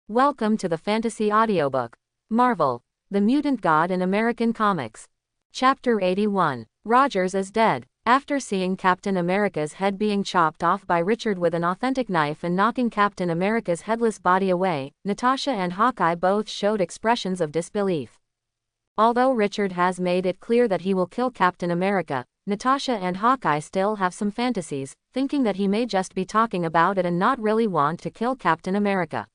Welcome to the Fantasy Audiobook. Marvel, The Mutant God in American Comics. Chapter 81. Rogers is dead. After seeing Captain America's head being chopped off by Richard with an authentic knife and knocking Captain America's headless body away, Natasha and Hawkeye both showed expressions of disbelief. Although Richard has made it clear that he will kill Captain America, Natasha and Hawkeye still have some fantasies, thinking that he may just be talking about it and not really want to kill Captain America.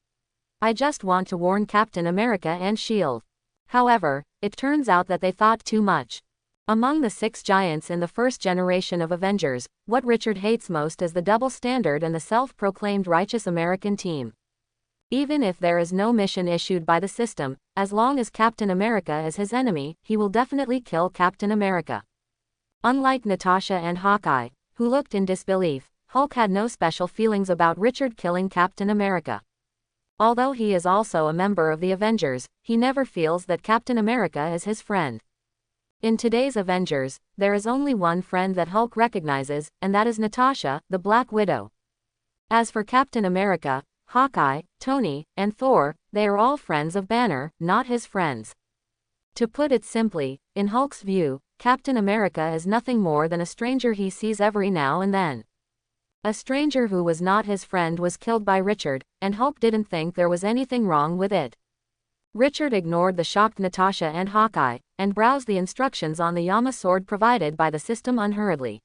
I just want to warn Captain America and S.H.I.E.L.D. However, it turns out that they thought too much. Among the 6 giants in the first generation of Avengers, what Richard hates most is the double standard and the self-proclaimed righteous American team. Even if there is no mission issued by the system, as long as Captain America is his enemy, he will definitely kill Captain America. Unlike Natasha and Hawkeye, who looked in disbelief, Hulk had no special feelings about Richard killing Captain America. Although he is also a member of the Avengers, he never feels that Captain America is his friend. In today's Avengers, there is only one friend that Hulk recognizes, and that is Natasha, the Black Widow. As for Captain America, Hawkeye, Tony, and Thor, they are all friends of Banner, not his friends. To put it simply, in Hulk's view, Captain America is nothing more than a stranger he sees every now and then. A stranger who was not his friend was killed by Richard, and Hulk didn't think there was anything wrong with it. Richard ignored the shocked Natasha and Hawkeye, and browsed the instructions on the Yama sword provided by the system unhurriedly.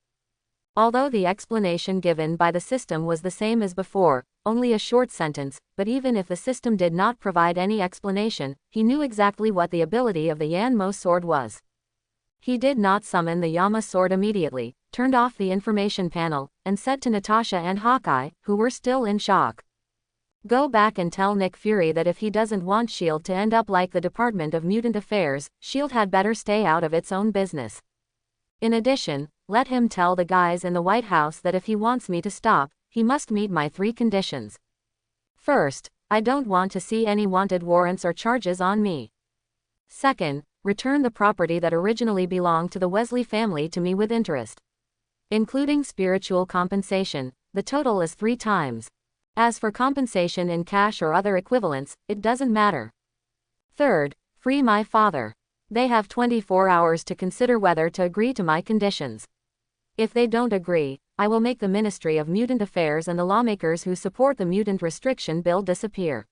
Although the explanation given by the system was the same as before, only a short sentence, but even if the system did not provide any explanation, he knew exactly what the ability of the Yanmo sword was. He did not summon the Yama sword immediately, turned off the information panel, and said to Natasha and Hawkeye, who were still in shock, "Go back and tell Nick Fury that if he doesn't want S.H.I.E.L.D. to end up like the Department of Mutant Affairs, S.H.I.E.L.D. had better stay out of its own business. In addition, let him tell the guys in the White House that if he wants me to stop, he must meet my 3 conditions. First, I don't want to see any wanted warrants or charges on me. Second, return the property that originally belonged to the Wesley family to me with interest. Including spiritual compensation, the total is 3 times. As for compensation in cash or other equivalents, it doesn't matter. Third, free my father. They have 24 hours to consider whether to agree to my conditions. If they don't agree, I will make the Ministry of Mutant Affairs and the lawmakers who support the mutant restriction bill disappear.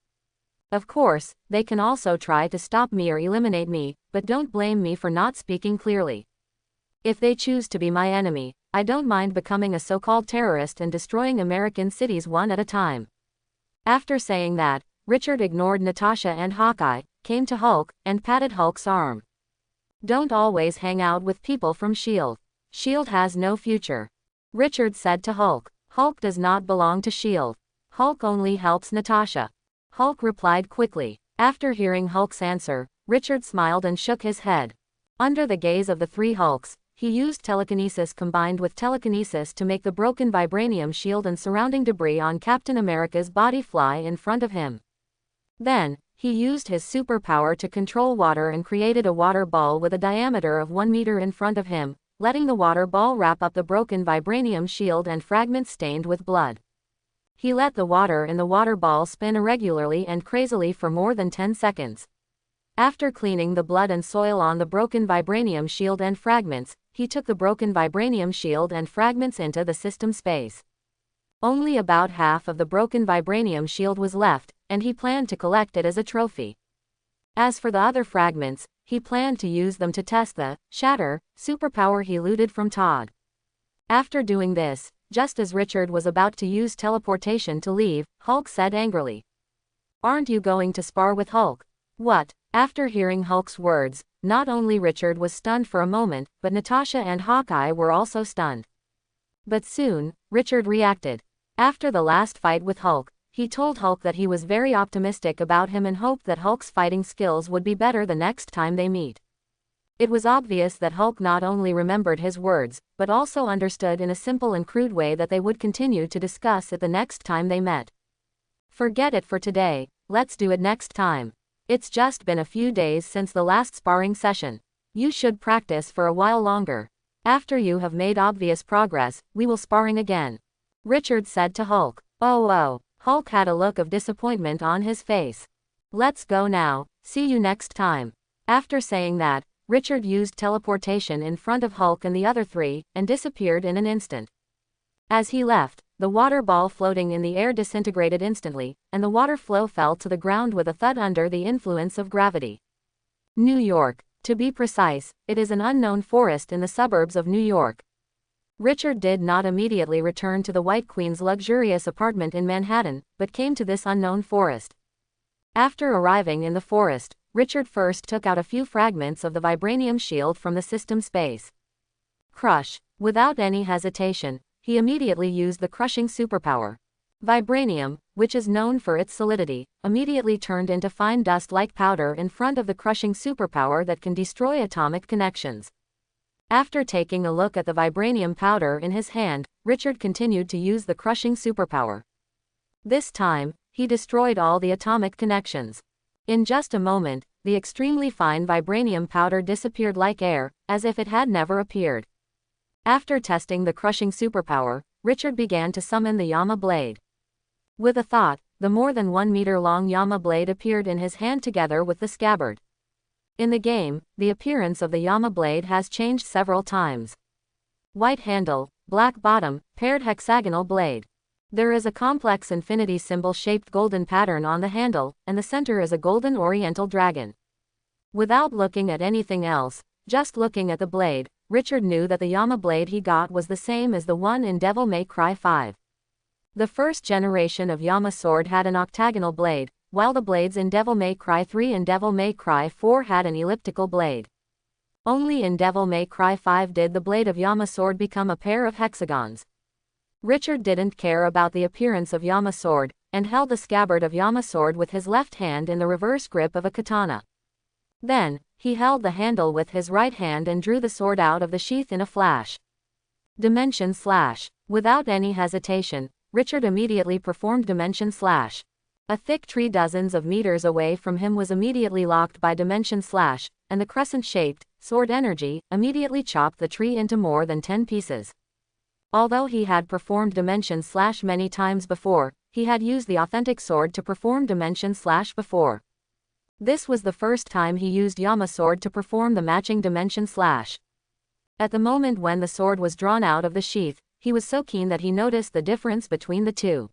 Of course, they can also try to stop me or eliminate me, but don't blame me for not speaking clearly. If they choose to be my enemy, I don't mind becoming a so-called terrorist and destroying American cities one at a time." After saying that, Richard ignored Natasha and Hawkeye, came to Hulk, and patted Hulk's arm. "Don't always hang out with people from S.H.I.E.L.D. S.H.I.E.L.D. has no future," Richard said to Hulk. "Hulk does not belong to S.H.I.E.L.D. Hulk only helps Natasha." Hulk replied quickly. After hearing Hulk's answer, Richard smiled and shook his head. Under the gaze of the 3 Hulks, he used telekinesis combined with telekinesis to make the broken vibranium shield and surrounding debris on Captain America's body fly in front of him. Then, he used his superpower to control water and created a water ball with a diameter of 1 meter in front of him, letting the water ball wrap up the broken vibranium shield and fragments stained with blood. He let the water in the water ball spin irregularly and crazily for more than 10 seconds. After cleaning the blood and soil on the broken vibranium shield and fragments, he took the broken vibranium shield and fragments into the system space. Only about half of the broken vibranium shield was left, and he planned to collect it as a trophy. As for the other fragments, he planned to use them to test the shatter superpower he looted from Todd. After doing this, just as Richard was about to use teleportation to leave, Hulk said angrily, "Aren't you going to spar with Hulk?" "What?" After hearing Hulk's words, not only Richard was stunned for a moment, but Natasha and Hawkeye were also stunned. But soon, Richard reacted. After the last fight with Hulk, he told Hulk that he was very optimistic about him and hoped that Hulk's fighting skills would be better the next time they meet. It was obvious that Hulk not only remembered his words, but also understood in a simple and crude way that they would continue to discuss it the next time they met. "Forget it for today, let's do it next time. It's just been a few days since the last sparring session. You should practice for a while longer. After you have made obvious progress, we will sparring again," Richard said to Hulk. Oh. Hulk had a look of disappointment on his face. Let's go now, see you next time. After saying that, Richard used teleportation in front of Hulk and the other three, and disappeared in an instant. As he left, the water ball floating in the air disintegrated instantly, and the water flow fell to the ground with a thud under the influence of gravity. New York. To be precise, it is an unknown forest in the suburbs of New York. Richard did not immediately return to the White Queen's luxurious apartment in Manhattan, but came to this unknown forest. After arriving in the forest, Richard first took out a few fragments of the vibranium shield from the system space. Crush. Without any hesitation, he immediately used the crushing superpower. Vibranium, which is known for its solidity, immediately turned into fine dust-like powder in front of the crushing superpower that can destroy atomic connections. After taking a look at the vibranium powder in his hand, Richard continued to use the crushing superpower. This time, he destroyed all the atomic connections. In just a moment, the extremely fine vibranium powder disappeared like air, as if it had never appeared. After testing the crushing superpower, Richard began to summon the Yama blade. With a thought, the more than 1 meter long Yama blade appeared in his hand together with the scabbard. In the game, the appearance of the Yama blade has changed several times. White handle, black bottom, paired hexagonal blade. There is a complex infinity symbol-shaped golden pattern on the handle, and the center is a golden oriental dragon. Without looking at anything else, just looking at the blade, Richard knew that the Yama blade he got was the same as the one in Devil May Cry 5. The first generation of Yama sword had an octagonal blade, while the blades in Devil May Cry 3 and Devil May Cry 4 had an elliptical blade. Only in Devil May Cry 5 did the blade of Yama sword become a pair of hexagons. Richard didn't care about the appearance of Yama sword, and held the scabbard of Yama sword with his left hand in the reverse grip of a katana. Then, he held the handle with his right hand and drew the sword out of the sheath in a flash. Dimension Slash. Without any hesitation, Richard immediately performed Dimension Slash. A thick tree dozens of meters away from him was immediately locked by Dimension Slash, and the crescent-shaped, sword energy, immediately chopped the tree into more than 10 pieces. Although he had performed Dimension Slash many times before, he had used the authentic sword to perform Dimension Slash before. This was the first time he used Yama sword to perform the matching Dimension Slash. At the moment when the sword was drawn out of the sheath, he was so keen that he noticed the difference between the two.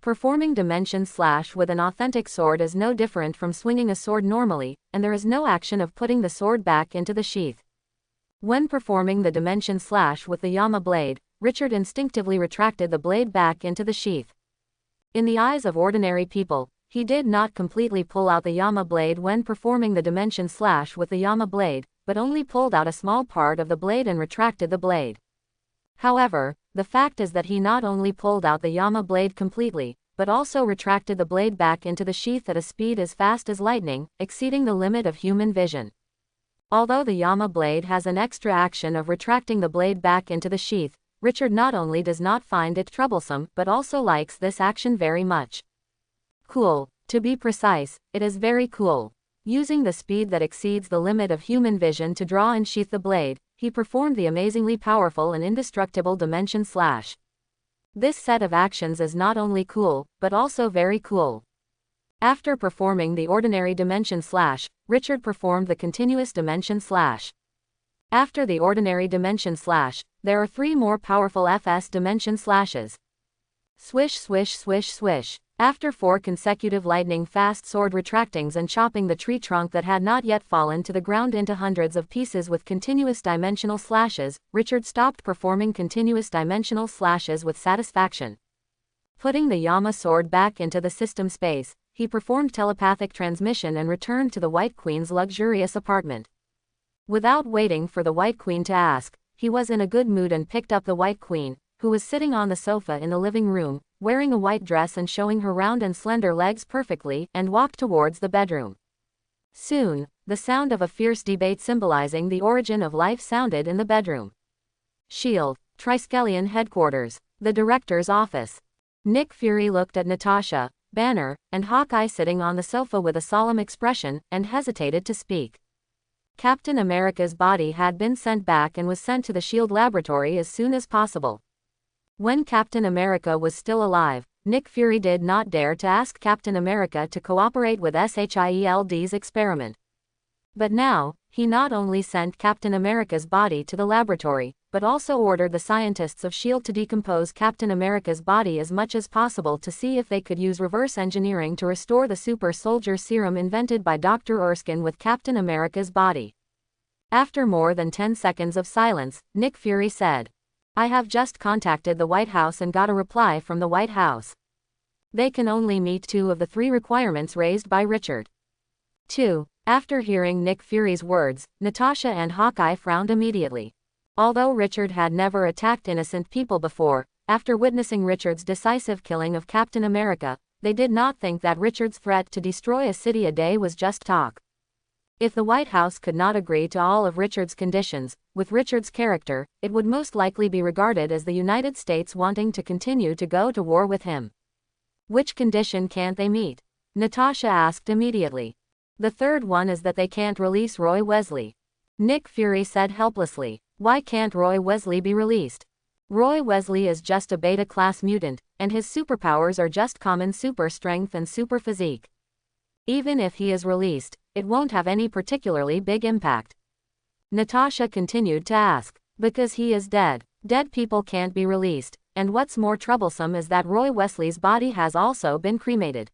Performing Dimension Slash with an authentic sword is no different from swinging a sword normally, and there is no action of putting the sword back into the sheath. When performing the Dimension Slash with the Yama blade, Richard instinctively retracted the blade back into the sheath. In the eyes of ordinary people, he did not completely pull out the Yama blade when performing the Dimension Slash with the Yama blade, but only pulled out a small part of the blade and retracted the blade. However, the fact is that he not only pulled out the Yama blade completely, but also retracted the blade back into the sheath at a speed as fast as lightning, exceeding the limit of human vision. Although the Yama blade has an extra action of retracting the blade back into the sheath, Richard not only does not find it troublesome but also likes this action very much. Cool. To be precise, it is very cool. Using the speed that exceeds the limit of human vision to draw and sheath the blade, he performed the amazingly powerful and indestructible Dimension Slash. This set of actions is not only cool, but also very cool. After performing the ordinary Dimension Slash, Richard performed the continuous Dimension Slash. After the ordinary Dimension Slash, there are 3 more powerful FS Dimension Slashes. Swish swish swish swish. After 4 consecutive lightning-fast sword retractings and chopping the tree trunk that had not yet fallen to the ground into hundreds of pieces with continuous dimensional slashes, Richard stopped performing continuous dimensional slashes with satisfaction. Putting the Yama sword back into the system space, he performed telepathic transmission and returned to the White Queen's luxurious apartment. Without waiting for the White Queen to ask, he was in a good mood and picked up the White Queen, who was sitting on the sofa in the living room, wearing a white dress and showing her round and slender legs perfectly, and walked towards the bedroom. Soon, the sound of a fierce debate symbolizing the origin of life sounded in the bedroom. S.H.I.E.L.D. Triskelion headquarters. The director's office. Nick Fury looked at Natasha, Banner, and Hawkeye sitting on the sofa with a solemn expression, and hesitated to speak. Captain America's body had been sent back and was sent to the S.H.I.E.L.D. laboratory as soon as possible. When Captain America was still alive, Nick Fury did not dare to ask Captain America to cooperate with SHIELD's experiment. But now, he not only sent Captain America's body to the laboratory, but also ordered the scientists of S.H.I.E.L.D. to decompose Captain America's body as much as possible to see if they could use reverse engineering to restore the super soldier serum invented by Dr. Erskine with Captain America's body. After more than 10 seconds of silence, Nick Fury said, "I have just contacted the White House and got a reply from the White House. They can only meet 2 of the 3 requirements raised by Richard." 2. After hearing Nick Fury's words, Natasha and Hawkeye frowned immediately. Although Richard had never attacked innocent people before, after witnessing Richard's decisive killing of Captain America, they did not think that Richard's threat to destroy a city a day was just talk. If the White House could not agree to all of Richard's conditions, with Richard's character, it would most likely be regarded as the United States wanting to continue to go to war with him. "Which condition can't they meet?" Natasha asked immediately. "The third one is that they can't release Roy Wesley." Nick Fury said helplessly. "Why can't Roy Wesley be released? Roy Wesley is just a beta-class mutant, and his superpowers are just common super strength and super physique. Even if he is released, it won't have any particularly big impact." Natasha continued to ask. "Because he is dead. Dead people can't be released, and what's more troublesome is that Roy Wesley's body has also been cremated."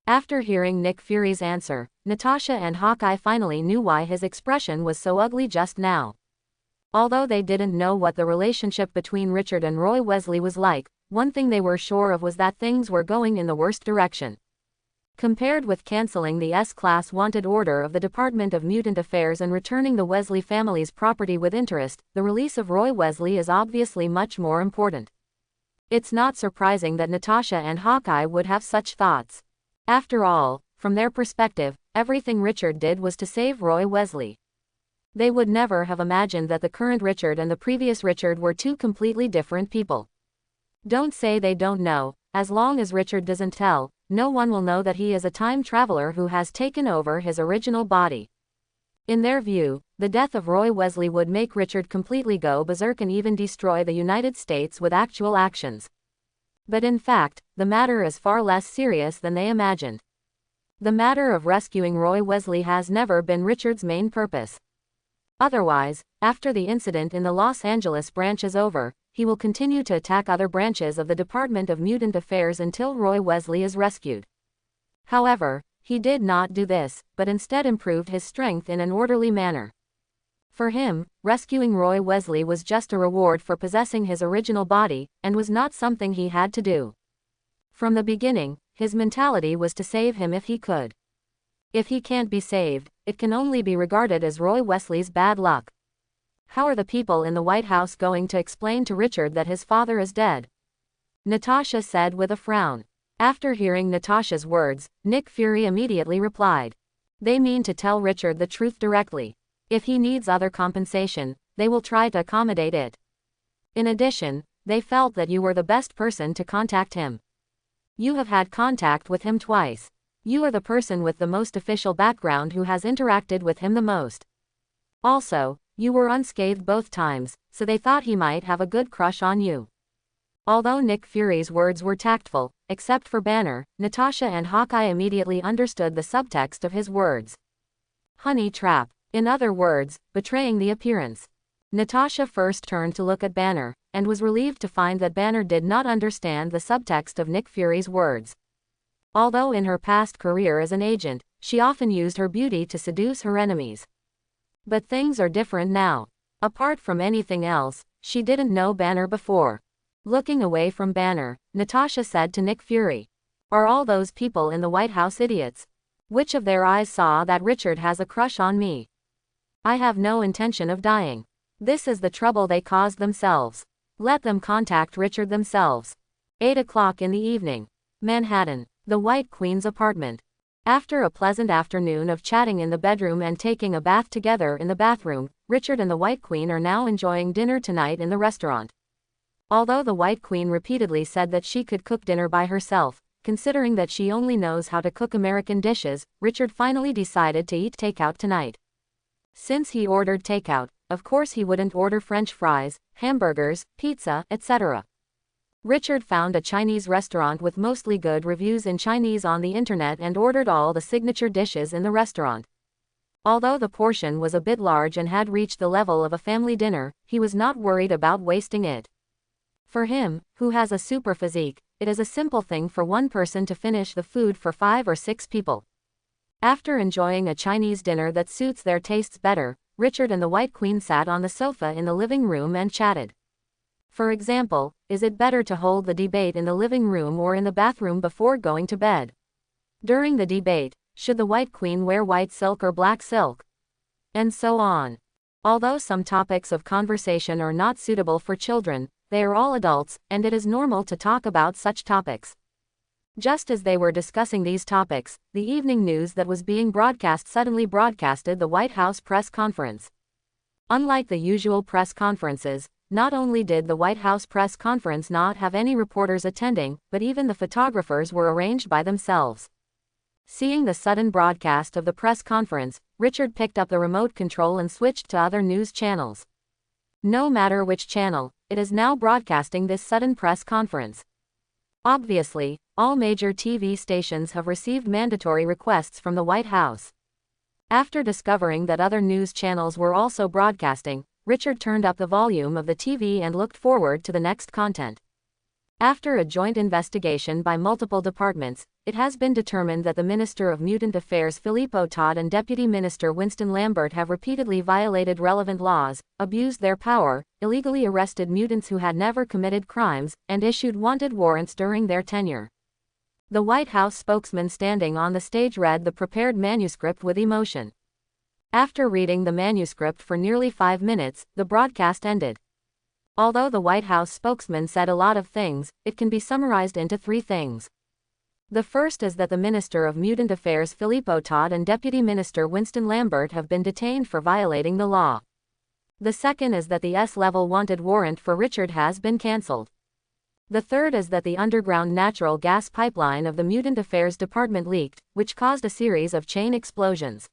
After hearing Nick Fury's answer, Natasha and Hawkeye finally knew why his expression was so ugly just now. Although they didn't know what the relationship between Richard and Roy Wesley was like, one thing they were sure of was that things were going in the worst direction. Compared with canceling the S-Class wanted order of the Department of Mutant Affairs and returning the Wesley family's property with interest, the release of Roy Wesley is obviously much more important. It's not surprising that Natasha and Hawkeye would have such thoughts. After all, from their perspective, everything Richard did was to save Roy Wesley. They would never have imagined that the current Richard and the previous Richard were 2 completely different people. Don't say they don't know. As long as Richard doesn't tell, no one will know that he is a time traveler who has taken over his original body. In their view, the death of Roy Wesley would make Richard completely go berserk and even destroy the United States with actual actions. But in fact, the matter is far less serious than they imagined. The matter of rescuing Roy Wesley has never been Richard's main purpose. Otherwise, after the incident in the Los Angeles branch is over, he will continue to attack other branches of the Department of Mutant Affairs until Roy Wesley is rescued. However, he did not do this, but instead improved his strength in an orderly manner. For him, rescuing Roy Wesley was just a reward for possessing his original body, and was not something he had to do. From the beginning, his mentality was to save him if he could. If he can't be saved, it can only be regarded as Roy Wesley's bad luck. How are the people in the White House going to explain to Richard that his father is dead? Natasha said with a frown. After hearing Natasha's words, Nick Fury immediately replied. They mean to tell Richard the truth directly. If he needs other compensation, they will try to accommodate it. In addition, they felt that you were the best person to contact him. You have had contact with him twice. You are the person with the most official background who has interacted with him the most. Also, you were unscathed both times, so they thought he might have a good crush on you. Although Nick Fury's words were tactful, except for Banner, Natasha and Hawkeye immediately understood the subtext of his words. Honey trap. In other words, betraying the appearance. Natasha first turned to look at Banner, and was relieved to find that Banner did not understand the subtext of Nick Fury's words. Although in her past career as an agent, she often used her beauty to seduce her enemies. But things are different now. Apart from anything else, she didn't know Banner before. Looking away from Banner, Natasha said to Nick Fury. Are all those people in the White House idiots? Which of their eyes saw that Richard has a crush on me? I have no intention of dying. This is the trouble they caused themselves. Let them contact Richard themselves. 8 o'clock in the evening. Manhattan. The White Queen's apartment. After a pleasant afternoon of chatting in the bedroom and taking a bath together in the bathroom, Richard and the White Queen are now enjoying dinner tonight in the restaurant. Although the White Queen repeatedly said that she could cook dinner by herself, considering that she only knows how to cook American dishes, Richard finally decided to eat takeout tonight. Since he ordered takeout, of course he wouldn't order French fries, hamburgers, pizza, etc. Richard found a Chinese restaurant with mostly good reviews in Chinese on the internet and ordered all the signature dishes in the restaurant. Although the portion was a bit large and had reached the level of a family dinner, he was not worried about wasting it. For him, who has a super physique, it is a simple thing for one person to finish the food for 5 or 6 people. After enjoying a Chinese dinner that suits their tastes better, Richard and the White Queen sat on the sofa in the living room and chatted. For example, is it better to hold the debate in the living room or in the bathroom before going to bed? During the debate, should the White Queen wear white silk or black silk? And so on. Although some topics of conversation are not suitable for children, they are all adults, and it is normal to talk about such topics. Just as they were discussing these topics, the evening news that was being broadcast suddenly broadcasted the White House press conference. Unlike the usual press conferences, not only did the White House press conference not have any reporters attending, but even the photographers were arranged by themselves. Seeing the sudden broadcast of the press conference, Richard picked up the remote control and switched to other news channels. No matter which channel, it is now broadcasting this sudden press conference. Obviously, all major TV stations have received mandatory requests from the White House. After discovering that other news channels were also broadcasting, Richard turned up the volume of the TV and looked forward to the next content. After a joint investigation by multiple departments, it has been determined that the Minister of Mutant Affairs Filippo Todd and Deputy Minister Winston Lambert have repeatedly violated relevant laws, abused their power, illegally arrested mutants who had never committed crimes, and issued wanted warrants during their tenure. The White House spokesman standing on the stage read the prepared manuscript with emotion. After reading the manuscript for nearly 5 minutes, the broadcast ended. Although the White House spokesman said a lot of things, it can be summarized into 3 things. The first is that the Minister of Mutant Affairs Filippo Todd and Deputy Minister Winston Lambert have been detained for violating the law. The second is that the S-level wanted warrant for Richard has been cancelled. The third is that the underground natural gas pipeline of the Mutant Affairs Department leaked, which caused a series of chain explosions.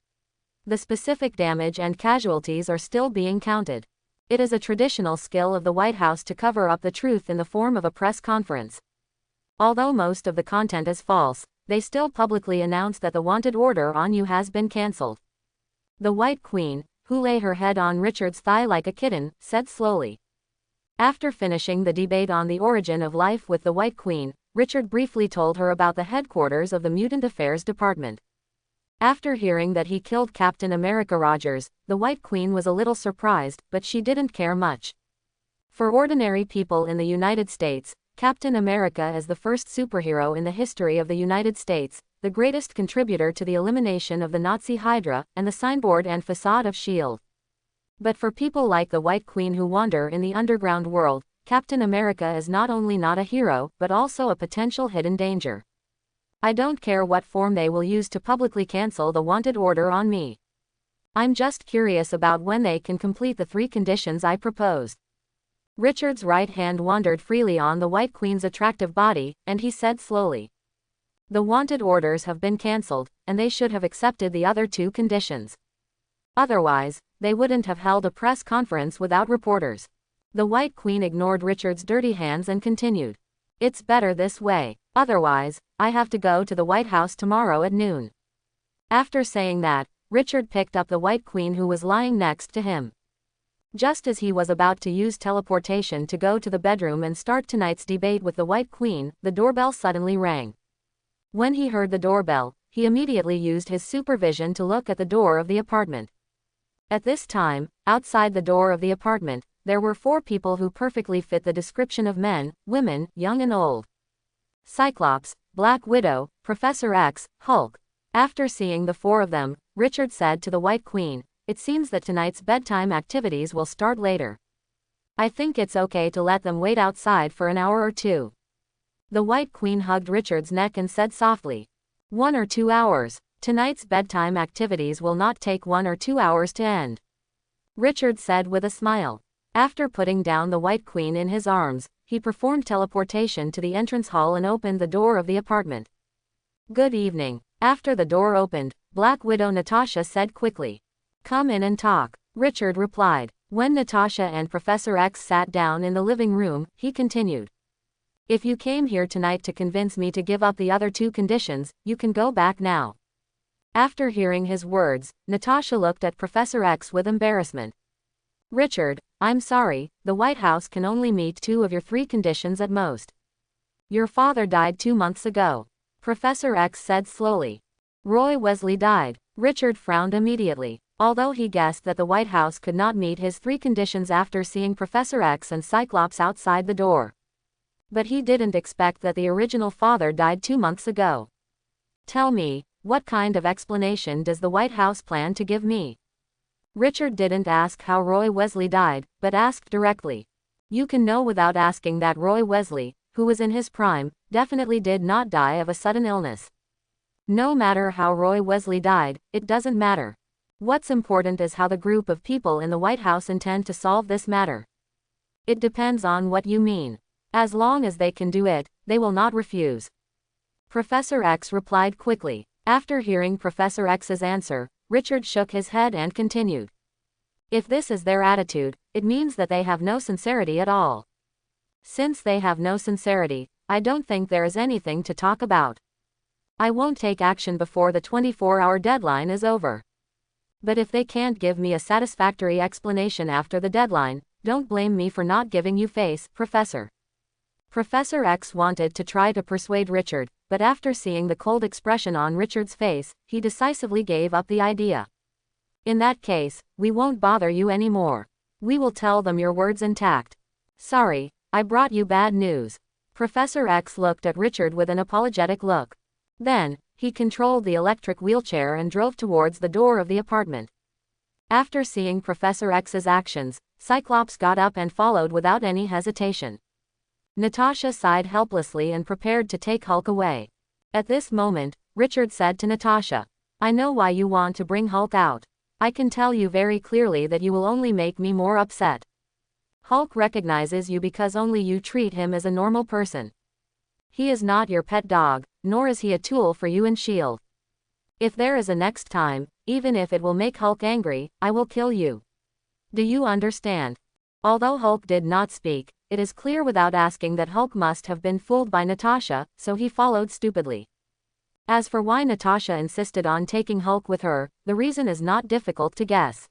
The specific damage and casualties are still being counted. It is a traditional skill of the White House to cover up the truth in the form of a press conference. Although most of the content is false, they still publicly announce that the wanted order on you has been cancelled. The White Queen, who lay her head on Richard's thigh like a kitten, said slowly. After finishing the debate on the origin of life with the White Queen, Richard briefly told her about the headquarters of the Mutant Affairs Department. After hearing that he killed Captain America Rogers, the White Queen was a little surprised, but she didn't care much. For ordinary people in the United States, Captain America is the first superhero in the history of the United States, the greatest contributor to the elimination of the Nazi Hydra, and the signboard and facade of S.H.I.E.L.D. But for people like the White Queen who wander in the underground world, Captain America is not only not a hero, but also a potential hidden danger. I don't care what form they will use to publicly cancel the wanted order on me. I'm just curious about when they can complete the 3 conditions I proposed. Richard's right hand wandered freely on the White Queen's attractive body, and he said slowly. The wanted orders have been cancelled, and they should have accepted the other 2 conditions. Otherwise, they wouldn't have held a press conference without reporters. The White Queen ignored Richard's dirty hands and continued. It's better this way. Otherwise, I have to go to the White House tomorrow at noon. After saying that, Richard picked up the White Queen who was lying next to him. Just as he was about to use teleportation to go to the bedroom and start tonight's debate with the White Queen, the doorbell suddenly rang. When he heard the doorbell, he immediately used his supervision to look at the door of the apartment. At this time, outside the door of the apartment, there were 4 people who perfectly fit the description of men, women, young and old. Cyclops, Black Widow, Professor X, Hulk. After seeing the 4 of them, Richard said to the White Queen, "It seems that tonight's bedtime activities will start later. I think it's okay to let them wait outside for an hour or 2. The White Queen hugged Richard's neck and said softly, 1 or 2 hours. Tonight's bedtime activities will not take 1 or 2 hours to end. Richard said with a smile. After putting down the White Queen in his arms, he performed teleportation to the entrance hall and opened the door of the apartment. Good evening. After the door opened, Black Widow Natasha said quickly. Come in and talk. Richard replied. When Natasha and Professor X sat down in the living room, he continued. If you came here tonight to convince me to give up the other two conditions, you can go back now. After hearing his words, Natasha looked at Professor X with embarrassment. Richard, I'm sorry, the White House can only meet 2 of your 3 conditions at most. Your father died 2 months ago. Professor X said slowly. Roy Wesley died. Richard frowned immediately. Although he guessed that the White House could not meet his 3 conditions after seeing Professor X and Cyclops outside the door. But he didn't expect that the original father died 2 months ago. Tell me, what kind of explanation does the White House plan to give me? Richard didn't ask how Roy Wesley died, but asked directly. You can know without asking that Roy Wesley, who was in his prime, definitely did not die of a sudden illness. No matter how Roy Wesley died, it doesn't matter. What's important is how the group of people in the White House intend to solve this matter. It depends on what you mean. As long as they can do it, they will not refuse. Professor X replied quickly. After hearing Professor X's answer, Richard shook his head and continued. If this is their attitude, it means that they have no sincerity at all. Since they have no sincerity, I don't think there is anything to talk about. I won't take action before the 24-hour deadline is over. But if they can't give me a satisfactory explanation after the deadline, don't blame me for not giving you face, Professor. Professor X wanted to try to persuade Richard, but after seeing the cold expression on Richard's face, he decisively gave up the idea. In that case, we won't bother you anymore. We will tell them your words intact. Sorry, I brought you bad news. Professor X looked at Richard with an apologetic look. Then, he controlled the electric wheelchair and drove towards the door of the apartment. After seeing Professor X's actions, Cyclops got up and followed without any hesitation. Natasha sighed helplessly and prepared to take Hulk away. At this moment, Richard said to Natasha, I know why you want to bring Hulk out. I can tell you very clearly that you will only make me more upset. Hulk recognizes you because only you treat him as a normal person. He is not your pet dog, nor is he a tool for you and S.H.I.E.L.D. If there is a next time, even if it will make Hulk angry, I will kill you. Do you understand? Although Hulk did not speak, it is clear without asking that Hulk must have been fooled by Natasha, so he followed stupidly. As for why Natasha insisted on taking Hulk with her, the reason is not difficult to guess.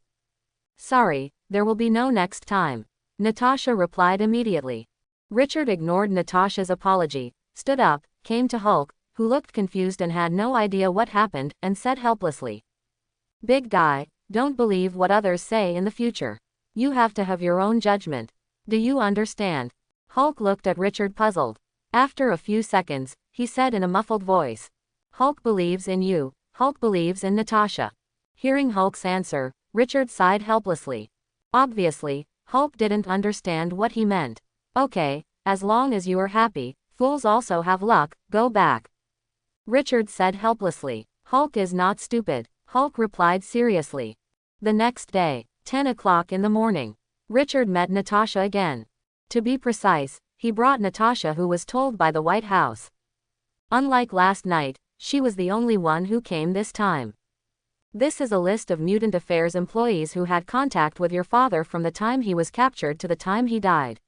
Sorry, there will be no next time. Natasha replied immediately. Richard ignored Natasha's apology, stood up, came to Hulk, who looked confused and had no idea what happened, and said helplessly. Big guy, don't believe what others say in the future. You have to have your own judgment. Do you understand? Hulk looked at Richard puzzled. After a few seconds, he said in a muffled voice. Hulk believes in you. Hulk believes in Natasha. Hearing Hulk's answer, Richard sighed helplessly. Obviously, Hulk didn't understand what he meant. Okay, as long as you are happy, fools also have luck, go back. Richard said helplessly. Hulk is not stupid. Hulk replied seriously. The next day, 10 o'clock in the morning. Richard met Natasha again. To be precise, he brought Natasha, who was told by the White House. Unlike last night, she was the only one who came this time. This is a list of Mutant Affairs employees who had contact with your father from the time he was captured to the time he died.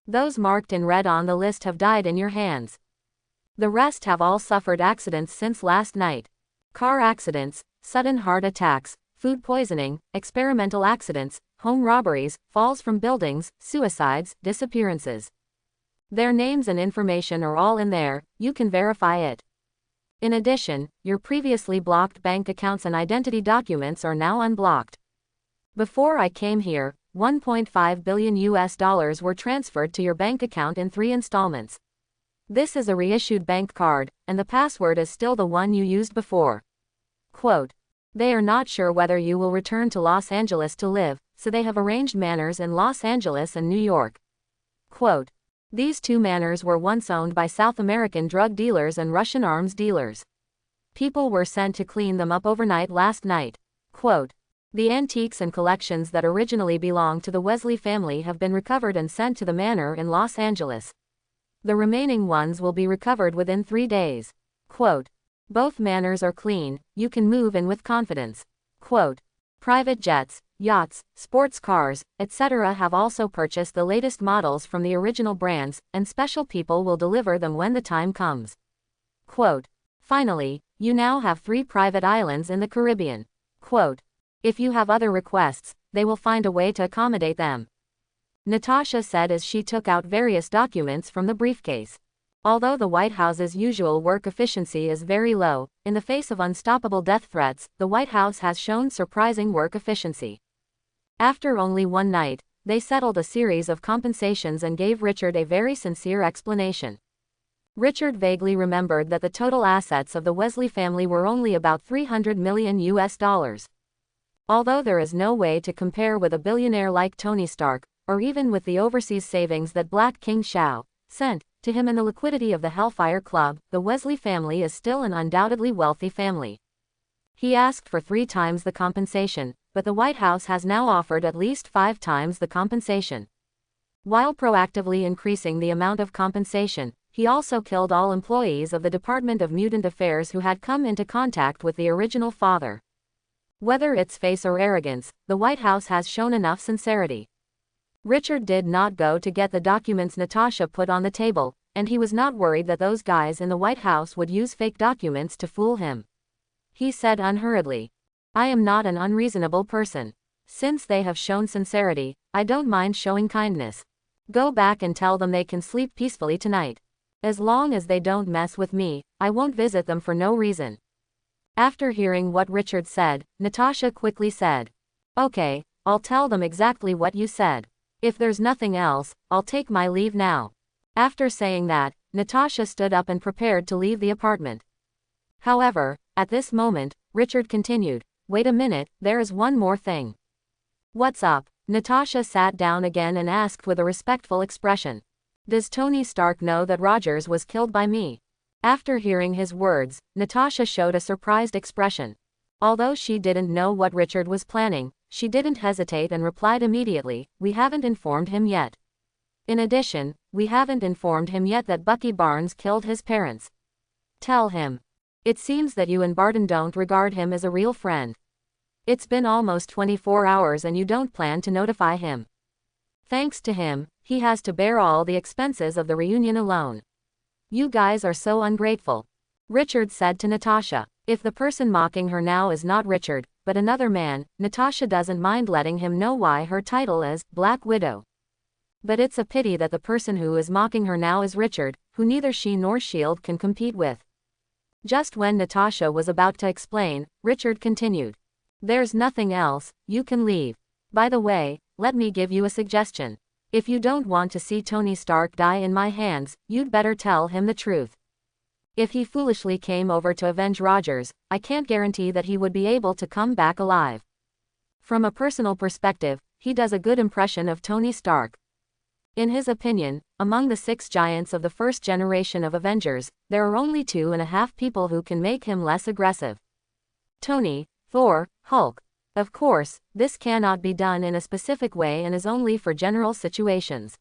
Those marked in red on the list have died in your hands. The rest have all suffered accidents since last night. Car accidents, sudden heart attacks, food poisoning, experimental accidents, home robberies, falls from buildings, suicides, disappearances. Their names and information are all in there, you can verify it. In addition, your previously blocked bank accounts and identity documents are now unblocked. Before I came here, $1.5 billion were transferred to your bank account in 3 installments. This is a reissued bank card, and the password is still the one you used before. Quote, they are not sure whether you will return to Los Angeles to live, so they have arranged manors in Los Angeles and New York. Quote, these 2 manors were once owned by South American drug dealers and Russian arms dealers. People were sent to clean them up overnight last night. Quote, the antiques and collections that originally belonged to the Wesley family have been recovered and sent to the manor in Los Angeles. The remaining ones will be recovered within 3 days. Quote, both manors are clean, you can move in with confidence. Quote, Private jets, yachts, sports cars, etc. have also purchased the latest models from the original brands, and special people will deliver them when the time comes. Quote. Finally, you now have 3 private islands in the Caribbean. Quote. If you have other requests, they will find a way to accommodate them. Natasha said as she took out various documents from the briefcase. Although the White House's usual work efficiency is very low, in the face of unstoppable death threats, the White House has shown surprising work efficiency. After only one night, they settled a series of compensations and gave Richard a very sincere explanation. Richard vaguely remembered that the total assets of the Wesley family were only about $300 million. Although there is no way to compare with a billionaire like Tony Stark, or even with the overseas savings that Black King Shao sent to him and the liquidity of the Hellfire Club, the Wesley family is still an undoubtedly wealthy family. He asked for 3 times the compensation, but the White House has now offered at least 5 times the compensation. While proactively increasing the amount of compensation, he also killed all employees of the Department of Mutant Affairs who had come into contact with the original father. Whether it's face or arrogance, the White House has shown enough sincerity. Richard did not go to get the documents Natasha put on the table, and he was not worried that those guys in the White House would use fake documents to fool him. He said unhurriedly, I am not an unreasonable person. Since they have shown sincerity, I don't mind showing kindness. Go back and tell them they can sleep peacefully tonight. As long as they don't mess with me, I won't visit them for no reason. After hearing what Richard said, Natasha quickly said, Okay, I'll tell them exactly what you said. If there's nothing else, I'll take my leave now. After saying that, Natasha stood up and prepared to leave the apartment. However, at this moment, Richard continued, Wait a minute, there is one more thing. What's up? Natasha sat down again and asked with a respectful expression. Does Tony Stark know that Rogers was killed by me? After hearing his words, Natasha showed a surprised expression. Although she didn't know what Richard was planning, she didn't hesitate and replied immediately, We haven't informed him yet. In addition, we haven't informed him yet that Bucky Barnes killed his parents. Tell him. It seems that you and Barton don't regard him as a real friend. It's been almost 24 hours and you don't plan to notify him. Thanks to him, he has to bear all the expenses of the reunion alone. You guys are so ungrateful. Richard said to Natasha. If the person mocking her now is not Richard, but another man, Natasha doesn't mind letting him know why her title is Black Widow. But it's a pity that the person who is mocking her now is Richard, who neither she nor S.H.I.E.L.D. can compete with. Just when Natasha was about to explain, Richard continued. There's nothing else, you can leave. By the way, let me give you a suggestion. If you don't want to see Tony Stark die in my hands, you'd better tell him the truth. If he foolishly came over to avenge Rogers, I can't guarantee that he would be able to come back alive. From a personal perspective, he does a good impression of Tony Stark. In his opinion, among the 6 giants of the first generation of Avengers, there are only 2.5 people who can make him less aggressive. Tony, Thor, Hulk. Of course, this cannot be done in a specific way and is only for general situations.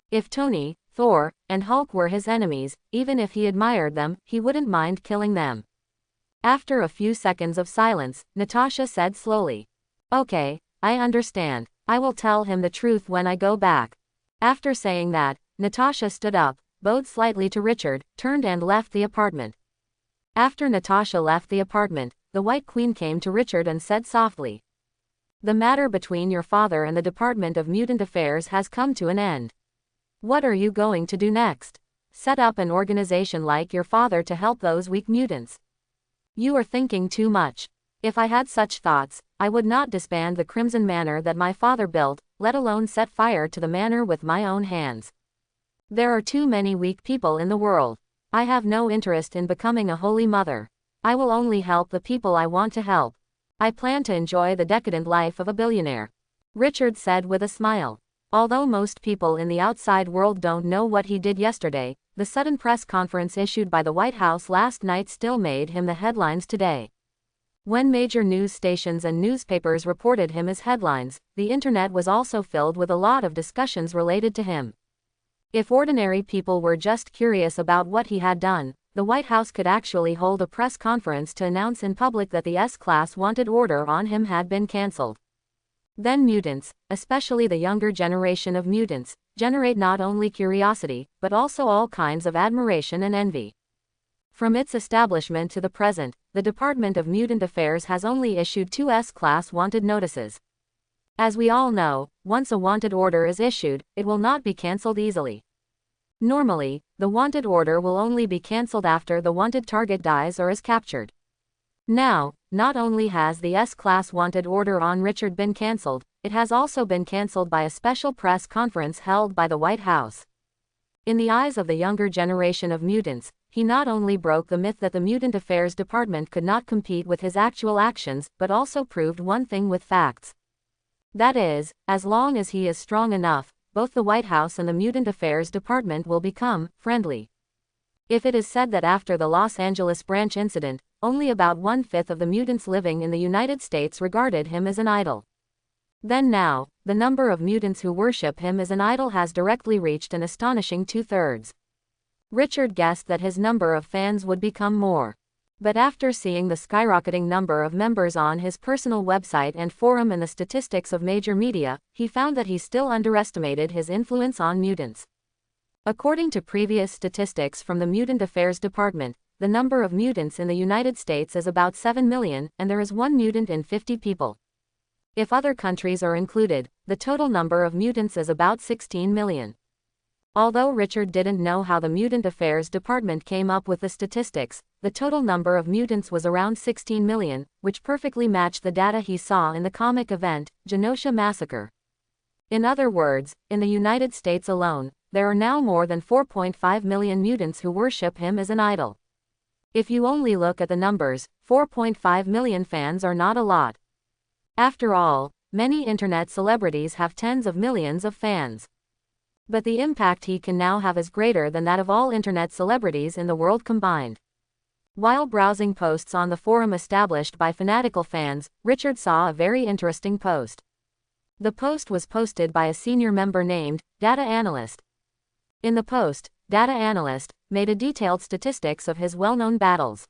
If Tony, Thor, and Hulk were his enemies, even if he admired them, he wouldn't mind killing them. After a few seconds of silence, Natasha said slowly. Okay, I understand. I will tell him the truth when I go back. After saying that, Natasha stood up, bowed slightly to Richard, turned and left the apartment. After Natasha left the apartment, the White Queen came to Richard and said softly. The matter between your father and the Department of Mutant Affairs has come to an end. What are you going to do next? Set up an organization like your father to help those weak mutants? You are thinking too much. If I had such thoughts, I would not disband the Crimson Manor that my father built, let alone set fire to the manor with my own hands. There are too many weak people in the world. I have no interest in becoming a holy mother. I will only help the people I want to help. I plan to enjoy the decadent life of a billionaire. Richard said with a smile. Although most people in the outside world don't know what he did yesterday, the sudden press conference issued by the White House last night still made him the headlines today. When major news stations and newspapers reported him as headlines, the internet was also filled with a lot of discussions related to him. If ordinary people were just curious about what he had done, the White House could actually hold a press conference to announce in public that the S-Class wanted order on him had been cancelled. Then mutants, especially the younger generation of mutants, generate not only curiosity, but also all kinds of admiration and envy. From its establishment to the present, the Department of Mutant Affairs has only issued 2 S-Class wanted notices. As we all know, once a wanted order is issued, it will not be cancelled easily. Normally, the wanted order will only be cancelled after the wanted target dies or is captured. Now, not only has the S-Class wanted order on Richard been cancelled, it has also been cancelled by a special press conference held by the White House. In the eyes of the younger generation of mutants, he not only broke the myth that the Mutant Affairs Department could not compete with his actual actions, but also proved one thing with facts. That is, as long as he is strong enough, both the White House and the Mutant Affairs Department will become friendly. If it is said that after the Los Angeles branch incident, only about 1/5 of the mutants living in the United States regarded him as an idol, then now, the number of mutants who worship him as an idol has directly reached an astonishing 2/3. Richard guessed that his number of fans would become more. But after seeing the skyrocketing number of members on his personal website and forum and the statistics of major media, he found that he still underestimated his influence on mutants. According to previous statistics from the Mutant Affairs Department, the number of mutants in the United States is about 7 million, and there is 1 mutant in 50 people. If other countries are included, the total number of mutants is about 16 million. Although Richard didn't know how the Mutant Affairs Department came up with the statistics, the total number of mutants was around 16 million, which perfectly matched the data he saw in the comic event, Genosha Massacre. In other words, in the United States alone, there are now more than 4.5 million mutants who worship him as an idol. If you only look at the numbers, 4.5 million fans are not a lot. After all, many internet celebrities have tens of millions of fans. But the impact he can now have is greater than that of all internet celebrities in the world combined. While browsing posts on the forum established by fanatical fans, Richard saw a very interesting post. The post was posted by a senior member named Data Analyst. In the post, Data Analyst made a detailed statistics of his well-known battles.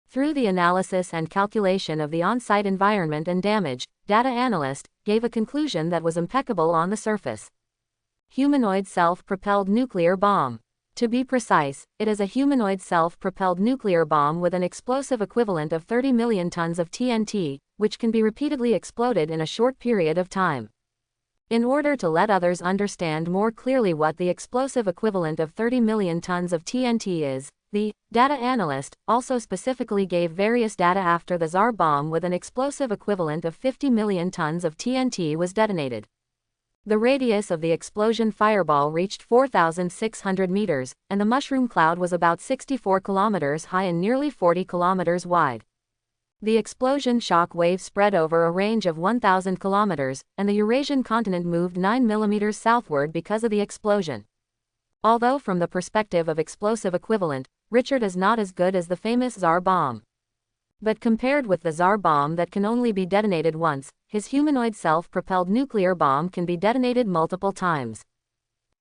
Through the analysis and calculation of the on-site environment and damage, Data Analyst gave a conclusion that was impeccable on the surface. Humanoid self-propelled nuclear bomb. To be precise, it is a humanoid self-propelled nuclear bomb with an explosive equivalent of 30 million tons of TNT, which can be repeatedly exploded in a short period of time. In order to let others understand more clearly what the explosive equivalent of 30 million tons of TNT is, the data analyst also specifically gave various data after the Tsar bomb with an explosive equivalent of 50 million tons of TNT was detonated. The radius of the explosion fireball reached 4,600 meters, and the mushroom cloud was about 64 kilometers high and nearly 40 kilometers wide. The explosion shock wave spread over a range of 1,000 kilometers, and the Eurasian continent moved 9 millimeters southward because of the explosion. Although from the perspective of explosive equivalent, Richard is not as good as the famous Tsar bomb. But compared with the Tsar bomb that can only be detonated once, his humanoid self-propelled nuclear bomb can be detonated multiple times.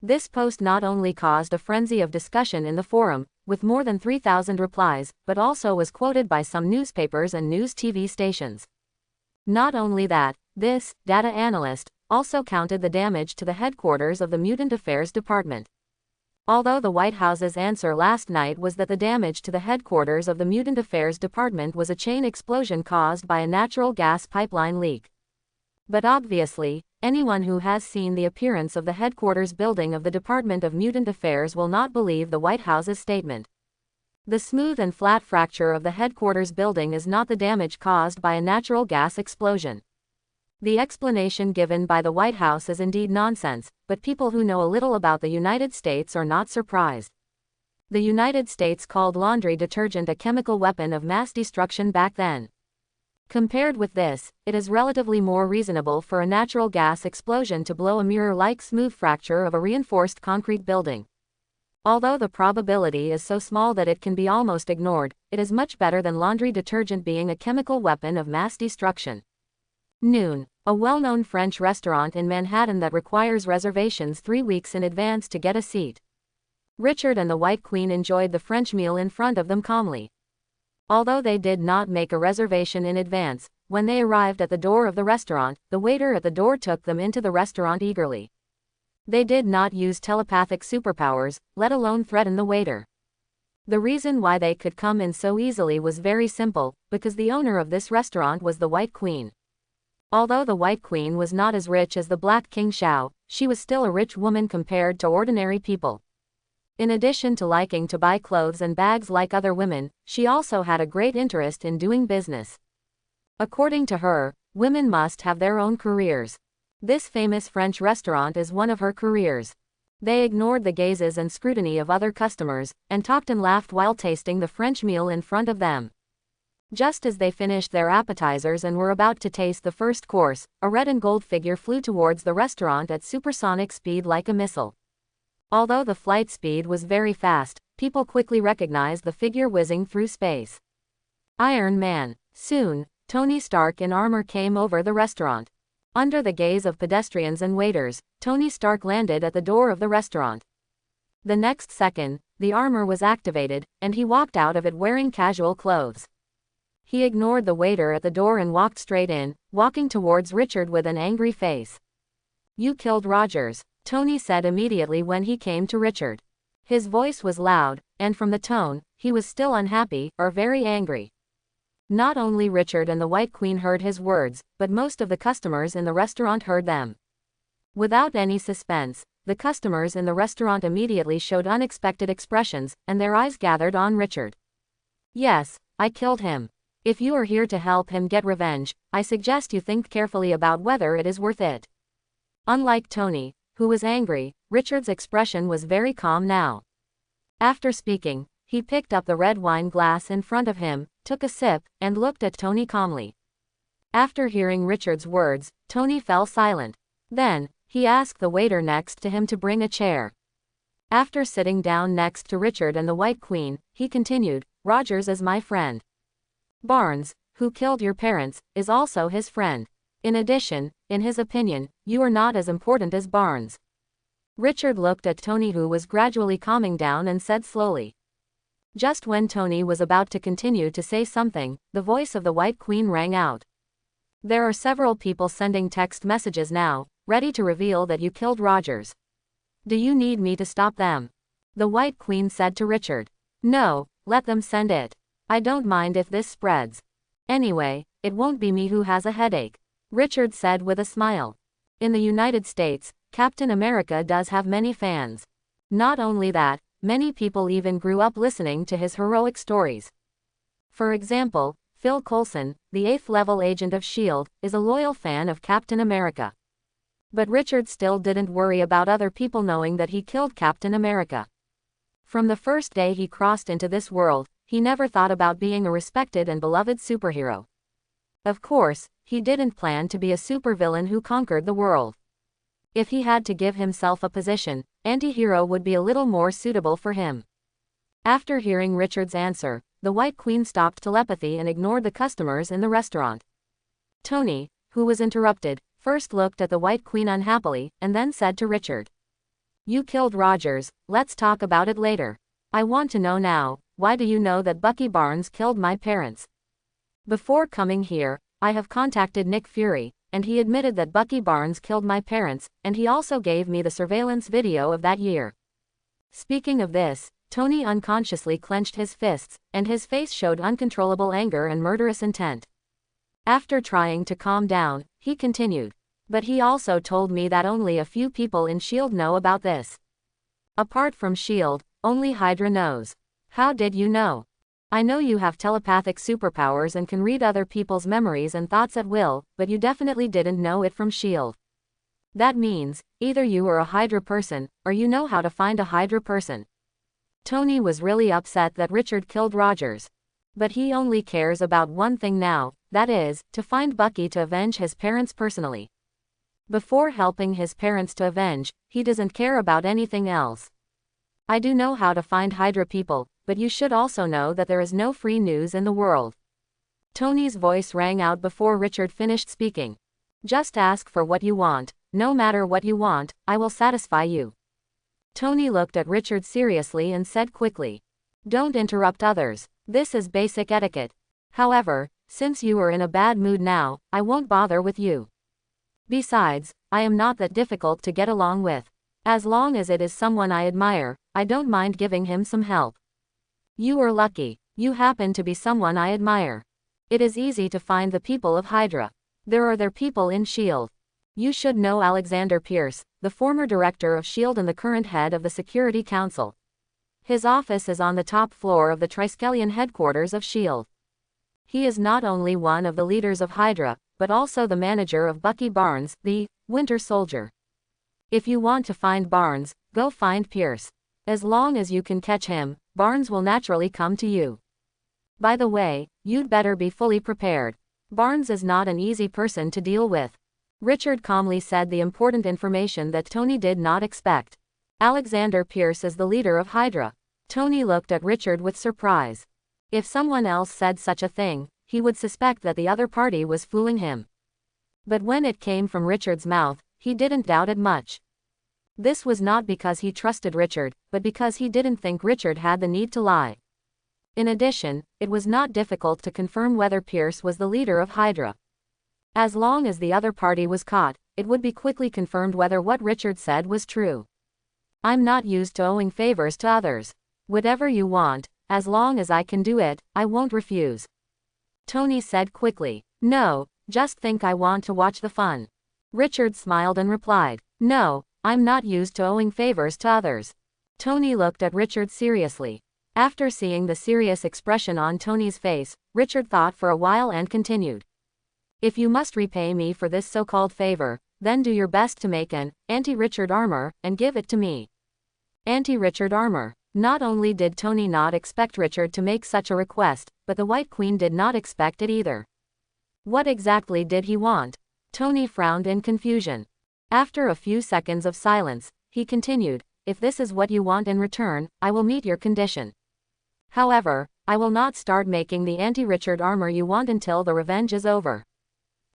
This post not only caused a frenzy of discussion in the forum, with more than 3,000 replies, but also was quoted by some newspapers and news TV stations. Not only that, this data analyst also counted the damage to the headquarters of the Mutant Affairs Department. Although the White House's answer last night was that the damage to the headquarters of the Mutant Affairs Department was a chain explosion caused by a natural gas pipeline leak. But obviously, anyone who has seen the appearance of the headquarters building of the Department of Mutant Affairs will not believe the White House's statement. The smooth and flat fracture of the headquarters building is not the damage caused by a natural gas explosion. The explanation given by the White House is indeed nonsense, but people who know a little about the United States are not surprised. The United States called laundry detergent a chemical weapon of mass destruction back then. Compared with this, it is relatively more reasonable for a natural gas explosion to blow a mirror-like smooth fracture of a reinforced concrete building. Although the probability is so small that it can be almost ignored, it is much better than laundry detergent being a chemical weapon of mass destruction. Noon, a well-known French restaurant in Manhattan that requires reservations 3 weeks in advance to get a seat. Richard and the White Queen enjoyed the French meal in front of them calmly. Although they did not make a reservation in advance, when they arrived at the door of the restaurant, the waiter at the door took them into the restaurant eagerly. They did not use telepathic superpowers, let alone threaten the waiter. The reason why they could come in so easily was very simple, because the owner of this restaurant was the White Queen. Although the White Queen was not as rich as the Black King Shao, she was still a rich woman compared to ordinary people. In addition to liking to buy clothes and bags like other women, she also had a great interest in doing business. According to her, women must have their own careers. This famous French restaurant is one of her careers. They ignored the gazes and scrutiny of other customers, and talked and laughed while tasting the French meal in front of them. Just as they finished their appetizers and were about to taste the first course, a red and gold figure flew towards the restaurant at supersonic speed like a missile. Although the flight speed was very fast, people quickly recognized the figure whizzing through space. Iron Man. Soon, Tony Stark in armor came over the restaurant. Under the gaze of pedestrians and waiters, Tony Stark landed at the door of the restaurant. The next second, the armor was activated, and he walked out of it wearing casual clothes. He ignored the waiter at the door and walked straight in, walking towards Richard with an angry face. "You killed Rogers," Tony said immediately when he came to Richard. His voice was loud, and from the tone, he was still unhappy, or very angry. Not only Richard and the White Queen heard his words, but most of the customers in the restaurant heard them. Without any suspense, the customers in the restaurant immediately showed unexpected expressions, and their eyes gathered on Richard. "Yes, I killed him. If you are here to help him get revenge, I suggest you think carefully about whether it is worth it." Unlike Tony, who was angry, Richard's expression was very calm now. After speaking, he picked up the red wine glass in front of him, took a sip, and looked at Tony calmly. After hearing Richard's words, Tony fell silent. Then, he asked the waiter next to him to bring a chair. After sitting down next to Richard and the White Queen, he continued, "Rogers is my friend. Barnes, who killed your parents, is also his friend. In addition, in his opinion, you are not as important as Barnes." Richard looked at Tony, who was gradually calming down, and said slowly. Just when Tony was about to continue to say something, the voice of the White Queen rang out. "There are several people sending text messages now, ready to reveal that you killed Rogers. Do you need me to stop them?" The White Queen said to Richard. "No, let them send it. I don't mind if this spreads. Anyway, it won't be me who has a headache," Richard said with a smile. In the United States, Captain America does have many fans. Not only that, many people even grew up listening to his heroic stories. For example, Phil Coulson, the 8th-level agent of S.H.I.E.L.D., is a loyal fan of Captain America. But Richard still didn't worry about other people knowing that he killed Captain America. From the first day he crossed into this world, he never thought about being a respected and beloved superhero. Of course, he didn't plan to be a supervillain who conquered the world. If he had to give himself a position, anti-hero would be a little more suitable for him. After hearing Richard's answer, the White Queen stopped telepathy and ignored the customers in the restaurant. Tony, who was interrupted, first looked at the White Queen unhappily, and then said to Richard, "You killed Rogers, let's talk about it later. I want to know now, why do you know that Bucky Barnes killed my parents?" "Before coming here, I have contacted Nick Fury, and he admitted that Bucky Barnes killed my parents, and he also gave me the surveillance video of that year." Speaking of this, Tony unconsciously clenched his fists, and his face showed uncontrollable anger and murderous intent. After trying to calm down, he continued, "But he also told me that only a few people in S.H.I.E.L.D. know about this. Apart from S.H.I.E.L.D., only Hydra knows." "How did you know?" "I know you have telepathic superpowers and can read other people's memories and thoughts at will, but you definitely didn't know it from S.H.I.E.L.D. That means, either you are a Hydra person, or you know how to find a Hydra person." Tony was really upset that Richard killed Rogers. But he only cares about one thing now, that is, to find Bucky to avenge his parents personally. Before helping his parents to avenge, he doesn't care about anything else. "I do know how to find Hydra people, but you should also know that there is no free news in the world." Tony's voice rang out before Richard finished speaking. "Just ask for what you want. No matter what you want, I will satisfy you." Tony looked at Richard seriously and said quickly, "Don't interrupt others. This is basic etiquette. However, since you are in a bad mood now, I won't bother with you. Besides, I am not that difficult to get along with. As long as it is someone I admire, I don't mind giving him some help. You are lucky. You happen to be someone I admire. It is easy to find the people of Hydra. There are their people in S.H.I.E.L.D. You should know Alexander Pierce, the former director of S.H.I.E.L.D. and the current head of the Security Council. His office is on the top floor of the Triskelion headquarters of S.H.I.E.L.D. He is not only one of the leaders of Hydra, but also the manager of Bucky Barnes, the Winter Soldier. If you want to find Barnes, go find Pierce. As long as you can catch him, Barnes will naturally come to you. By the way, you'd better be fully prepared. Barnes is not an easy person to deal with." Richard calmly said the important information that Tony did not expect. Alexander Pierce is the leader of Hydra. Tony looked at Richard with surprise. If someone else said such a thing, he would suspect that the other party was fooling him. But when it came from Richard's mouth, he didn't doubt it much. This was not because he trusted Richard, but because he didn't think Richard had the need to lie. In addition, it was not difficult to confirm whether Pierce was the leader of Hydra. As long as the other party was caught, it would be quickly confirmed whether what Richard said was true. "I'm not used to owing favors to others. Whatever you want, as long as I can do it, I won't refuse." Tony said quickly, "No, just think I want to watch the fun." Richard smiled and replied, "No, I'm not used to owing favors to others." Tony looked at Richard seriously. After seeing the serious expression on Tony's face, Richard thought for a while and continued, "If you must repay me for this so-called favor, then do your best to make an anti-Richard armor, and give it to me." Anti-Richard armor. Not only did Tony not expect Richard to make such a request, but the White Queen did not expect it either. What exactly did he want? Tony frowned in confusion. After a few seconds of silence, he continued, "If this is what you want in return, I will meet your condition. However, I will not start making the anti-Richard armor you want until the revenge is over."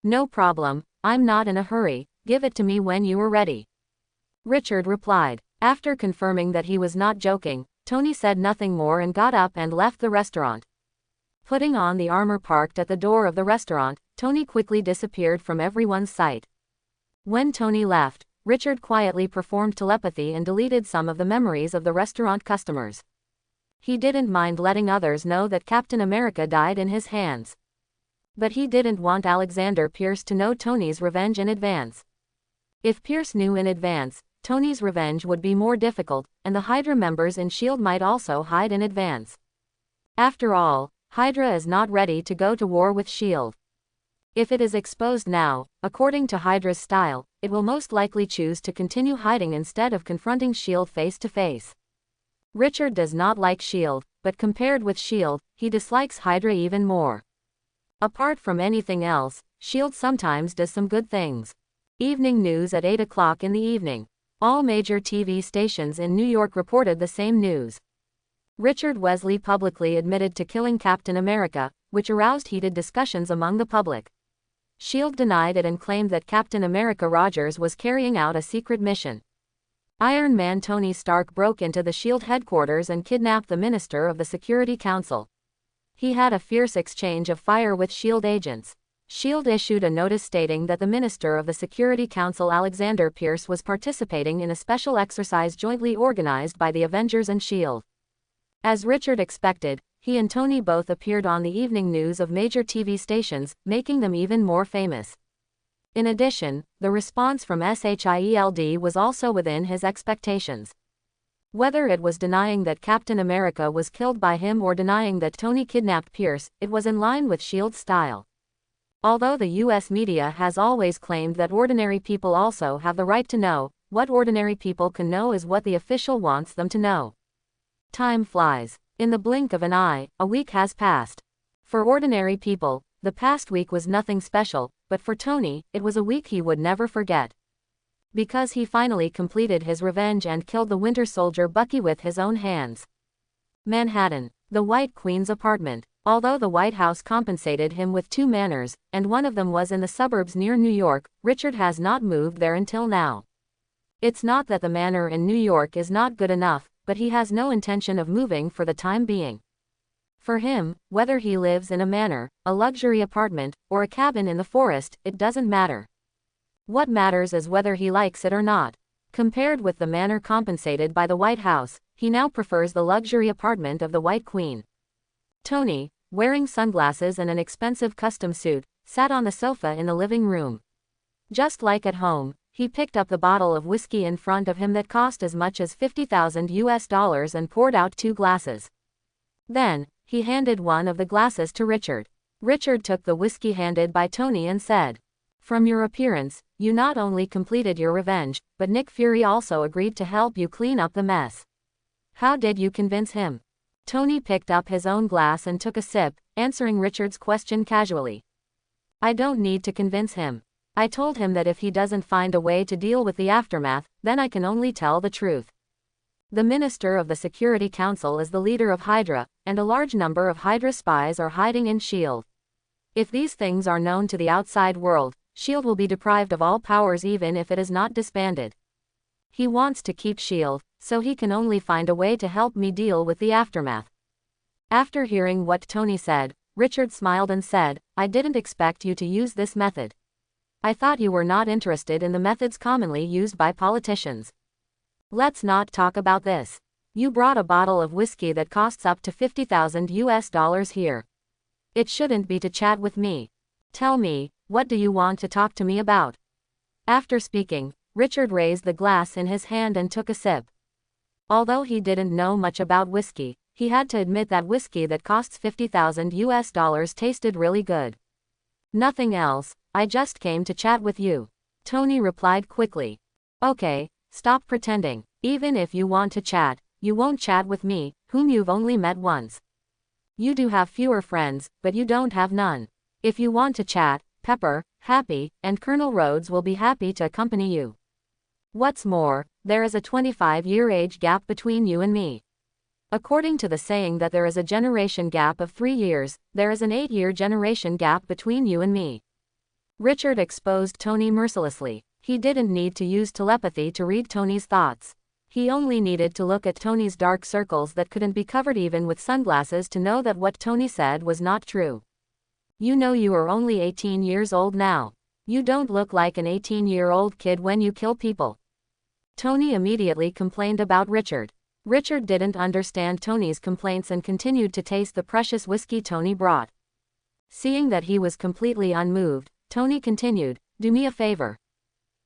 "No problem, I'm not in a hurry, give it to me when you are ready," Richard replied. After confirming that he was not joking, Tony said nothing more and got up and left the restaurant. Putting on the armor parked at the door of the restaurant, Tony quickly disappeared from everyone's sight. When Tony left, Richard quietly performed telepathy and deleted some of the memories of the restaurant customers. He didn't mind letting others know that Captain America died in his hands. But he didn't want Alexander Pierce to know Tony's revenge in advance. If Pierce knew in advance, Tony's revenge would be more difficult, and the Hydra members in S.H.I.E.L.D. might also hide in advance. After all, Hydra is not ready to go to war with S.H.I.E.L.D. If it is exposed now, according to Hydra's style, it will most likely choose to continue hiding instead of confronting S.H.I.E.L.D. face to face. Richard does not like S.H.I.E.L.D., but compared with S.H.I.E.L.D., he dislikes Hydra even more. Apart from anything else, S.H.I.E.L.D. sometimes does some good things. Evening news at 8 o'clock in the evening. All major TV stations in New York reported the same news. Richard Wesley publicly admitted to killing Captain America, which aroused heated discussions among the public. S.H.I.E.L.D. denied it and claimed that Captain America Rogers was carrying out a secret mission. Iron Man Tony Stark broke into the S.H.I.E.L.D. headquarters and kidnapped the minister of the Security Council. He had a fierce exchange of fire with S.H.I.E.L.D. agents. S.H.I.E.L.D. issued a notice stating that the minister of the Security Council Alexander Pierce was participating in a special exercise jointly organized by the Avengers and S.H.I.E.L.D. As Richard expected, he and Tony both appeared on the evening news of major TV stations, making them even more famous. In addition, the response from S.H.I.E.L.D. was also within his expectations. Whether it was denying that Captain America was killed by him or denying that Tony kidnapped Pierce, it was in line with S.H.I.E.L.D.'s style. Although the U.S. media has always claimed that ordinary people also have the right to know, what ordinary people can know is what the official wants them to know. Time flies. In the blink of an eye, a week has passed. For ordinary people, the past week was nothing special, but for Tony, it was a week he would never forget. Because he finally completed his revenge and killed the Winter Soldier Bucky with his own hands. Manhattan. The White Queen's apartment. Although the White House compensated him with 2 manors, and one of them was in the suburbs near New York, Richard has not moved there until now. It's not that the manor in New York is not good enough, but he has no intention of moving for the time being. For him, whether he lives in a manor, a luxury apartment, or a cabin in the forest, it doesn't matter. What matters is whether he likes it or not. Compared with the manor compensated by the White House, he now prefers the luxury apartment of the White Queen. Tony, wearing sunglasses and an expensive custom suit, sat on the sofa in the living room. Just like at home, he picked up the bottle of whiskey in front of him that cost as much as $50,000 and poured out 2 glasses. Then, he handed one of the glasses to Richard. Richard took the whiskey handed by Tony and said, "From your appearance, you not only completed your revenge, but Nick Fury also agreed to help you clean up the mess. How did you convince him?" Tony picked up his own glass and took a sip, answering Richard's question casually. "I don't need to convince him. I told him that if he doesn't find a way to deal with the aftermath, then I can only tell the truth. The Minister of the Security Council is the leader of Hydra, and a large number of Hydra spies are hiding in S.H.I.E.L.D. If these things are known to the outside world, S.H.I.E.L.D. will be deprived of all powers even if it is not disbanded. He wants to keep S.H.I.E.L.D., so he can only find a way to help me deal with the aftermath." After hearing what Tony said, Richard smiled and said, "I didn't expect you to use this method. I thought you were not interested in the methods commonly used by politicians. Let's not talk about this. You brought a bottle of whiskey that costs up to $50,000 here. It shouldn't be to chat with me. Tell me, what do you want to talk to me about?" After speaking, Richard raised the glass in his hand and took a sip. Although he didn't know much about whiskey, he had to admit that whiskey that costs $50,000 tasted really good. "Nothing else, I just came to chat with you," Tony replied quickly. "Okay, stop pretending. Even if you want to chat, you won't chat with me, whom you've only met once. You do have fewer friends, but you don't have none. If you want to chat, Pepper, Happy, and Colonel Rhodes will be happy to accompany you. What's more, there is a 25-year age gap between you and me. According to the saying that there is a generation gap of 3 years, there is an 8-year generation gap between you and me." Richard exposed Tony mercilessly. He didn't need to use telepathy to read Tony's thoughts. He only needed to look at Tony's dark circles that couldn't be covered even with sunglasses to know that what Tony said was not true. "You know you are only 18 years old now. You don't look like an 18-year-old kid when you kill people." Tony immediately complained about Richard. Richard didn't understand Tony's complaints and continued to taste the precious whiskey Tony brought. Seeing that he was completely unmoved, Tony continued, "Do me a favor."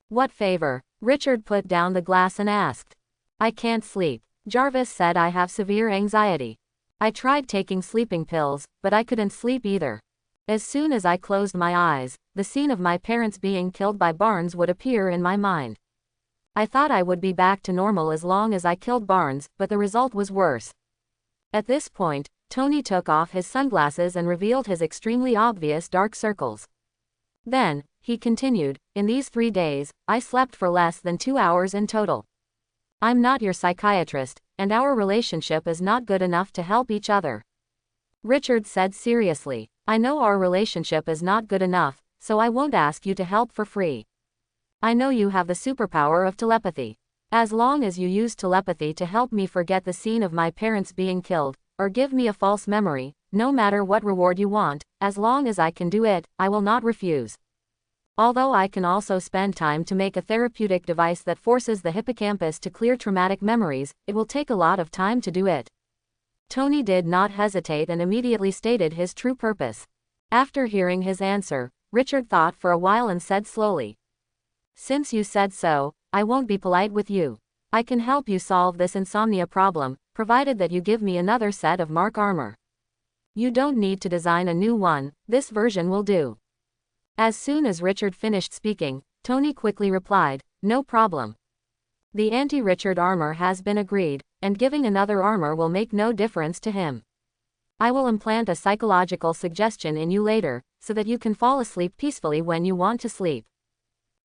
"What favor?" Richard put down the glass and asked. "I can't sleep. Jarvis said I have severe anxiety. I tried taking sleeping pills, but I couldn't sleep either. As soon as I closed my eyes, the scene of my parents being killed by Barnes would appear in my mind. I thought I would be back to normal as long as I killed Barnes, but the result was worse." At this point, Tony took off his sunglasses and revealed his extremely obvious dark circles. Then, he continued, "In these 3 days, I slept for less than 2 hours in total. I'm not your psychiatrist, and our relationship is not good enough to help each other." Richard said seriously, "I know our relationship is not good enough, so I won't ask you to help for free. I know you have the superpower of telepathy. As long as you use telepathy to help me forget the scene of my parents being killed, or give me a false memory, no matter what reward you want, as long as I can do it, I will not refuse. Although I can also spend time to make a therapeutic device that forces the hippocampus to clear traumatic memories, it will take a lot of time to do it." Tony did not hesitate and immediately stated his true purpose. After hearing his answer, Richard thought for a while and said slowly, "Since you said so, I won't be polite with you. I can help you solve this insomnia problem, provided that you give me another set of Mark armor. You don't need to design a new one, this version will do." As soon as Richard finished speaking, Tony quickly replied, "No problem. The anti-Richard armor has been agreed, and giving another armor will make no difference to him. I will implant a psychological suggestion in you later, so that you can fall asleep peacefully when you want to sleep."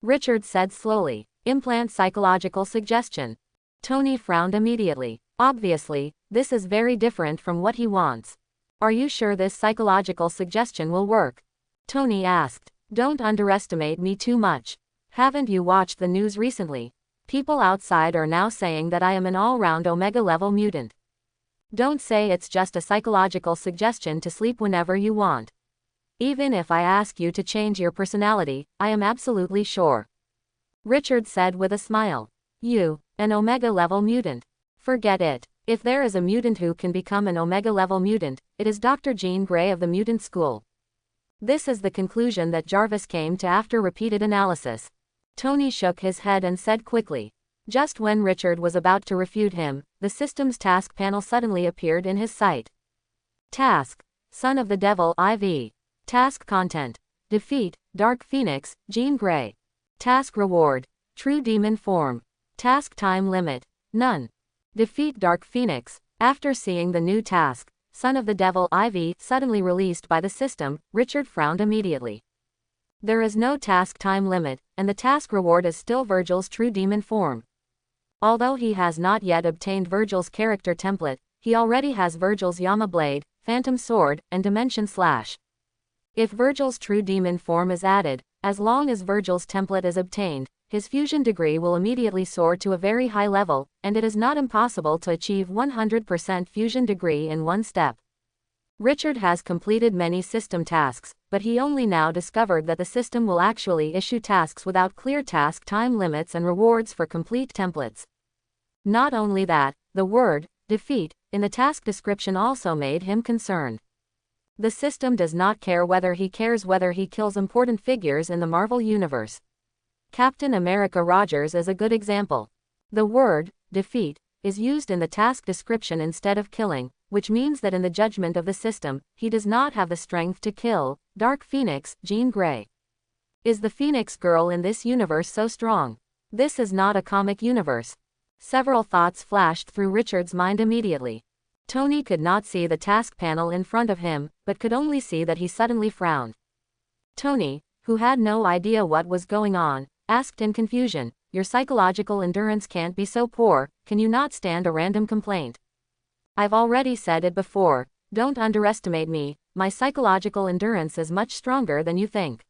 Richard said slowly, "Implant psychological suggestion." Tony frowned immediately. Obviously, this is very different from what he wants. "Are you sure this psychological suggestion will work?" Tony asked. "Don't underestimate me too much. Haven't you watched the news recently? People outside are now saying that I am an all-round Omega-level mutant. Don't say it's just a psychological suggestion to sleep whenever you want. Even if I ask you to change your personality, I am absolutely sure. Richard said with a smile. You, an Omega-level mutant. Forget it. If there is a mutant who can become an Omega-level mutant, it is Dr. Jean Grey of the Mutant School. This is the conclusion that Jarvis came to after repeated analysis. Tony shook his head and said quickly. Just when Richard was about to refute him, the system's task panel suddenly appeared in his sight. Task: Son of the Devil IV. Task content: Defeat Dark Phoenix, Jean Grey. Task reward: True Demon Form. Task time limit: None. Defeat Dark Phoenix. After seeing the new task, Son of the Devil IV, suddenly released by the system, Richard frowned immediately. There is no task time limit, and the task reward is still Virgil's true demon form. Although he has not yet obtained Virgil's character template, he already has Virgil's Yama Blade, Phantom Sword, and Dimension Slash. If Virgil's true demon form is added, as long as Virgil's template is obtained, his fusion degree will immediately soar to a very high level, and it is not impossible to achieve 100% fusion degree in one step. Richard has completed many system tasks, but he only now discovered that the system will actually issue tasks without clear task time limits and rewards for complete templates. Not only that, the word, defeat, in the task description also made him concerned. The system does not care whether he kills important figures in the Marvel Universe. Captain America Rogers is a good example. The word, defeat, is used in the task description instead of killing, which means that in the judgment of the system, he does not have the strength to kill Dark Phoenix, Jean Grey. Is the Phoenix Girl in this universe so strong? This is not a comic universe. Several thoughts flashed through Richard's mind immediately. Tony could not see the task panel in front of him, but could only see that he suddenly frowned. Tony, who had no idea what was going on, asked in confusion, "Your psychological endurance can't be so poor, can you not stand a random complaint?" "I've already said it before, don't underestimate me, my psychological endurance is much stronger than you think.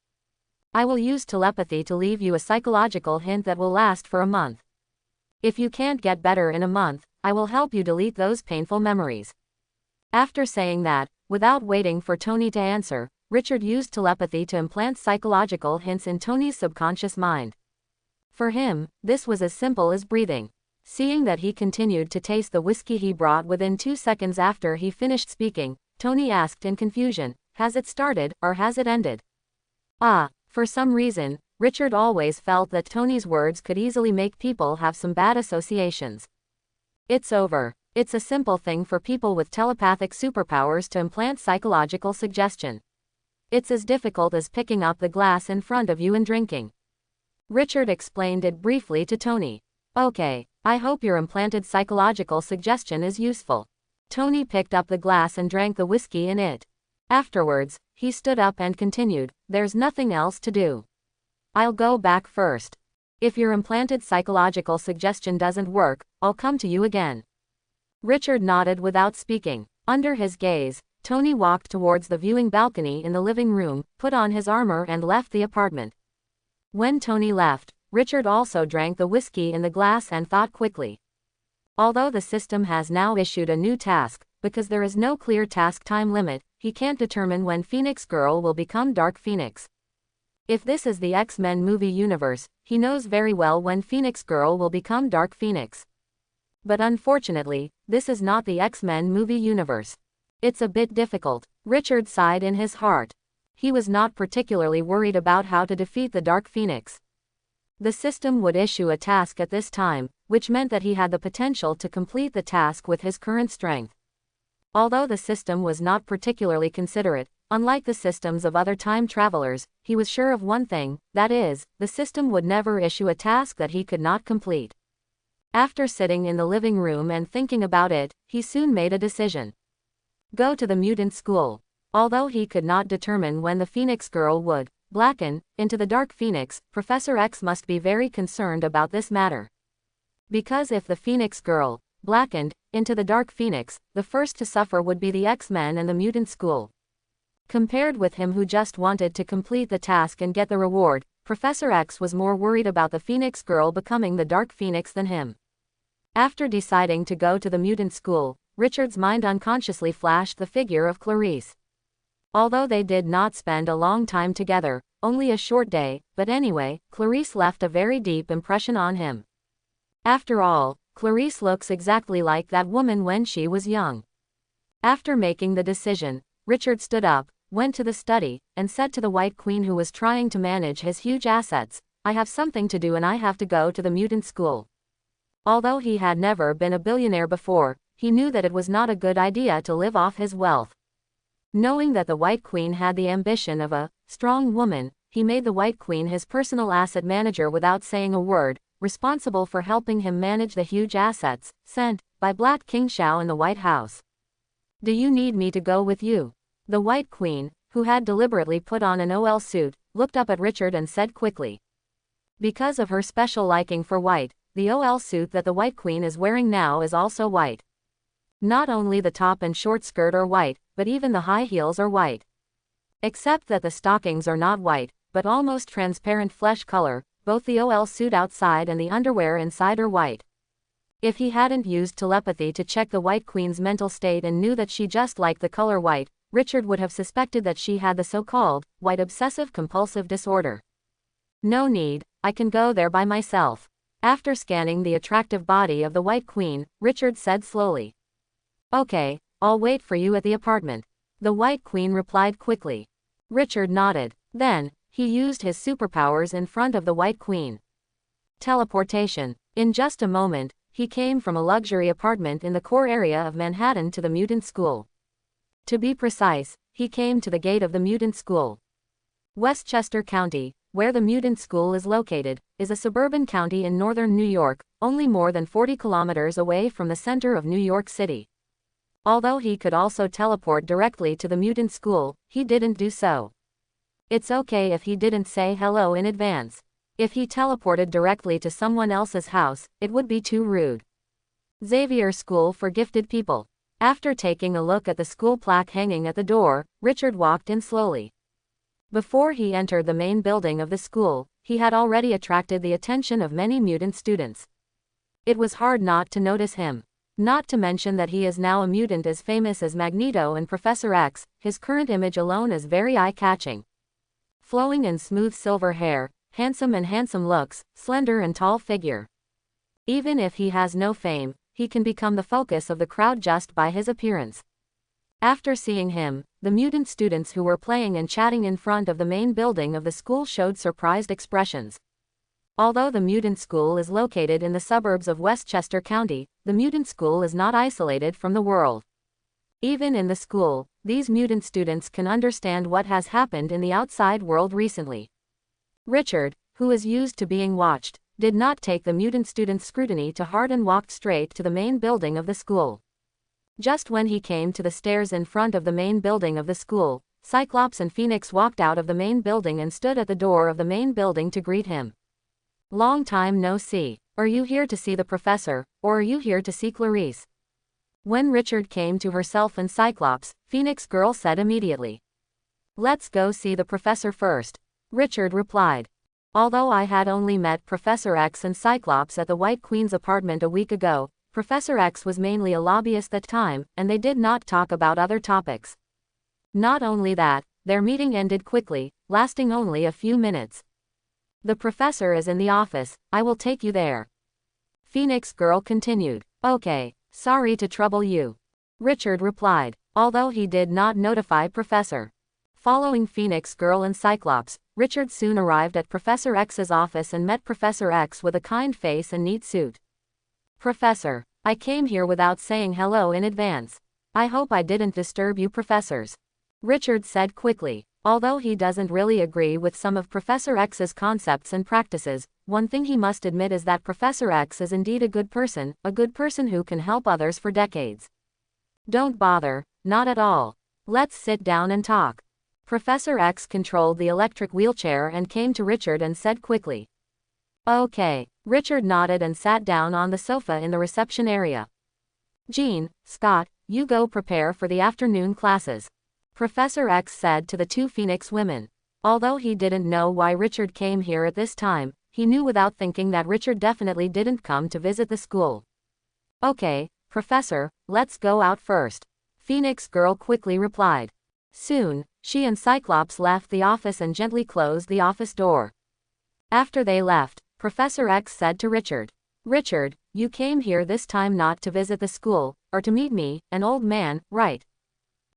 I will use telepathy to leave you a psychological hint that will last for a month. If you can't get better in a month, I will help you delete those painful memories." After saying that, without waiting for Tony to answer, Richard used telepathy to implant psychological hints in Tony's subconscious mind. For him, this was as simple as breathing. Seeing that he continued to taste the whiskey he brought within 2 seconds after he finished speaking, Tony asked in confusion, "Has it started, or has it ended?" For some reason, Richard always felt that Tony's words could easily make people have some bad associations. It's over. It's a simple thing for people with telepathic superpowers to implant psychological suggestion. It's as difficult as picking up the glass in front of you and drinking. Richard explained it briefly to Tony. "Okay, I hope your implanted psychological suggestion is useful." Tony picked up the glass and drank the whiskey in it. Afterwards, he stood up and continued, "There's nothing else to do. I'll go back first. If your implanted psychological suggestion doesn't work, I'll come to you again." Richard nodded without speaking. Under his gaze, Tony walked towards the viewing balcony in the living room, put on his armor and left the apartment. When Tony left, Richard also drank the whiskey in the glass and thought quickly. Although the system has now issued a new task, because there is no clear task time limit, he can't determine when Phoenix Girl will become Dark Phoenix. If this is the X-Men movie universe, he knows very well when Phoenix Girl will become Dark Phoenix. But unfortunately, this is not the X-Men movie universe. It's a bit difficult. Richard sighed in his heart. He was not particularly worried about how to defeat the Dark Phoenix. The system would issue a task at this time, which meant that he had the potential to complete the task with his current strength. Although the system was not particularly considerate, unlike the systems of other time travelers, he was sure of one thing, that is, the system would never issue a task that he could not complete. After sitting in the living room and thinking about it, he soon made a decision. Go to the mutant school. Although he could not determine when the Phoenix Girl would blacken into the Dark Phoenix, Professor X must be very concerned about this matter. Because if the Phoenix Girl blackened into the Dark Phoenix, the first to suffer would be the X-Men and the mutant school. Compared with him who just wanted to complete the task and get the reward, Professor X was more worried about the Phoenix girl becoming the Dark Phoenix than him. After deciding to go to the mutant school, Richard's mind unconsciously flashed the figure of Clarice. Although they did not spend a long time together, only a short day, but anyway, Clarice left a very deep impression on him. After all, Clarice looks exactly like that woman when she was young. After making the decision, Richard stood up, went to the study, and said to the White Queen who was trying to manage his huge assets, "I have something to do and I have to go to the mutant school." Although he had never been a billionaire before, he knew that it was not a good idea to live off his wealth. Knowing that the White Queen had the ambition of a strong woman, he made the White Queen his personal asset manager without saying a word, responsible for helping him manage the huge assets sent by Black King Shao in the White House. "Do you need me to go with you?" The White Queen, who had deliberately put on an OL suit, looked up at Richard and said quickly. Because of her special liking for white, the OL suit that the White Queen is wearing now is also white. Not only the top and short skirt are white, but even the high heels are white. Except that the stockings are not white, but almost transparent flesh color, both the OL suit outside and the underwear inside are white. If he hadn't used telepathy to check the White Queen's mental state and knew that she just liked the color white, Richard would have suspected that she had the so-called white obsessive-compulsive disorder. "No need, I can go there by myself." After scanning the attractive body of the White Queen, Richard said slowly. "Okay, I'll wait for you at the apartment." The White Queen replied quickly. Richard nodded. Then, he used his superpowers in front of the White Queen. Teleportation. In just a moment, he came from a luxury apartment in the core area of Manhattan to the mutant school. To be precise, he came to the gate of the mutant school. Westchester County, where the mutant school is located, is a suburban county in northern New York, only more than 40 kilometers away from the center of New York City. Although he could also teleport directly to the mutant school, he didn't do so. It's okay if he didn't say hello in advance. If he teleported directly to someone else's house, it would be too rude. Xavier School for Gifted People. After taking a look at the school plaque hanging at the door, Richard walked in slowly. Before he entered the main building of the school, he had already attracted the attention of many mutant students. It was hard not to notice him. Not to mention that he is now a mutant as famous as Magneto and Professor X, his current image alone is very eye-catching. Flowing and smooth silver hair, handsome looks, slender and tall figure. Even if he has no fame, he can become the focus of the crowd just by his appearance. After seeing him, the mutant students who were playing and chatting in front of the main building of the school showed surprised expressions. Although the mutant school is located in the suburbs of Westchester County, the mutant school is not isolated from the world. Even in the school, these mutant students can understand what has happened in the outside world recently. Richard, who is used to being watched, did not take the mutant students' scrutiny to heart and walked straight to the main building of the school. Just when he came to the stairs in front of the main building of the school, Cyclops and Phoenix walked out of the main building and stood at the door of the main building to greet him. "Long time no see. Are you here to see the professor, or are you here to see Clarice?" When Richard came to herself and Cyclops, Phoenix Girl said immediately. "Let's go see the professor first," Richard replied. Although I had only met Professor X and Cyclops at the White Queen's apartment a week ago, Professor X was mainly a lobbyist that time, and they did not talk about other topics. Not only that, their meeting ended quickly, lasting only a few minutes. "The professor is in the office, I will take you there," Phoenix Girl continued. "Okay, sorry to trouble you," Richard replied, although he did not notify Professor. Following Phoenix Girl and Cyclops, Richard soon arrived at Professor X's office and met Professor X with a kind face and neat suit. "Professor, I came here without saying hello in advance. I hope I didn't disturb you professors," Richard said quickly. Although he doesn't really agree with some of Professor X's concepts and practices, one thing he must admit is that Professor X is indeed a good person who can help others for decades. "Don't bother, not at all. Let's sit down and talk." Professor X controlled the electric wheelchair and came to Richard and said quickly. "Okay." Richard nodded and sat down on the sofa in the reception area. "Jean, Scott, you go prepare for the afternoon classes," Professor X said to the two Phoenix women. Although he didn't know why Richard came here at this time, he knew without thinking that Richard definitely didn't come to visit the school. Okay, Professor, let's go out first. Phoenix Girl quickly replied. Soon, she and Cyclops left the office and gently closed the office door. After they left, Professor X said to Richard, Richard, you came here this time not to visit the school, or to meet me, an old man, right?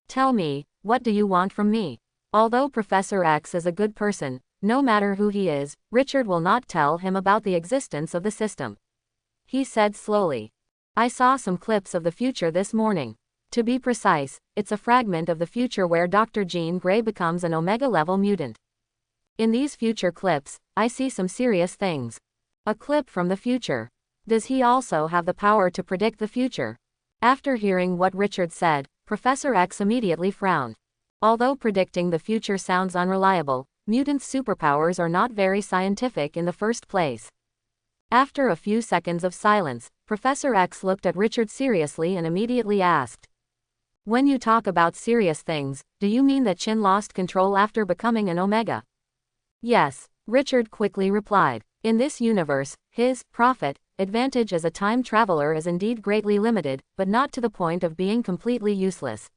Tell me, what do you want from me? Although Professor X is a good person, no matter who he is, Richard will not tell him about the existence of the system. He said slowly. I saw some clips of the future this morning. To be precise, it's a fragment of the future where Dr. Jean Grey becomes an Omega-level mutant. In these future clips, I see some serious things. A clip from the future. Does he also have the power to predict the future? After hearing what Richard said, Professor X immediately frowned. Although predicting the future sounds unreliable, mutants' superpowers are not very scientific in the first place. After a few seconds of silence, Professor X looked at Richard seriously and immediately asked, when you talk about serious things, do you mean that Chin lost control after becoming an Omega? Yes, Richard quickly replied. In this universe, his profit advantage as a time traveler is indeed greatly limited, but not to the point of being completely useless.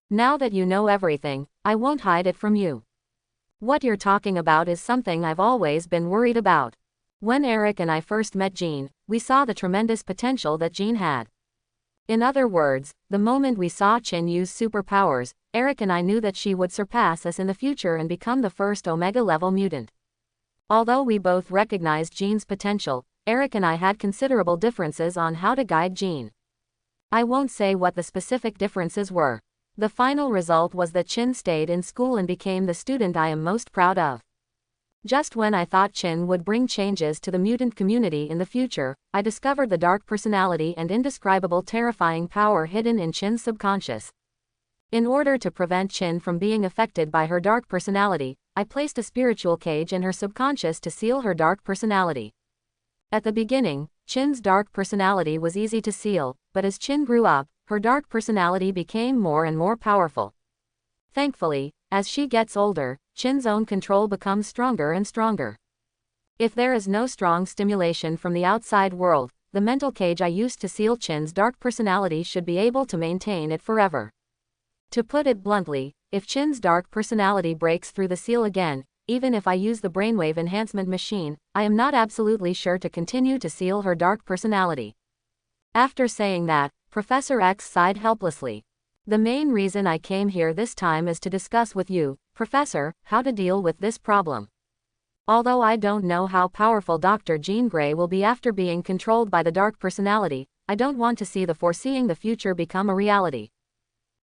Now that you know everything, I won't hide it from you. What you're talking about is something I've always been worried about. When Eric and I first met Jean, we saw the tremendous potential that Jean had. In other words, the moment we saw Chin use superpowers, Eric and I knew that she would surpass us in the future and become the first Omega-level mutant. Although we both recognized Jean's potential, Eric and I had considerable differences on how to guide Jean. I won't say what the specific differences were. The final result was that Chin stayed in school and became the student I am most proud of. Just when I thought Chin would bring changes to the mutant community in the future, I discovered the dark personality and indescribable terrifying power hidden in Chin's subconscious. In order to prevent Chin from being affected by her dark personality, I placed a spiritual cage in her subconscious to seal her dark personality. At the beginning, Chin's dark personality was easy to seal, but as Chin grew up, her dark personality became more and more powerful. Thankfully, as she gets older, Chin's own control becomes stronger and stronger. If there is no strong stimulation from the outside world, the mental cage I used to seal Chin's dark personality should be able to maintain it forever. To put it bluntly, if Chin's dark personality breaks through the seal again, even if I use the brainwave enhancement machine, I am not absolutely sure to continue to seal her dark personality. After saying that, Professor X sighed helplessly. The main reason I came here this time is to discuss with you, Professor, how to deal with this problem. Although I don't know how powerful Dr. Jean Grey will be after being controlled by the dark personality, I don't want to see the foreseeing the future become a reality.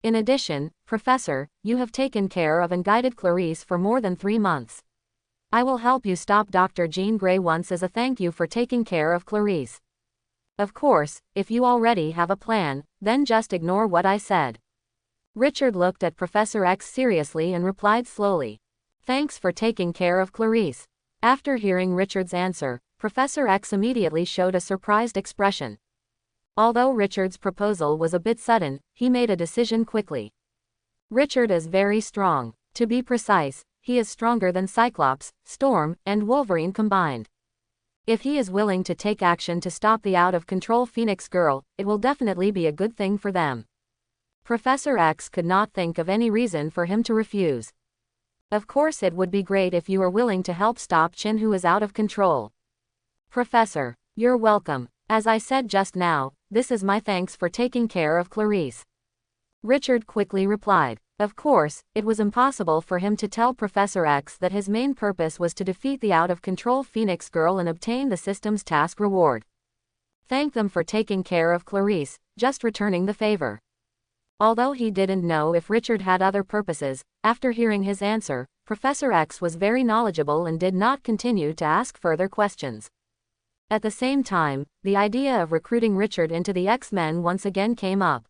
In addition, Professor, you have taken care of and guided Clarice for more than 3 months. I will help you stop Dr. Jean Grey once as a thank you for taking care of Clarice. Of course, if you already have a plan, then just ignore what I said. Richard looked at Professor X seriously and replied slowly. Thanks for taking care of Clarice. After hearing Richard's answer, Professor X immediately showed a surprised expression. Although Richard's proposal was a bit sudden, he made a decision quickly. Richard is very strong. To be precise, he is stronger than Cyclops, Storm, and Wolverine combined. If he is willing to take action to stop the out-of-control Phoenix Girl, it will definitely be a good thing for them. Professor X could not think of any reason for him to refuse. Of course it would be great if you were willing to help stop Chin, who is out of control. Professor, you're welcome. As I said just now, this is my thanks for taking care of Clarice. Richard quickly replied. Of course, it was impossible for him to tell Professor X that his main purpose was to defeat the out-of-control Phoenix Girl and obtain the system's task reward. Thank them for taking care of Clarice, just returning the favor. Although he didn't know if Richard had other purposes, after hearing his answer, Professor X was very knowledgeable and did not continue to ask further questions. At the same time, the idea of recruiting Richard into the X-Men once again came up.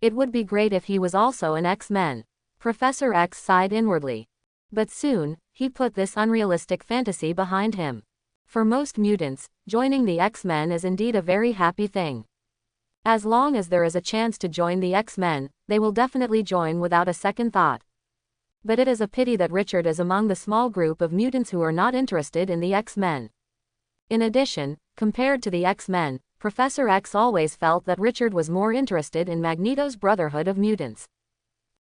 It would be great if he was also an X-Men. Professor X sighed inwardly. But soon, he put this unrealistic fantasy behind him. For most mutants, joining the X-Men is indeed a very happy thing. As long as there is a chance to join the X-Men, they will definitely join without a second thought. But it is a pity that Richard is among the small group of mutants who are not interested in the X-Men. In addition, compared to the X-Men, Professor X always felt that Richard was more interested in Magneto's Brotherhood of Mutants.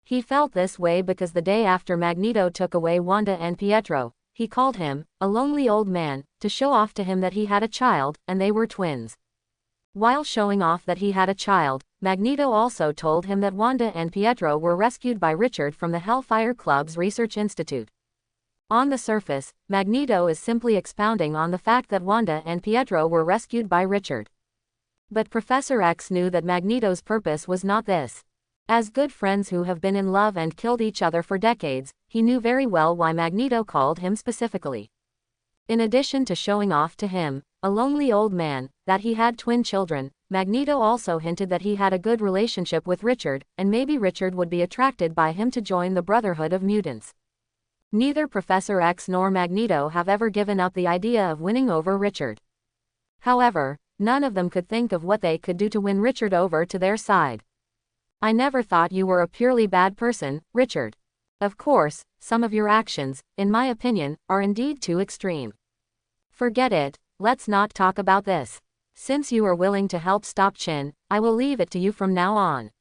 He felt this way because the day after Magneto took away Wanda and Pietro, he called him a lonely old man to show off to him that he had a child, and they were twins. While showing off that he had a child, Magneto also told him that Wanda and Pietro were rescued by Richard from the Hellfire Club's Research Institute. On the surface, Magneto is simply expounding on the fact that Wanda and Pietro were rescued by Richard. But Professor X knew that Magneto's purpose was not this. As good friends who have been in love and killed each other for decades, he knew very well why Magneto called him specifically. In addition to showing off to him, a lonely old man, that he had twin children, Magneto also hinted that he had a good relationship with Richard, and maybe Richard would be attracted by him to join the Brotherhood of Mutants. Neither Professor X nor Magneto have ever given up the idea of winning over Richard. However, none of them could think of what they could do to win Richard over to their side. I never thought you were a purely bad person, Richard. Of course, some of your actions, in my opinion, are indeed too extreme. Forget it, let's not talk about this. Since you are willing to help stop Chin, I will leave it to you from now on.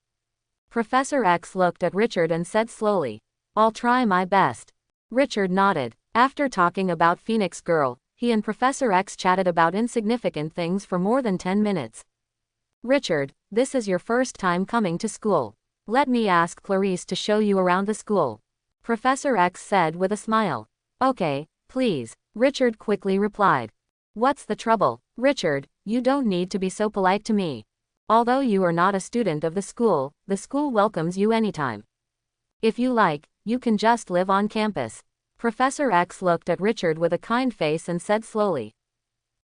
Professor X looked at Richard and said slowly, I'll try my best. Richard nodded. After talking about Phoenix Girl, he and Professor X chatted about insignificant things for more than 10 minutes. Richard, this is your first time coming to school. Let me ask Clarice to show you around the school. Professor X said with a smile. Okay, please, Richard quickly replied. What's the trouble, Richard? You don't need to be so polite to me. Although you are not a student of the school welcomes you anytime. If you like, you can just live on campus. Professor X looked at Richard with a kind face and said slowly.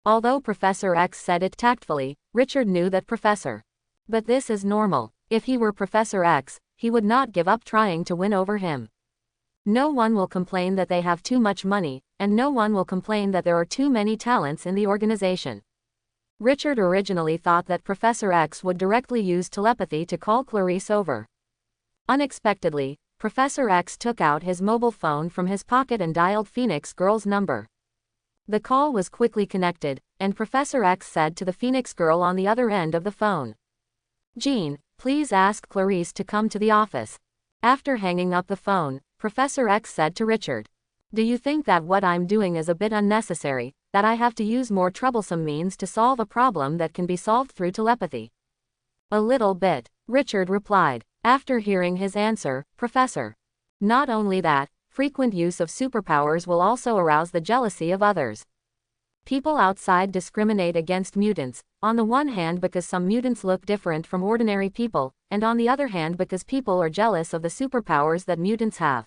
Although Professor X said it tactfully, Richard knew that But this is normal. If he were Professor X, he would not give up trying to win over him. No one will complain that they have too much money, and no one will complain that there are too many talents in the organization. Richard originally thought that Professor X would directly use telepathy to call Clarice over. Unexpectedly, Professor X took out his mobile phone from his pocket and dialed Phoenix Girl's number. The call was quickly connected, and Professor X said to the Phoenix Girl on the other end of the phone, Jean, please ask Clarice to come to the office. After hanging up the phone, Professor X said to Richard, Do you think that what I'm doing is a bit unnecessary, that I have to use more troublesome means to solve a problem that can be solved through telepathy? A little bit, Richard replied. After hearing his answer, Professor. Not only that, frequent use of superpowers will also arouse the jealousy of others. People outside discriminate against mutants, on the one hand because some mutants look different from ordinary people, and on the other hand because people are jealous of the superpowers that mutants have.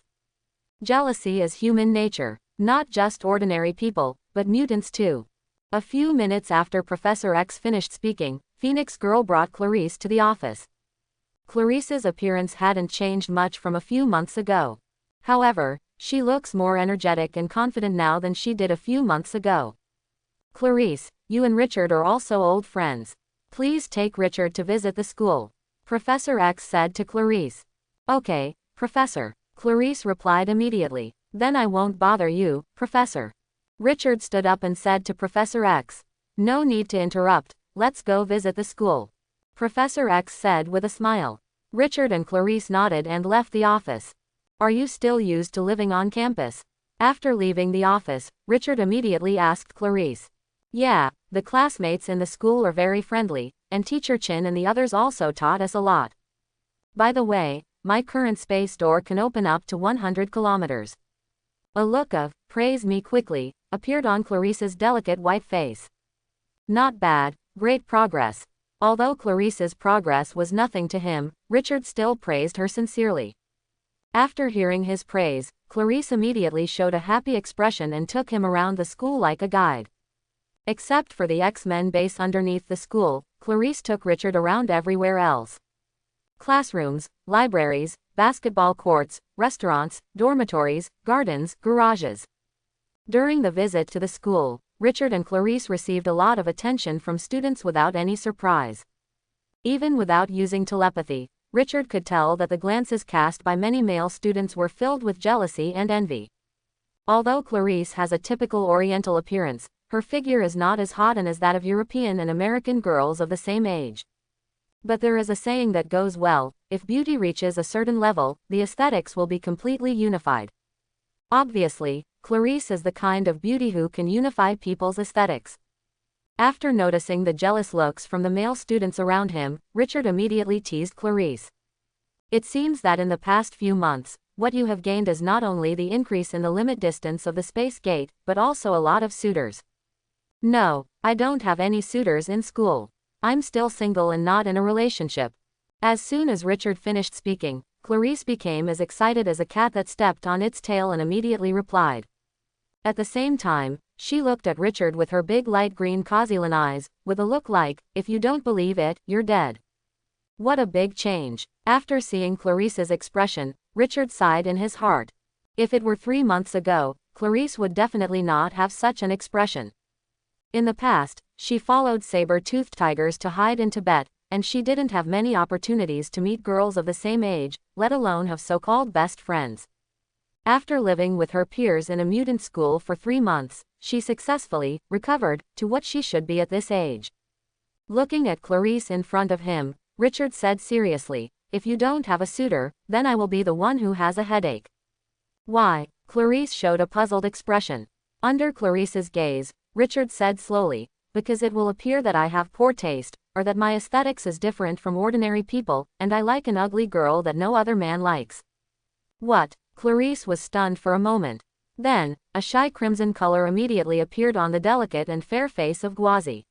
Jealousy is human nature, not just ordinary people, but mutants too. A few minutes after Professor X finished speaking, Phoenix Girl brought Clarice to the office. Clarice's appearance hadn't changed much from a few months ago. However, she looks more energetic and confident now than she did a few months ago. Clarice, you and Richard are also old friends. Please take Richard to visit the school. Professor X said to Clarice. Okay, Professor. Clarice replied immediately. Then I won't bother you, Professor. Richard stood up and said to Professor X. No need to interrupt, let's go visit the school. Professor X said with a smile. Richard and Clarice nodded and left the office. Are you still used to living on campus? After leaving the office, Richard immediately asked Clarice. Yeah, the classmates in the school are very friendly, and Teacher Chin and the others also taught us a lot. By the way, my current space door can open up to 100 kilometers. A look of, praise me quickly, appeared on Clarice's delicate white face. Not bad, great progress. Although Clarice's progress was nothing to him, Richard still praised her sincerely. After hearing his praise, Clarice immediately showed a happy expression and took him around the school like a guide. Except for the X-Men base underneath the school, Clarice took Richard around everywhere else. Classrooms, libraries, basketball courts, restaurants, dormitories, gardens, garages. During the visit to the school, Richard and Clarice received a lot of attention from students without any surprise. Even without using telepathy, Richard could tell that the glances cast by many male students were filled with jealousy and envy. Although Clarice has a typical Oriental appearance, her figure is not as hot as that of European and American girls of the same age. But there is a saying that goes well, if beauty reaches a certain level, the aesthetics will be completely unified. Obviously, Clarice is the kind of beauty who can unify people's aesthetics. After noticing the jealous looks from the male students around him, Richard immediately teased Clarice. It seems that in the past few months, what you have gained is not only the increase in the limit distance of the space gate, but also a lot of suitors. No, I don't have any suitors in school. I'm still single and not in a relationship. As soon as Richard finished speaking, Clarice became as excited as a cat that stepped on its tail and immediately replied. At the same time, she looked at Richard with her big light green Causilan eyes, with a look like, if you don't believe it, you're dead. What a big change. After seeing Clarice's expression, Richard sighed in his heart. If it were 3 months ago, Clarice would definitely not have such an expression. In the past, she followed saber-toothed tigers to hide in Tibet, and she didn't have many opportunities to meet girls of the same age, let alone have so-called best friends. After living with her peers in a mutant school for 3 months, she successfully recovered to what she should be at this age. Looking at Clarice in front of him, Richard said seriously, if you don't have a suitor, then I will be the one who has a headache. Why? Clarice showed a puzzled expression. Under Clarice's gaze, Richard said slowly, because it will appear that I have poor taste, or that my aesthetics is different from ordinary people, and I like an ugly girl that no other man likes. What? Clarice was stunned for a moment. Then, a shy crimson color immediately appeared on the delicate and fair face of Gwazi.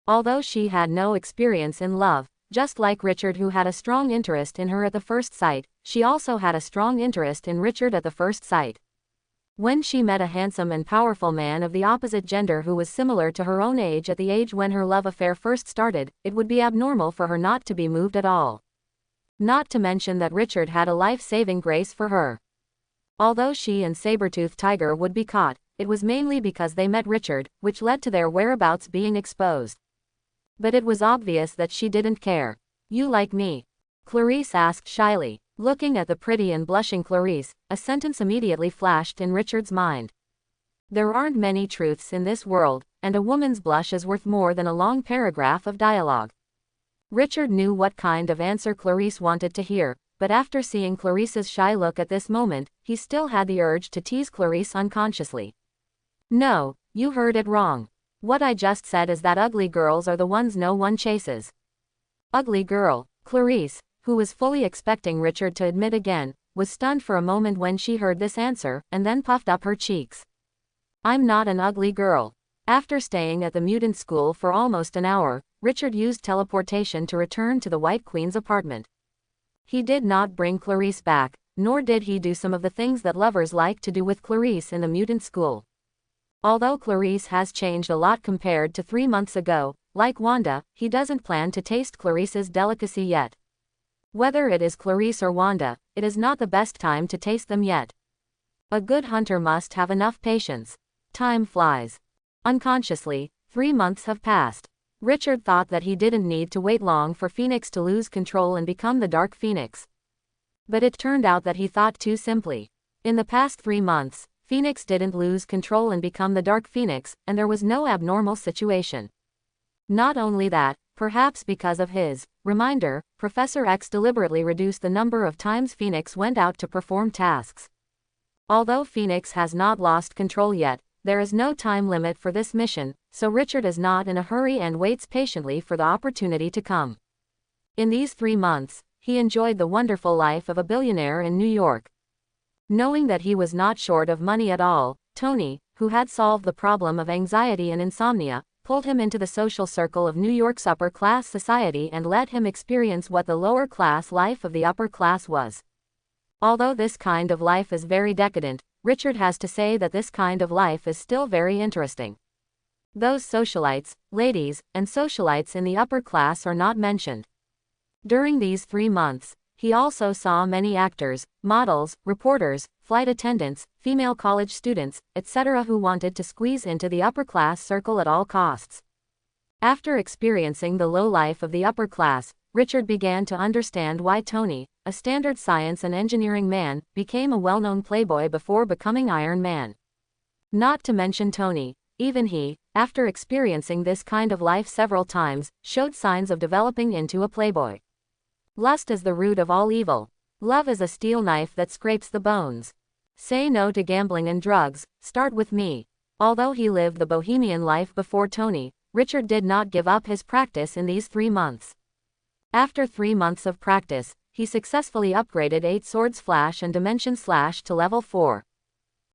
Although she had no experience in love, just like Richard who had a strong interest in her at the first sight, she also had a strong interest in Richard at the first sight. When she met a handsome and powerful man of the opposite gender who was similar to her own age at the age when her love affair first started, it would be abnormal for her not to be moved at all. Not to mention that Richard had a life-saving grace for her. Although she and Sabertooth Tiger would be caught, it was mainly because they met Richard, which led to their whereabouts being exposed. But it was obvious that she didn't care. You like me? Clarice asked shyly. Looking at the pretty and blushing Clarice, a sentence immediately flashed in Richard's mind. There aren't many truths in this world, and a woman's blush is worth more than a long paragraph of dialogue. Richard knew what kind of answer Clarice wanted to hear, but after seeing Clarice's shy look at this moment, he still had the urge to tease Clarice unconsciously. No, you heard it wrong. What I just said is that ugly girls are the ones no one chases. Ugly girl. Clarice, who was fully expecting Richard to admit again, was stunned for a moment when she heard this answer, and then puffed up her cheeks. I'm not an ugly girl. After staying at the mutant school for almost an hour, Richard used teleportation to return to the White Queen's apartment. He did not bring Clarice back, nor did he do some of the things that lovers like to do with Clarice in the mutant school. Although Clarice has changed a lot compared to 3 months ago, like Wanda, he doesn't plan to taste Clarice's delicacy yet. Whether it is Clarice or Wanda, it is not the best time to taste them yet. A good hunter must have enough patience. Time flies. Unconsciously, 3 months have passed. Richard thought that he didn't need to wait long for Phoenix to lose control and become the Dark Phoenix. But it turned out that he thought too simply. In the past 3 months, Phoenix didn't lose control and become the Dark Phoenix, and there was no abnormal situation. Not only that, perhaps because of his reminder, Professor X deliberately reduced the number of times Phoenix went out to perform tasks. Although Phoenix has not lost control yet, there is no time limit for this mission, so Richard is not in a hurry and waits patiently for the opportunity to come. In these 3 months, he enjoyed the wonderful life of a billionaire in New York. Knowing that he was not short of money at all, Tony, who had solved the problem of anxiety and insomnia, pulled him into the social circle of New York's upper-class society and let him experience what the lower-class life of the upper class was. Although this kind of life is very decadent, Richard has to say that this kind of life is still very interesting. Those socialites, ladies, and socialites in the upper class are not mentioned. During these 3 months, he also saw many actors, models, reporters, flight attendants, female college students, etc. who wanted to squeeze into the upper-class circle at all costs. After experiencing the low life of the upper class, Richard began to understand why Tony, a standard science and engineering man, became a well-known playboy before becoming Iron Man. Not to mention Tony, even he, after experiencing this kind of life several times, showed signs of developing into a playboy. Lust is the root of all evil. Love is a steel knife that scrapes the bones. Say no to gambling and drugs, start with me. Although he lived the bohemian life before Tony, Richard did not give up his practice in these 3 months. After 3 months of practice, he successfully upgraded 8 Swords Flash and Dimension Slash to level 4.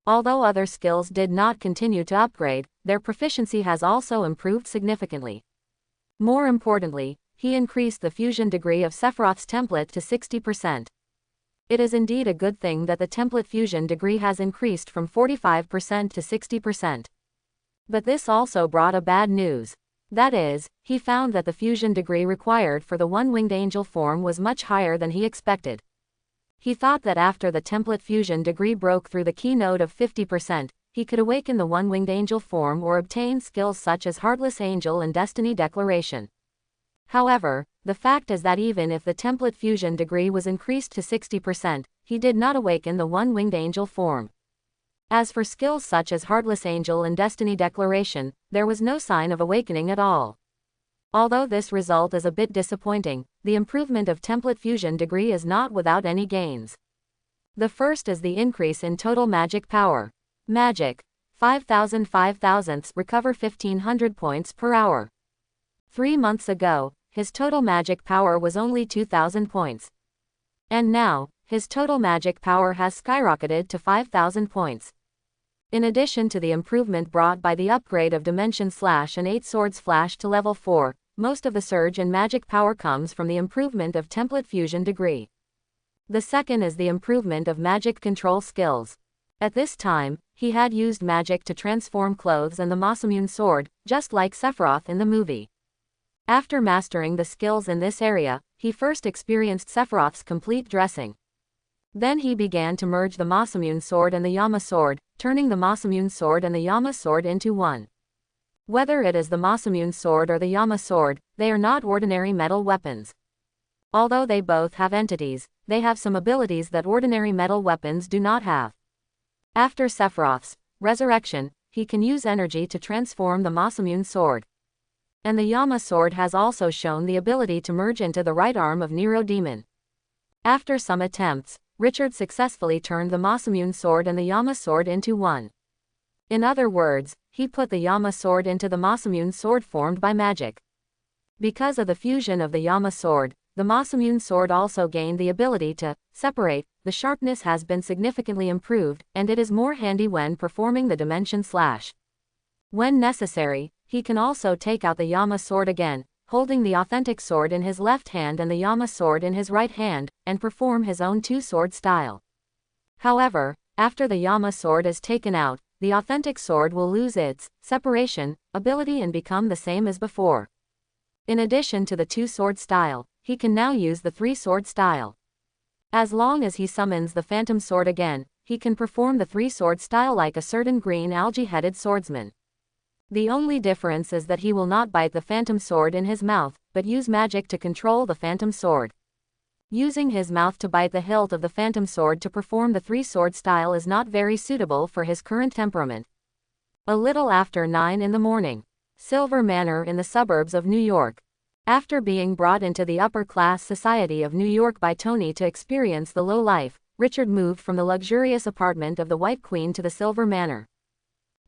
Although other skills did not continue to upgrade, their proficiency has also improved significantly. More importantly, he increased the fusion degree of Sephiroth's template to 60%. It is indeed a good thing that the template fusion degree has increased from 45% to 60%. But this also brought a bad news. That is, he found that the fusion degree required for the one-winged angel form was much higher than he expected. He thought that after the template fusion degree broke through the keynote of 50%, he could awaken the one-winged angel form or obtain skills such as Heartless Angel and Destiny Declaration. However, the fact is that even if the template fusion degree was increased to 60%, he did not awaken the one-winged angel form. As for skills such as Heartless Angel and Destiny Declaration, there was no sign of awakening at all. Although this result is a bit disappointing, the improvement of template fusion degree is not without any gains. The first is the increase in total magic power. Magic. 5,000 5,000ths recover 1,500 points per hour. 3 months ago, his total magic power was only 2,000 points. And now, his total magic power has skyrocketed to 5,000 points. In addition to the improvement brought by the upgrade of Dimension Slash and 8 Swords Flash to level 4, most of the surge in magic power comes from the improvement of template fusion degree. The second is the improvement of magic control skills. At this time, he had used magic to transform clothes and the Masamune sword, just like Sephiroth in the movie. After mastering the skills in this area, he first experienced Sephiroth's complete dressing. Then he began to merge the Masamune sword and the Yama sword, turning the Masamune sword and the Yama sword into one. Whether it is the Masamune sword or the Yama sword, they are not ordinary metal weapons. Although they both have entities, they have some abilities that ordinary metal weapons do not have. After Sephiroth's resurrection, he can use energy to transform the Masamune sword. And the Yama sword has also shown the ability to merge into the right arm of Nero Demon. After some attempts, Richard successfully turned the Masamune sword and the Yama sword into one. In other words, he put the Yama sword into the Masamune sword formed by magic. Because of the fusion of the Yama sword, the Masamune sword also gained the ability to separate. The sharpness has been significantly improved, and it is more handy when performing the Dimension Slash. When necessary, he can also take out the Yama sword again, holding the authentic sword in his left hand and the Yama sword in his right hand, and perform his own two-sword style. However, after the Yama sword is taken out, the authentic sword will lose its separation ability and become the same as before. In addition to the two-sword style, he can now use the three-sword style. As long as he summons the Phantom Sword again, he can perform the three-sword style like a certain green algae-headed swordsman. The only difference is that he will not bite the Phantom Sword in his mouth, but use magic to control the Phantom Sword. Using his mouth to bite the hilt of the Phantom Sword to perform the three-sword style is not very suitable for his current temperament. A little after 9 in the morning. Silver Manor in the suburbs of New York. After being brought into the upper-class society of New York by Tony to experience the low life, Richard moved from the luxurious apartment of the White Queen to the Silver Manor.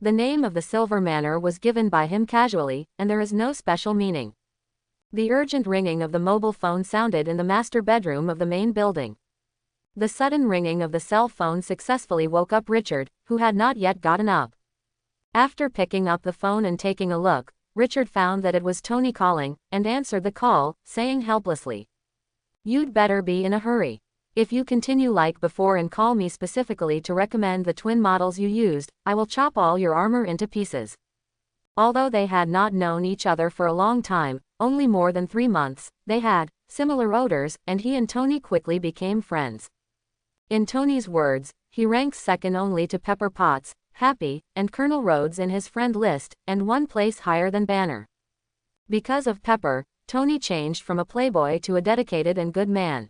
The name of the Silver Manor was given by him casually, and there is no special meaning. The urgent ringing of the mobile phone sounded in the master bedroom of the main building. The sudden ringing of the cell phone successfully woke up Richard, who had not yet gotten up. After picking up the phone and taking a look, Richard found that it was Tony calling, and answered the call, saying helplessly, "You'd better be in a hurry. If you continue like before and call me specifically to recommend the twin models you used, I will chop all your armor into pieces." Although they had not known each other for a long time, only more than 3 months, they had similar odors, and he and Tony quickly became friends. In Tony's words, he ranks second only to Pepper Potts, Happy, and Colonel Rhodes in his friend list, and one place higher than Banner. Because of Pepper, Tony changed from a playboy to a dedicated and good man.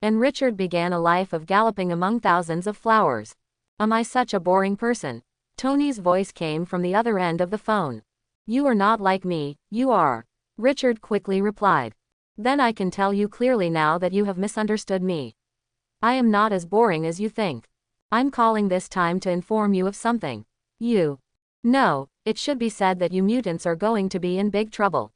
And Richard began a life of galloping among thousands of flowers. Am I such a boring person? Tony's voice came from the other end of the phone. You are not like me, you are. Richard quickly replied. Then I can tell you clearly now that you have misunderstood me. I am not as boring as you think. I'm calling this time to inform you of something. No, it should be said that you mutants are going to be in big trouble.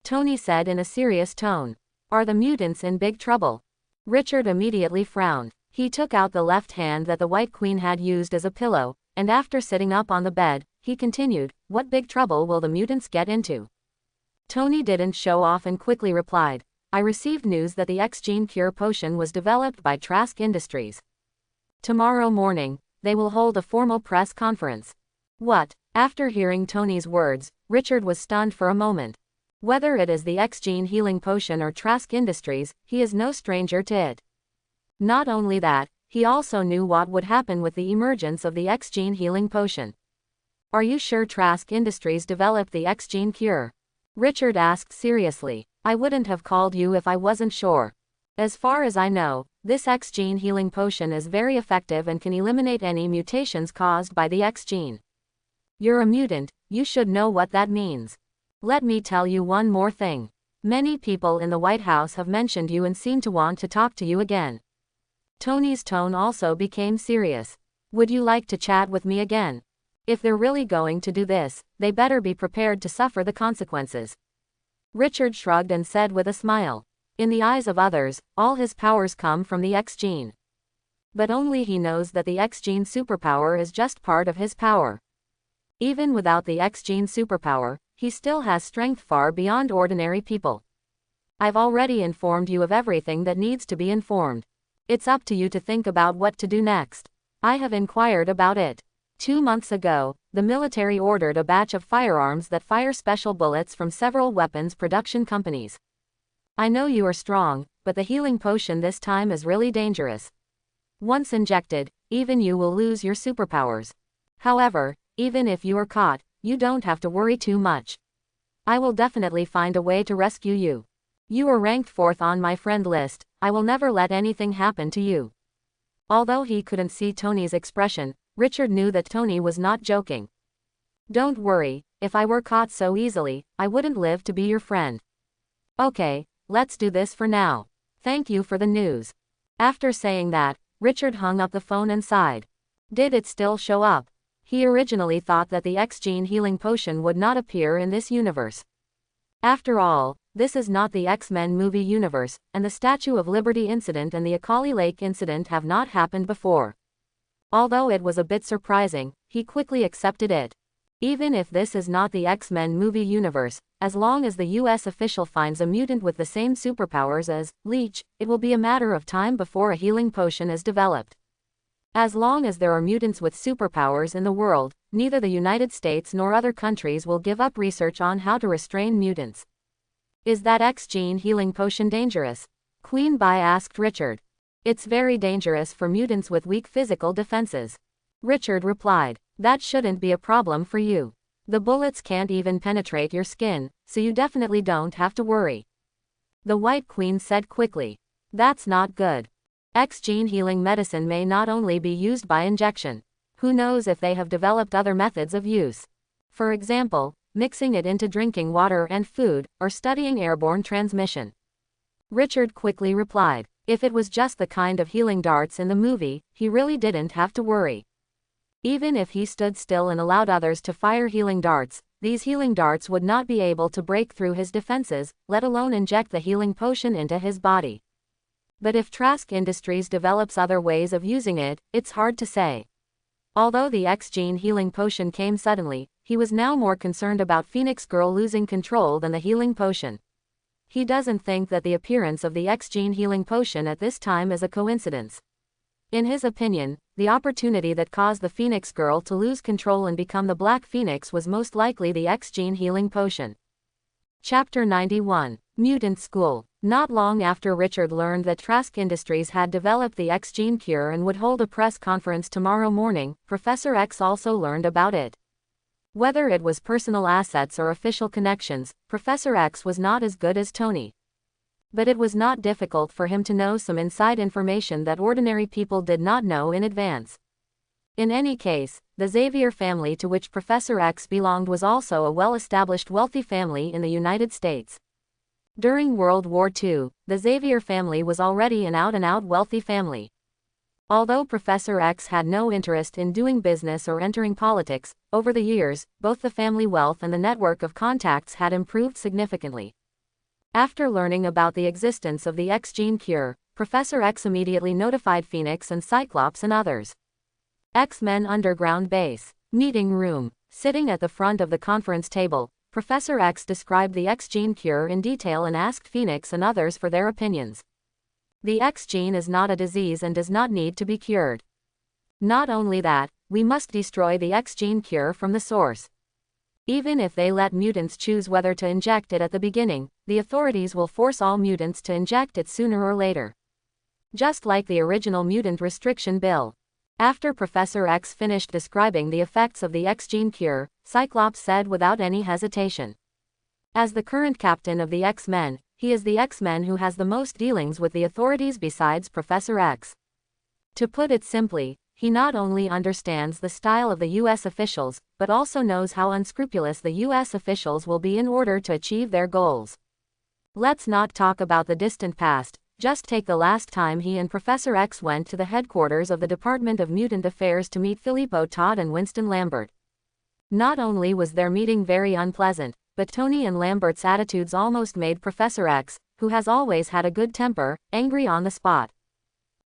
Tony said in a serious tone. Are the mutants in big trouble? Richard immediately frowned. He took out the left hand that the White Queen had used as a pillow, and after sitting up on the bed, he continued, what big trouble will the mutants get into? Tony didn't show off and quickly replied, I received news that the X-Gene Cure potion was developed by Trask Industries. Tomorrow morning, they will hold a formal press conference. What? After hearing Tony's words, Richard was stunned for a moment. Whether it is the X-Gene healing potion or Trask Industries, he is no stranger to it. Not only that, he also knew what would happen with the emergence of the X-Gene healing potion. Are you sure Trask Industries developed the X-Gene Cure? Richard asked seriously. I wouldn't have called you if I wasn't sure. As far as I know, this X-Gene healing potion is very effective and can eliminate any mutations caused by the X-Gene. You're a mutant, you should know what that means. Let me tell you one more thing. Many people in the White House have mentioned you and seem to want to talk to you again. Tony's tone also became serious. Would you like to chat with me again? If they're really going to do this, they better be prepared to suffer the consequences. Richard shrugged and said with a smile. In the eyes of others, all his powers come from the X-Gene. But only he knows that the X-Gene superpower is just part of his power. Even without the X-Gene superpower, he still has strength far beyond ordinary people. I've already informed you of everything that needs to be informed. It's up to you to think about what to do next. I have inquired about it. 2 months ago, the military ordered a batch of firearms that fire special bullets from several weapons production companies. I know you are strong, but the healing potion this time is really dangerous. Once injected, even you will lose your superpowers. However, even if you are caught, you don't have to worry too much. I will definitely find a way to rescue you. You are ranked 4th on my friend list, I will never let anything happen to you. Although he couldn't see Tony's expression, Richard knew that Tony was not joking. Don't worry, if I were caught so easily, I wouldn't live to be your friend. Okay, let's do this for now. Thank you for the news. After saying that, Richard hung up the phone and sighed. Did it still show up? He originally thought that the X-Gene healing potion would not appear in this universe. After all, this is not the X-Men movie universe, and the Statue of Liberty incident and the Akali Lake incident have not happened before. Although it was a bit surprising, he quickly accepted it. Even if this is not the X-Men movie universe, as long as the US official finds a mutant with the same superpowers as Leech, it will be a matter of time before a healing potion is developed. As long as there are mutants with superpowers in the world, neither the United States nor other countries will give up research on how to restrain mutants. Is that X-Gene healing potion dangerous? Queen Bee asked Richard. It's very dangerous for mutants with weak physical defenses. Richard replied. That shouldn't be a problem for you. The bullets can't even penetrate your skin, so you definitely don't have to worry. The White Queen said quickly. That's not good. X-Gene healing medicine may not only be used by injection. Who knows if they have developed other methods of use? For example, mixing it into drinking water and food, or studying airborne transmission. Richard quickly replied. If it was just the kind of healing darts in the movie, he really didn't have to worry. Even if he stood still and allowed others to fire healing darts, these healing darts would not be able to break through his defenses, let alone inject the healing potion into his body. But if Trask Industries develops other ways of using it, it's hard to say. Although the X-Gene healing potion came suddenly, he was now more concerned about Phoenix Girl losing control than the healing potion. He doesn't think that the appearance of the X-Gene healing potion at this time is a coincidence. In his opinion, the opportunity that caused the Phoenix Girl to lose control and become the Black Phoenix was most likely the X-Gene healing potion. Chapter 91. Mutant School. Not long after Richard learned that Trask Industries had developed the X-Gene Cure and would hold a press conference tomorrow morning, Professor X also learned about it. Whether it was personal assets or official connections, Professor X was not as good as Tony. But it was not difficult for him to know some inside information that ordinary people did not know in advance. In any case, the Xavier family to which Professor X belonged was also a well-established wealthy family in the United States. During World War II, the Xavier family was already an out-and-out wealthy family. Although Professor X had no interest in doing business or entering politics, over the years, both the family wealth and the network of contacts had improved significantly. After learning about the existence of the X gene cure, Professor X immediately notified Phoenix and Cyclops and others. X-Men Underground Base. Meeting room. Sitting at the front of the conference table, Professor X described the X gene cure in detail and asked Phoenix and others for their opinions. The X gene is not a disease and does not need to be cured. Not only that, we must destroy the X gene cure from the source. Even if they let mutants choose whether to inject it at the beginning, the authorities will force all mutants to inject it sooner or later. Just like the original mutant restriction bill. After Professor X finished describing the effects of the X gene cure, Cyclops said without any hesitation. As the current captain of the X-Men, he is the X-Men who has the most dealings with the authorities besides Professor X. To put it simply, he not only understands the style of the U.S. officials, but also knows how unscrupulous the U.S. officials will be in order to achieve their goals. Let's not talk about the distant past. Just take the last time he and Professor X went to the headquarters of the Department of Mutant Affairs to meet Filippo Todd and Winston Lambert. Not only was their meeting very unpleasant, but Tony and Lambert's attitudes almost made Professor X, who has always had a good temper, angry on the spot.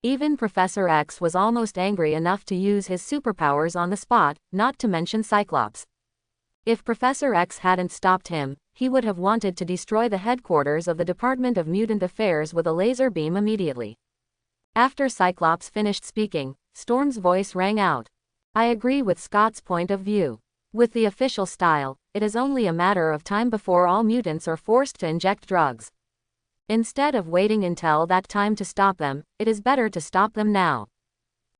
Even Professor X was almost angry enough to use his superpowers on the spot, not to mention Cyclops. If Professor X hadn't stopped him, he would have wanted to destroy the headquarters of the Department of Mutant Affairs with a laser beam immediately. After Cyclops finished speaking, Storm's voice rang out. I agree with Scott's point of view. With the official style, it is only a matter of time before all mutants are forced to inject drugs. Instead of waiting until that time to stop them, it is better to stop them now.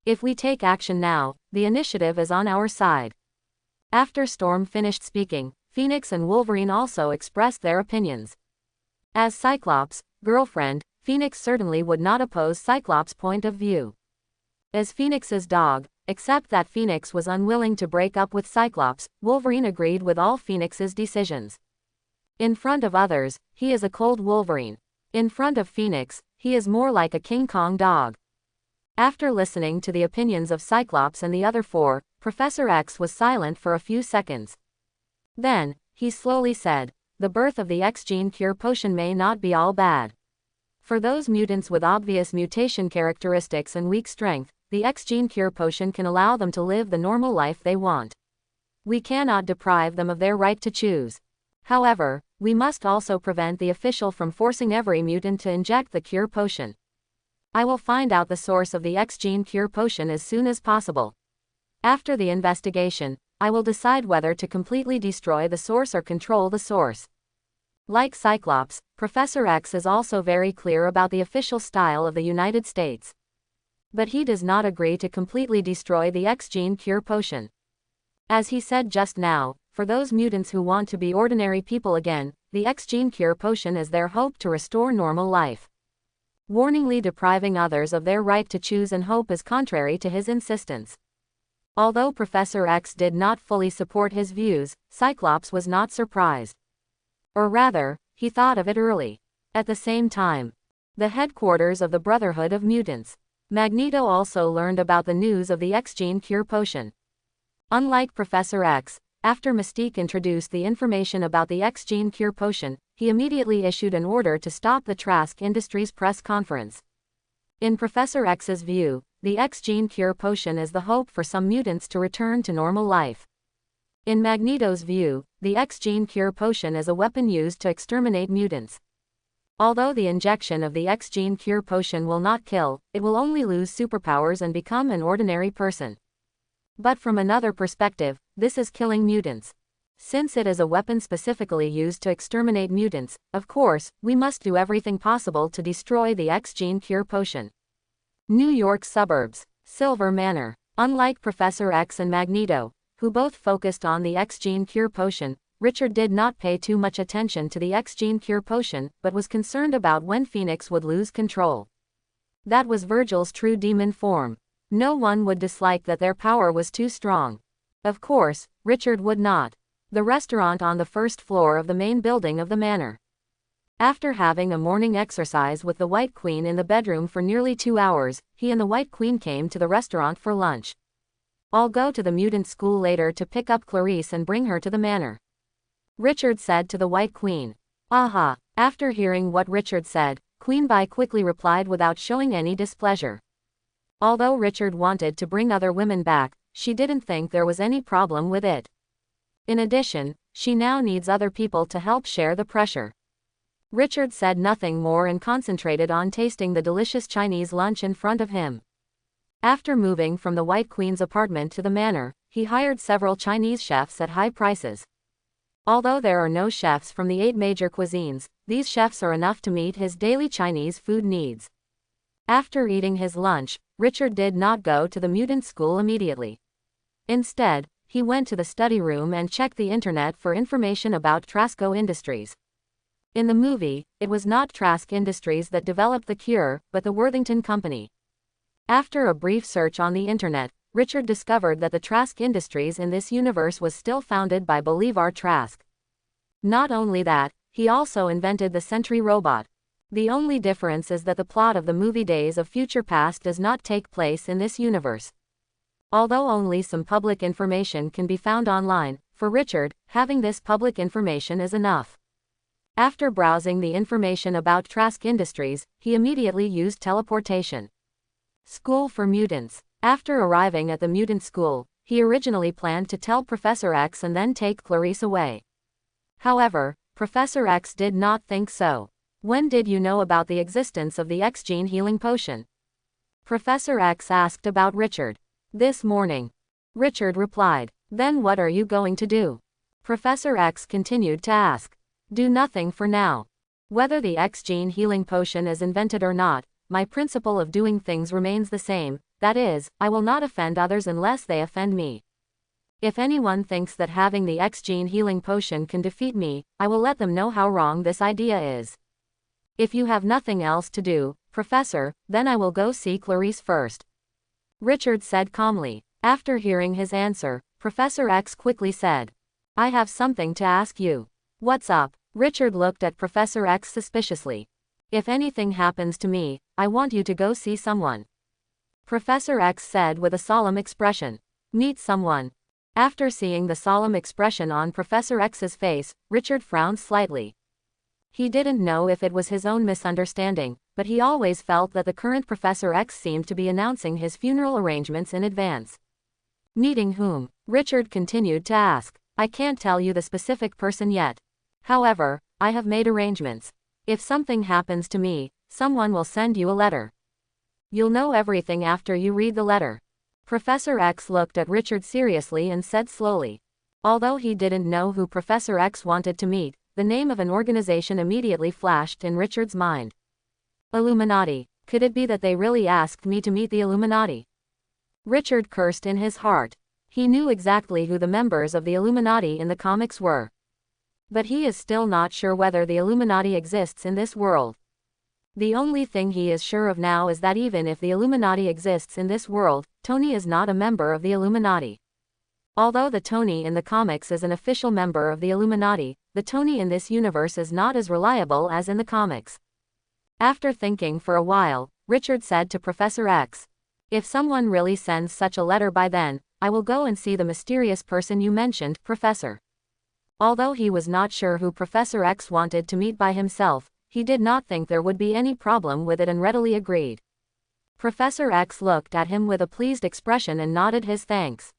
If we take action now, the initiative is on our side. After Storm finished speaking, Phoenix and Wolverine also expressed their opinions. As Cyclops' girlfriend, Phoenix certainly would not oppose Cyclops' point of view. As Phoenix's dog, except that Phoenix was unwilling to break up with Cyclops, Wolverine agreed with all Phoenix's decisions. In front of others, he is a cold Wolverine. In front of Phoenix, he is more like a King Kong dog. After listening to the opinions of Cyclops and the other four, Professor X was silent for a few seconds. Then, he slowly said, the birth of the X gene cure potion may not be all bad. For those mutants with obvious mutation characteristics and weak strength, the X gene cure potion can allow them to live the normal life they want. We cannot deprive them of their right to choose. However, we must also prevent the official from forcing every mutant to inject the cure potion. I will find out the source of the X gene cure potion as soon as possible. After the investigation, I will decide whether to completely destroy the source or control the source. Like Cyclops, Professor X is also very clear about the official style of the United States. But he does not agree to completely destroy the X gene cure potion. As he said just now, for those mutants who want to be ordinary people again, the X gene cure potion is their hope to restore normal life. Warningly depriving others of their right to choose and hope is contrary to his insistence. Although Professor X did not fully support his views, Cyclops was not surprised. Or rather, he thought of it early. At the same time, the headquarters of the Brotherhood of Mutants. Magneto also learned about the news of the X gene cure potion. Unlike Professor X, after Mystique introduced the information about the X gene cure potion, he immediately issued an order to stop the Trask Industries press conference. In Professor X's view, the X gene cure potion is the hope for some mutants to return to normal life. In Magneto's view, the X gene cure potion is a weapon used to exterminate mutants. Although the injection of the X gene cure potion will not kill, it will only lose superpowers and become an ordinary person. But from another perspective, this is killing mutants. Since it is a weapon specifically used to exterminate mutants, of course, we must do everything possible to destroy the X gene cure potion. New York suburbs. Silver Manor. Unlike Professor X and Magneto, who both focused on the X-gene cure potion. Richard did not pay too much attention to the X-gene cure potion, but was concerned about when Phoenix would lose control. That was Virgil's true demon form. No one would dislike that their power was too strong. Of course, Richard would not. The restaurant on the first floor of the main building of the manor. After having a morning exercise with the White Queen in the bedroom for nearly 2 hours, he and the White Queen came to the restaurant for lunch. I'll go to the mutant school later to pick up Clarice and bring her to the manor, Richard said to the White Queen. Aha! After hearing what Richard said, Queen Bee quickly replied without showing any displeasure. Although Richard wanted to bring other women back, she didn't think there was any problem with it. In addition, she now needs other people to help share the pressure. Richard said nothing more and concentrated on tasting the delicious Chinese lunch in front of him. After moving from the White Queen's apartment to the manor, he hired several Chinese chefs at high prices. Although there are no chefs from the 8 major cuisines, these chefs are enough to meet his daily Chinese food needs. After eating his lunch, Richard did not go to the mutant school immediately. Instead, he went to the study room and checked the internet for information about Trasco Industries. In the movie, it was not Trask Industries that developed the cure, but the Worthington Company. After a brief search on the internet, Richard discovered that the Trask Industries in this universe was still founded by Bolivar Trask. Not only that, he also invented the Sentry robot. The only difference is that the plot of the movie Days of Future Past does not take place in this universe. Although only some public information can be found online, for Richard, having this public information is enough. After browsing the information about Trask Industries, he immediately used teleportation. School for Mutants. After arriving at the mutant school, he originally planned to tell Professor X and then take Clarice away. However, Professor X did not think so. When did you know about the existence of the X-gene healing potion? Professor X asked about Richard. This morning. Richard replied. Then what are you going to do? Professor X continued to ask. Do nothing for now. Whether the X-gene healing potion is invented or not, my principle of doing things remains the same, that is, I will not offend others unless they offend me. If anyone thinks that having the X-gene healing potion can defeat me, I will let them know how wrong this idea is. If you have nothing else to do, Professor, then I will go see Clarice first. Richard said calmly. After hearing his answer, Professor X quickly said. I have something to ask you. What's up? Richard looked at Professor X suspiciously. If anything happens to me, I want you to go see someone. Professor X said with a solemn expression. Meet someone. After seeing the solemn expression on Professor X's face, Richard frowned slightly. He didn't know if it was his own misunderstanding, but he always felt that the current Professor X seemed to be announcing his funeral arrangements in advance. Meeting whom? Richard continued to ask. I can't tell you the specific person yet. However, I have made arrangements. If something happens to me, someone will send you a letter. You'll know everything after you read the letter. Professor X looked at Richard seriously and said slowly. Although he didn't know who Professor X wanted to meet, the name of an organization immediately flashed in Richard's mind. Illuminati. Could it be that they really asked me to meet the Illuminati? Richard cursed in his heart. He knew exactly who the members of the Illuminati in the comics were. But he is still not sure whether the Illuminati exists in this world. The only thing he is sure of now is that even if the Illuminati exists in this world, Tony is not a member of the Illuminati. Although the Tony in the comics is an official member of the Illuminati, the Tony in this universe is not as reliable as in the comics. After thinking for a while, Richard said to Professor X. If someone really sends such a letter by then, I will go and see the mysterious person you mentioned, Professor. Although he was not sure who Professor X wanted to meet by himself, he did not think there would be any problem with it and readily agreed. Professor X looked at him with a pleased expression and nodded his thanks.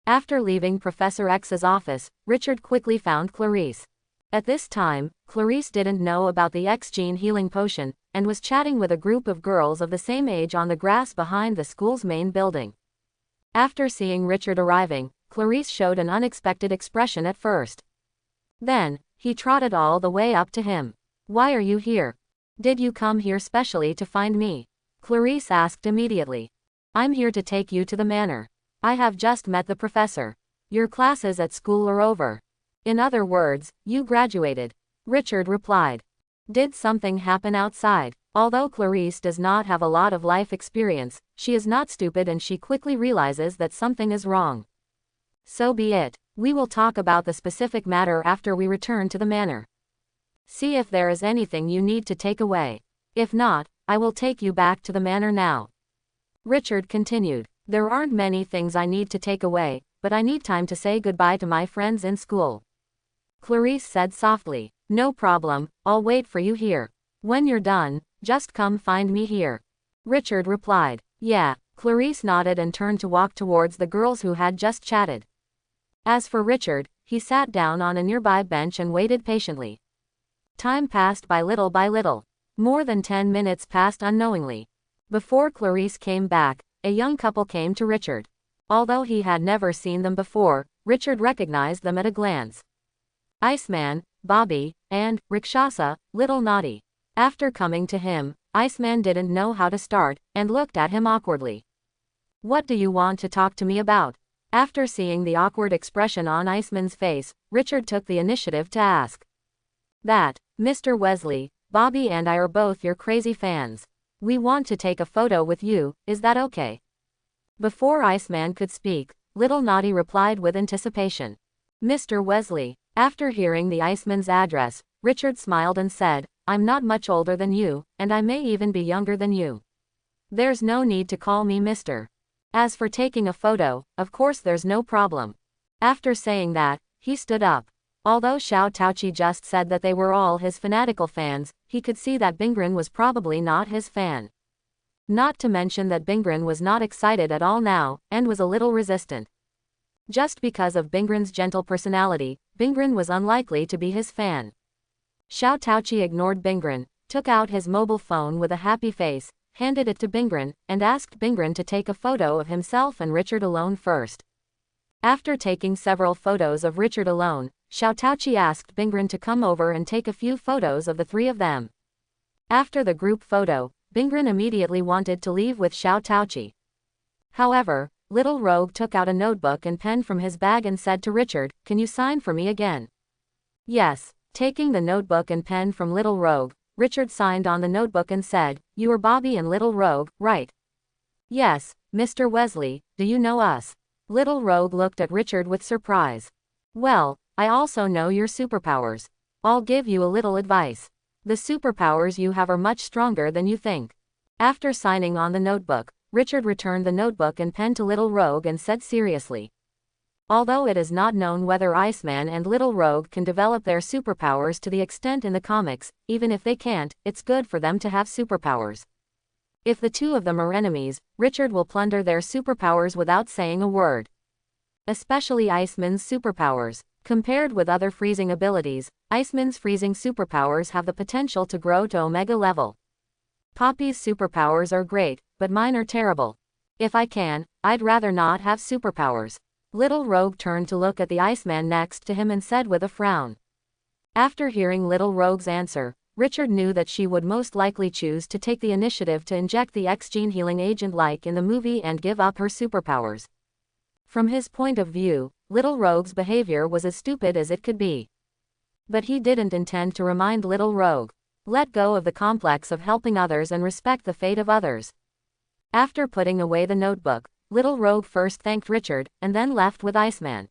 After leaving Professor X's office, Richard quickly found Clarice. At this time, Clarice didn't know about the X-gene healing potion, and was chatting with a group of girls of the same age on the grass behind the school's main building. After seeing Richard arriving, Clarice showed an unexpected expression at first. Then, he trotted all the way up to him. Why are you here? Did you come here specially to find me? Clarice asked immediately. I'm here to take you to the manor. I have just met the professor. Your classes at school are over. In other words, you graduated. Richard replied. Did something happen outside? Although Clarice does not have a lot of life experience, she is not stupid and she quickly realizes that something is wrong. So be it. We will talk about the specific matter after we return to the manor. See if there is anything you need to take away. If not, I will take you back to the manor now. Richard continued. There aren't many things I need to take away, but I need time to say goodbye to my friends in school. Clarice said softly. No problem, I'll wait for you here. When you're done, just come find me here. Richard replied. Yeah. Clarice nodded and turned to walk towards the girls who had just chatted. As for Richard, he sat down on a nearby bench and waited patiently. Time passed by little by little. More than 10 minutes passed unknowingly. Before Clarice came back, a young couple came to Richard. Although he had never seen them before, Richard recognized them at a glance. Iceman, Bobby, and, Rakshasa, Little Naughty. After coming to him, Iceman didn't know how to start, and looked at him awkwardly. What do you want to talk to me about? After seeing the awkward expression on Iceman's face, Richard took the initiative to ask. That, Mr. Wesley, Bobby and I are both your crazy fans. We want to take a photo with you, is that okay? Before Iceman could speak, Little Naughty replied with anticipation. Mr. Wesley. After hearing the Iceman's address, Richard smiled and said, I'm not much older than you, and I may even be younger than you. There's no need to call me Mr. As for taking a photo, of course there's no problem. After saying that, he stood up. Although Xiao Taoqi just said that they were all his fanatical fans, he could see that Bingren was probably not his fan. Not to mention that Bingren was not excited at all now, and was a little resistant. Just because of Bingren's gentle personality, Bingren was unlikely to be his fan. Xiao Taoqi ignored Bingren, took out his mobile phone with a happy face, handed it to Bingren, and asked Bingren to take a photo of himself and Richard alone first. After taking several photos of Richard alone, Xiao Taoqi asked Bingren to come over and take a few photos of the three of them. After the group photo, Bingren immediately wanted to leave with Xiao Taoqi. However, Little Rogue took out a notebook and pen from his bag and said to Richard, Can you sign for me again? Yes. Taking the notebook and pen from Little Rogue, Richard signed on the notebook and said, You are Bobby and Little Rogue, right? Yes, Mr. Wesley, do you know us? Little Rogue looked at Richard with surprise. Well, I also know your superpowers. I'll give you a little advice. The superpowers you have are much stronger than you think. After signing on the notebook, Richard returned the notebook and pen to Little Rogue and said seriously. Although it is not known whether Iceman and Little Rogue can develop their superpowers to the extent in the comics, even if they can't, it's good for them to have superpowers. If the two of them are enemies, Richard will plunder their superpowers without saying a word. Especially Iceman's superpowers. Compared with other freezing abilities, Iceman's freezing superpowers have the potential to grow to Omega level. Poppy's superpowers are great, but mine are terrible. If I can, I'd rather not have superpowers. Little Rogue turned to look at the Iceman next to him and said with a frown. After hearing Little Rogue's answer, Richard knew that she would most likely choose to take the initiative to inject the X-gene healing agent like in the movie and give up her superpowers. From his point of view, Little Rogue's behavior was as stupid as it could be. But he didn't intend to remind Little Rogue. Let go of the complex of helping others and respect the fate of others. After putting away the notebook, Little Rogue first thanked Richard, and then left with Iceman.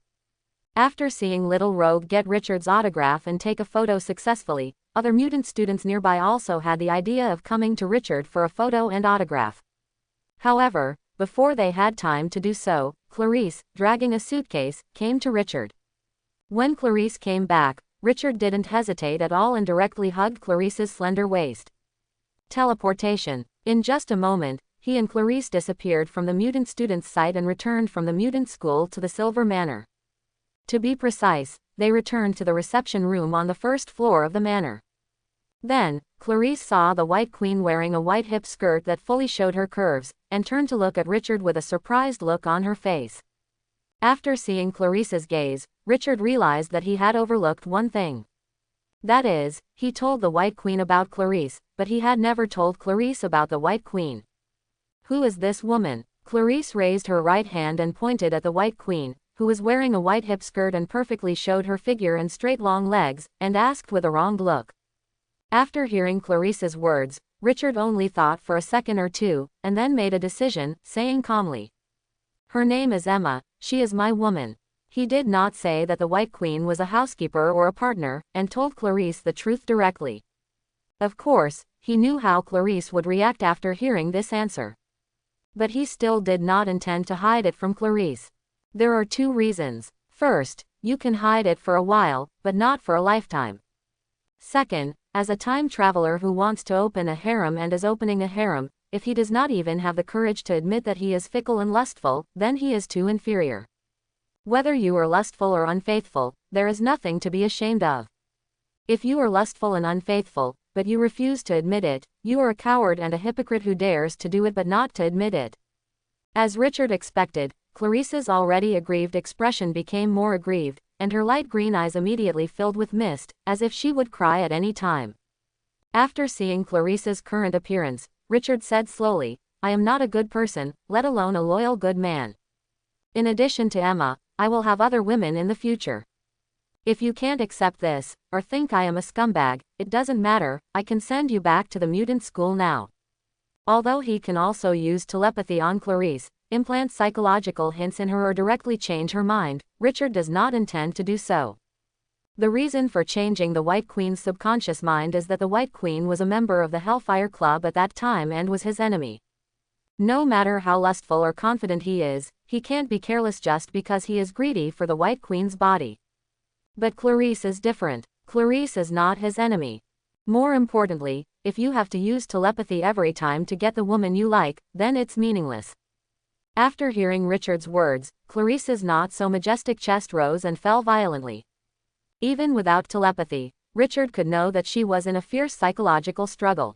After seeing Little Rogue get Richard's autograph and take a photo successfully, other mutant students nearby also had the idea of coming to Richard for a photo and autograph. However, before they had time to do so, Clarice, dragging a suitcase, came to Richard. When Clarice came back, Richard didn't hesitate at all and directly hugged Clarice's slender waist. Teleportation. In just a moment, he and Clarice disappeared from the mutant students' sight and returned from the mutant school to the Silver Manor. To be precise, they returned to the reception room on the first floor of the manor. Then, Clarice saw the White Queen wearing a white hip skirt that fully showed her curves, and turned to look at Richard with a surprised look on her face. After seeing Clarice's gaze, Richard realized that he had overlooked one thing. That is, he told the White Queen about Clarice, but he had never told Clarice about the White Queen. Who is this woman? Clarice raised her right hand and pointed at the White Queen, who was wearing a white hip skirt and perfectly showed her figure and straight long legs, and asked with a wronged look. After hearing Clarice's words, Richard only thought for a second or two, and then made a decision, saying calmly, "Her name is Emma, she is my woman." He did not say that the White Queen was a housekeeper or a partner, and told Clarice the truth directly. Of course, he knew how Clarice would react after hearing this answer. But he still did not intend to hide it from Clarice. There are two reasons. First, you can hide it for a while, but not for a lifetime. Second, as a time traveler who wants to open a harem and is opening a harem, if he does not even have the courage to admit that he is fickle and lustful, then he is too inferior. Whether you are lustful or unfaithful, there is nothing to be ashamed of. If you are lustful and unfaithful, but you refuse to admit it, you are a coward and a hypocrite who dares to do it but not to admit it. As Richard expected, Clarice's already aggrieved expression became more aggrieved, and her light green eyes immediately filled with mist, as if she would cry at any time. After seeing Clarice's current appearance, Richard said slowly, "I am not a good person, let alone a loyal good man. In addition to Emma, I will have other women in the future. If you can't accept this, or think I am a scumbag, it doesn't matter, I can send you back to the mutant school now." Although he can also use telepathy on Clarice, implant psychological hints in her or directly change her mind, Richard does not intend to do so. The reason for changing the White Queen's subconscious mind is that the White Queen was a member of the Hellfire Club at that time and was his enemy. No matter how lustful or confident he is, he can't be careless just because he is greedy for the White Queen's body. But Clarice is different. Clarice is not his enemy. More importantly, if you have to use telepathy every time to get the woman you like, then it's meaningless. After hearing Richard's words, Clarice's not so majestic chest rose and fell violently. Even without telepathy, Richard could know that she was in a fierce psychological struggle.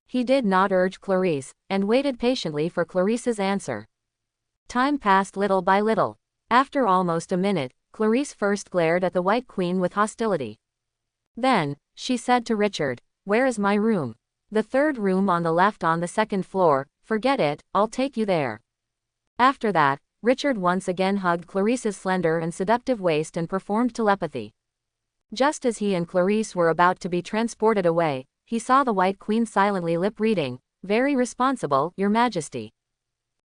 He did not urge Clarice, and waited patiently for Clarice's answer. Time passed little by little. After almost a minute, Clarice first glared at the White Queen with hostility. Then, she said to Richard, "Where is my room?" "The third room on the left on the second floor, forget it, I'll take you there." After that, Richard once again hugged Clarice's slender and seductive waist and performed telepathy. Just as he and Clarice were about to be transported away, he saw the White Queen silently lip-reading, "Very responsible, Your Majesty."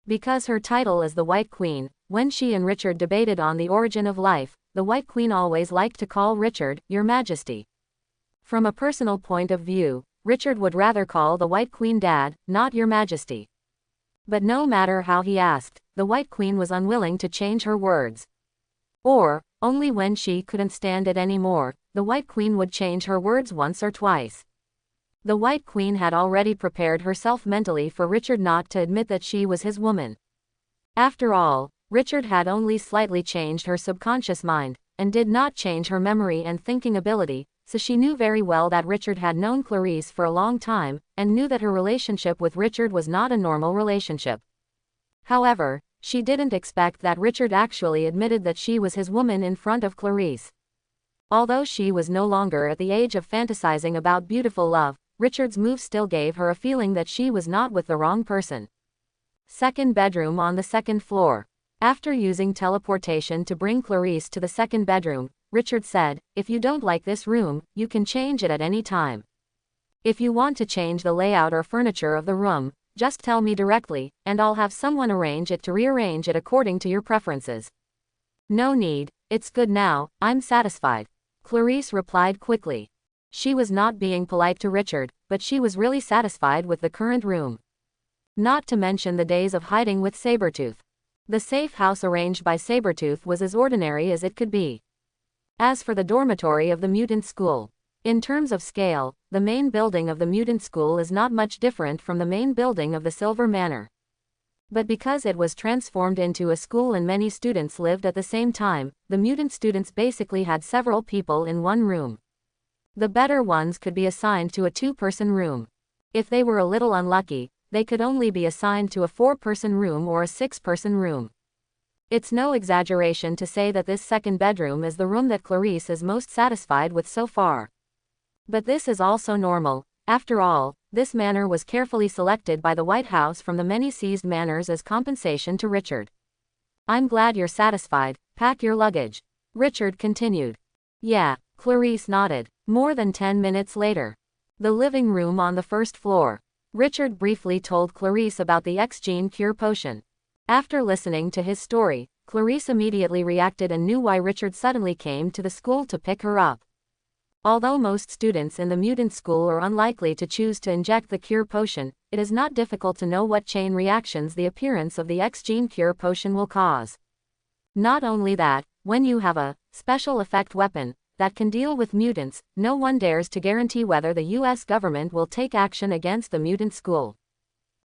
Because her title is the White Queen, when she and Richard debated on the origin of life, the White Queen always liked to call Richard, "Your Majesty." From a personal point of view, Richard would rather call the White Queen Dad, not Your Majesty. But no matter how he asked, the White Queen was unwilling to change her words. Or, only when she couldn't stand it anymore, the White Queen would change her words once or twice. The White Queen had already prepared herself mentally for Richard not to admit that she was his woman. After all, Richard had only slightly changed her subconscious mind, and did not change her memory and thinking ability, so she knew very well that Richard had known Clarice for a long time, and knew that her relationship with Richard was not a normal relationship. However, she didn't expect that Richard actually admitted that she was his woman in front of Clarice. Although she was no longer at the age of fantasizing about beautiful love, Richard's move still gave her a feeling that she was not with the wrong person. Second bedroom on the second floor. After using teleportation to bring Clarice to the second bedroom, Richard said, "If you don't like this room, you can change it at any time. If you want to change the layout or furniture of the room, just tell me directly, and I'll have someone arrange it to rearrange it according to your preferences." "No need, it's good now, I'm satisfied," Clarice replied quickly. She was not being polite to Richard, but she was really satisfied with the current room. Not to mention the days of hiding with Sabretooth. The safe house arranged by Sabretooth was as ordinary as it could be. As for the dormitory of the mutant school, in terms of scale, the main building of the mutant school is not much different from the main building of the Silver Manor. But because it was transformed into a school and many students lived at the same time, the mutant students basically had several people in one room. The better ones could be assigned to a two-person room. If they were a little unlucky, they could only be assigned to a four-person room or a six-person room. It's no exaggeration to say that this second bedroom is the room that Clarice is most satisfied with so far. But this is also normal. After all, this manor was carefully selected by the White House from the many seized manors as compensation to Richard. I'm glad you're satisfied, pack your luggage. Richard continued. Yeah, Clarice nodded. More than 10 minutes later. The living room on the first floor. Richard briefly told Clarice about the X-gene cure potion. After listening to his story, Clarice immediately reacted and knew why Richard suddenly came to the school to pick her up. Although most students in the mutant school are unlikely to choose to inject the cure potion, it is not difficult to know what chain reactions the appearance of the X-gene cure potion will cause. Not only that, when you have a special effect weapon that can deal with mutants, no one dares to guarantee whether the US government will take action against the mutant school.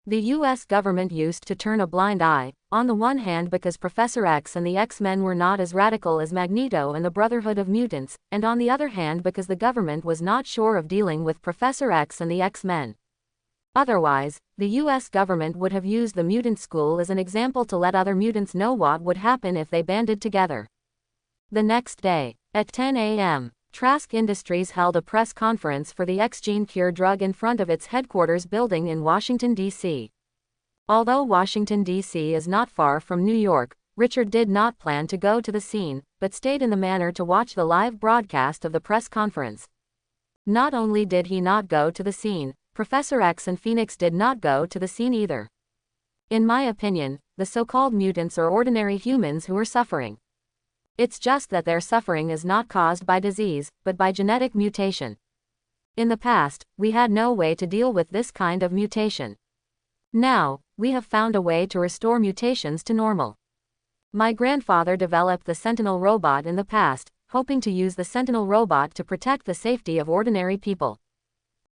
The US government used to turn a blind eye, on the one hand because Professor X and the X-Men were not as radical as Magneto and the Brotherhood of Mutants, and on the other hand because the government was not sure of dealing with Professor X and the X-Men. Otherwise, the US government would have used the mutant school as an example to let other mutants know what would happen if they banded together. The next day, at 10 a.m., Trask Industries held a press conference for the X-gene cure drug in front of its headquarters building in Washington, D.C. Although Washington, D.C. is not far from New York, Richard did not plan to go to the scene, but stayed in the manor to watch the live broadcast of the press conference. Not only did he not go to the scene, Professor X and Phoenix did not go to the scene either. In my opinion, the so-called mutants are ordinary humans who are suffering. It's just that their suffering is not caused by disease, but by genetic mutation. In the past, we had no way to deal with this kind of mutation. Now, we have found a way to restore mutations to normal. My grandfather developed the Sentinel robot in the past, hoping to use the Sentinel robot to protect the safety of ordinary people.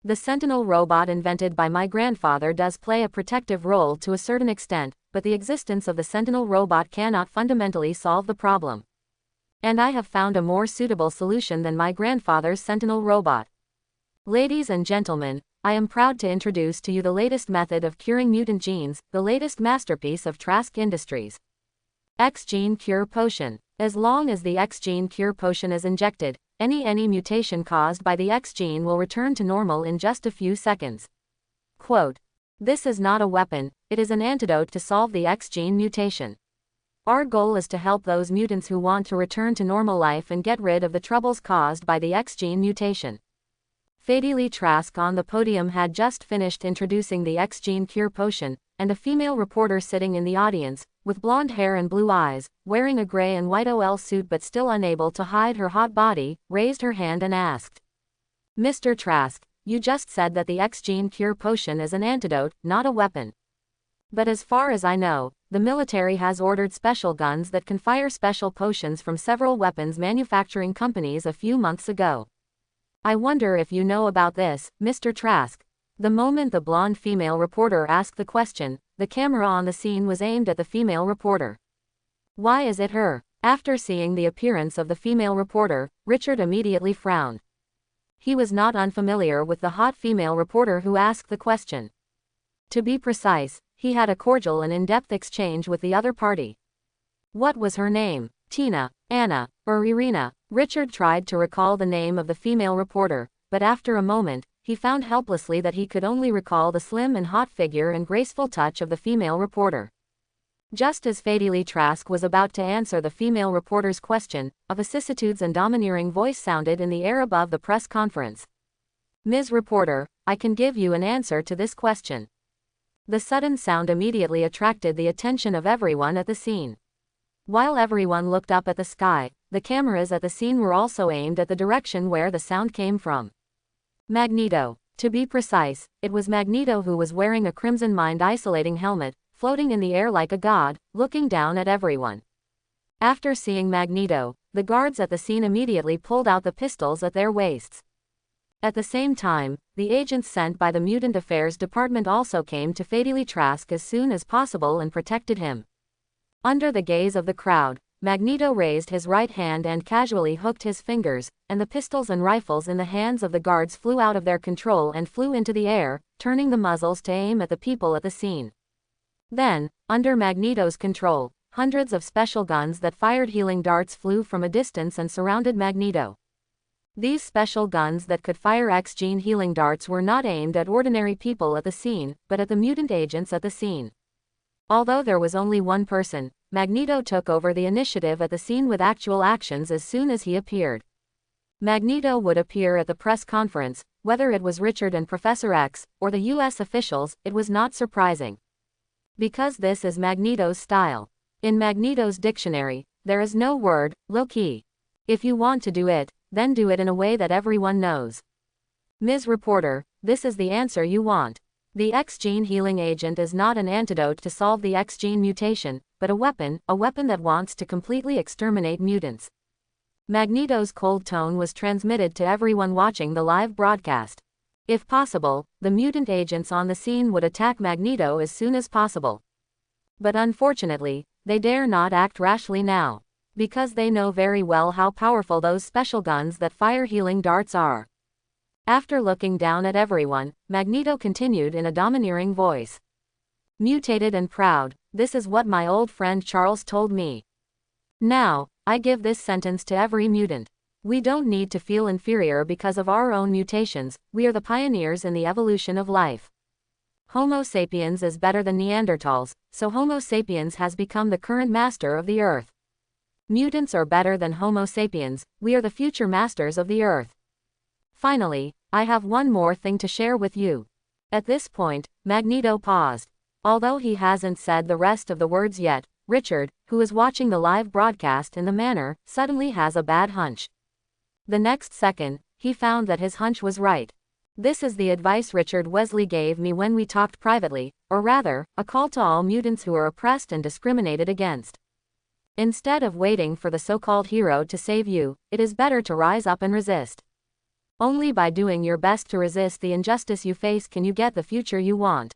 The Sentinel robot invented by my grandfather does play a protective role to a certain extent, but the existence of the Sentinel robot cannot fundamentally solve the problem. And I have found a more suitable solution than my grandfather's Sentinel robot. Ladies and gentlemen, I am proud to introduce to you the latest method of curing mutant genes, the latest masterpiece of Trask Industries. X-gene cure potion. As long as the X-gene cure potion is injected, any mutation caused by the X-gene will return to normal in just a few seconds. Quote, "This is not a weapon, it is an antidote to solve the X-gene mutation. Our goal is to help those mutants who want to return to normal life and get rid of the troubles caused by the X-gene mutation." Fadili Trask on the podium had just finished introducing the X-gene cure potion, and a female reporter sitting in the audience, with blonde hair and blue eyes, wearing a gray and white OL suit but still unable to hide her hot body, raised her hand and asked, "Mr. Trask, you just said that the X-gene cure potion is an antidote, not a weapon. But as far as I know, the military has ordered special guns that can fire special potions from several weapons manufacturing companies a few months ago. I wonder if you know about this, Mr. Trask." The moment the blonde female reporter asked the question, the camera on the scene was aimed at the female reporter. Why is it her? After seeing the appearance of the female reporter, Richard immediately frowned. He was not unfamiliar with the hot female reporter who asked the question. To be precise, he had a cordial and in-depth exchange with the other party. What was her name? Tina, Anna, or Irina? Richard tried to recall the name of the female reporter, but after a moment, he found helplessly that he could only recall the slim and hot figure and graceful touch of the female reporter. Just as Fadili Trask was about to answer the female reporter's question, a vicissitudes and domineering voice sounded in the air above the press conference. "Ms. Reporter, I can give you an answer to this question." The sudden sound immediately attracted the attention of everyone at the scene. While everyone looked up at the sky, the cameras at the scene were also aimed at the direction where the sound came from. Magneto. To be precise, it was Magneto who was wearing a crimson mind-isolating helmet, floating in the air like a god, looking down at everyone. After seeing Magneto, the guards at the scene immediately pulled out the pistols at their waists. At the same time, the agents sent by the Mutant Affairs Department also came to Fadili Trask as soon as possible and protected him. Under the gaze of the crowd, Magneto raised his right hand and casually hooked his fingers, and the pistols and rifles in the hands of the guards flew out of their control and flew into the air, turning the muzzles to aim at the people at the scene. Then, under Magneto's control, hundreds of special guns that fired healing darts flew from a distance and surrounded Magneto. These special guns that could fire X-gene healing darts were not aimed at ordinary people at the scene, but at the mutant agents at the scene. Although there was only one person, Magneto took over the initiative at the scene with actual actions as soon as he appeared. Magneto would appear at the press conference, whether it was Richard and Professor X, or the US officials, it was not surprising. Because this is Magneto's style. In Magneto's dictionary, there is no word, low-key. If you want to do it, then do it in a way that everyone knows. Ms. Reporter, this is the answer you want. The X-gene healing agent is not an antidote to solve the X-gene mutation, but a weapon that wants to completely exterminate mutants. Magneto's cold tone was transmitted to everyone watching the live broadcast. If possible, the mutant agents on the scene would attack Magneto as soon as possible. But unfortunately, they dare not act rashly now, because they know very well how powerful those special guns that fire healing darts are. After looking down at everyone, Magneto continued in a domineering voice. Mutated and proud, this is what my old friend Charles told me. Now, I give this sentence to every mutant. We don't need to feel inferior because of our own mutations, we are the pioneers in the evolution of life. Homo sapiens is better than Neanderthals, so Homo sapiens has become the current master of the Earth. Mutants are better than Homo sapiens, we are the future masters of the Earth. Finally, I have one more thing to share with you. At this point, Magneto paused. Although he hasn't said the rest of the words yet, Richard, who is watching the live broadcast in the manor, suddenly has a bad hunch. The next second, he found that his hunch was right. This is the advice Richard Wesley gave me when we talked privately, or rather, a call to all mutants who are oppressed and discriminated against. Instead of waiting for the so-called hero to save you, it is better to rise up and resist. Only by doing your best to resist the injustice you face can you get the future you want.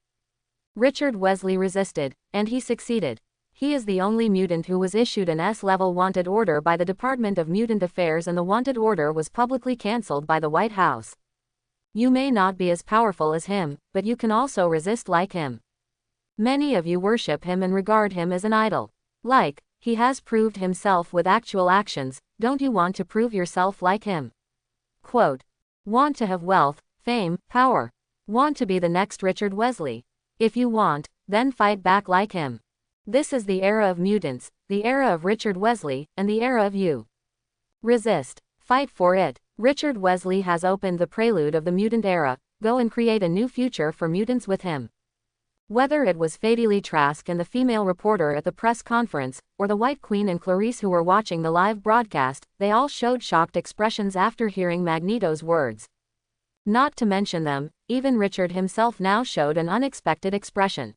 Richard Wesley resisted, and he succeeded. He is the only mutant who was issued an S-level wanted order by the Department of Mutant Affairs, and the wanted order was publicly cancelled by the White House. You may not be as powerful as him, but you can also resist like him. Many of you worship him and regard him as an idol. Like, he has proved himself with actual actions, don't you want to prove yourself like him? Quote. Want to have wealth, fame, power. Want to be the next Richard Wesley. If you want, then fight back like him. This is the era of mutants, the era of Richard Wesley, and the era of you. Resist. Fight for it. Richard Wesley has opened the prelude of the mutant era, go and create a new future for mutants with him. Whether it was Fadili Trask and the female reporter at the press conference, or the White Queen and Clarice who were watching the live broadcast, they all showed shocked expressions after hearing Magneto's words. Not to mention them, even Richard himself now showed an unexpected expression.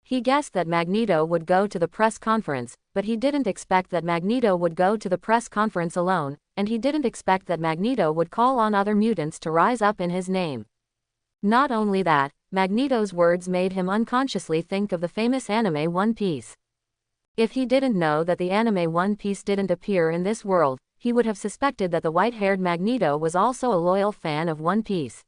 He guessed that Magneto would go to the press conference, but he didn't expect that Magneto would go to the press conference alone, and he didn't expect that Magneto would call on other mutants to rise up in his name. Not only that, Magneto's words made him unconsciously think of the famous anime One Piece. If he didn't know that the anime One Piece didn't appear in this world, he would have suspected that the white-haired Magneto was also a loyal fan of One Piece.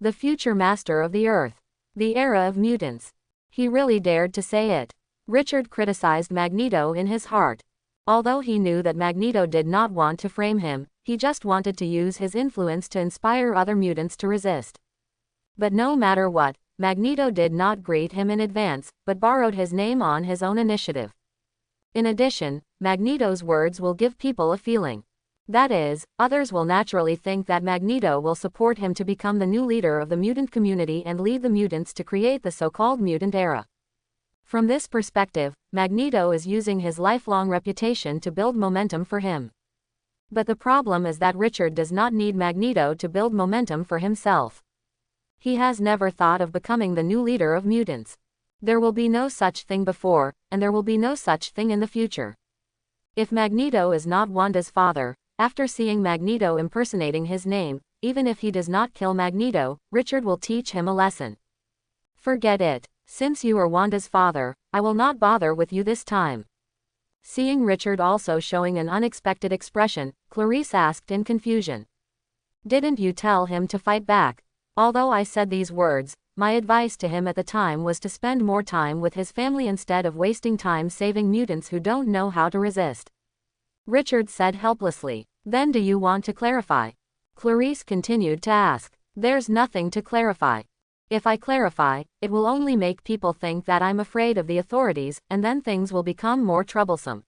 The future master of the Earth. The era of mutants. He really dared to say it. Richard criticized Magneto in his heart. Although he knew that Magneto did not want to frame him, he just wanted to use his influence to inspire other mutants to resist. But no matter what, Magneto did not greet him in advance, but borrowed his name on his own initiative. In addition, Magneto's words will give people a feeling. That is, others will naturally think that Magneto will support him to become the new leader of the mutant community and lead the mutants to create the so-called mutant era. From this perspective, Magneto is using his lifelong reputation to build momentum for him. But the problem is that Richard does not need Magneto to build momentum for himself. He has never thought of becoming the new leader of mutants. There will be no such thing before, and there will be no such thing in the future. If Magneto is not Wanda's father, after seeing Magneto impersonating his name, even if he does not kill Magneto, Richard will teach him a lesson. Forget it. Since you are Wanda's father, I will not bother with you this time. Seeing Richard also showing an unexpected expression, Clarice asked in confusion. Didn't you tell him to fight back? Although I said these words, my advice to him at the time was to spend more time with his family instead of wasting time saving mutants who don't know how to resist. Richard said helplessly. Then do you want to clarify? Clarice continued to ask. There's nothing to clarify. If I clarify, it will only make people think that I'm afraid of the authorities, and then things will become more troublesome.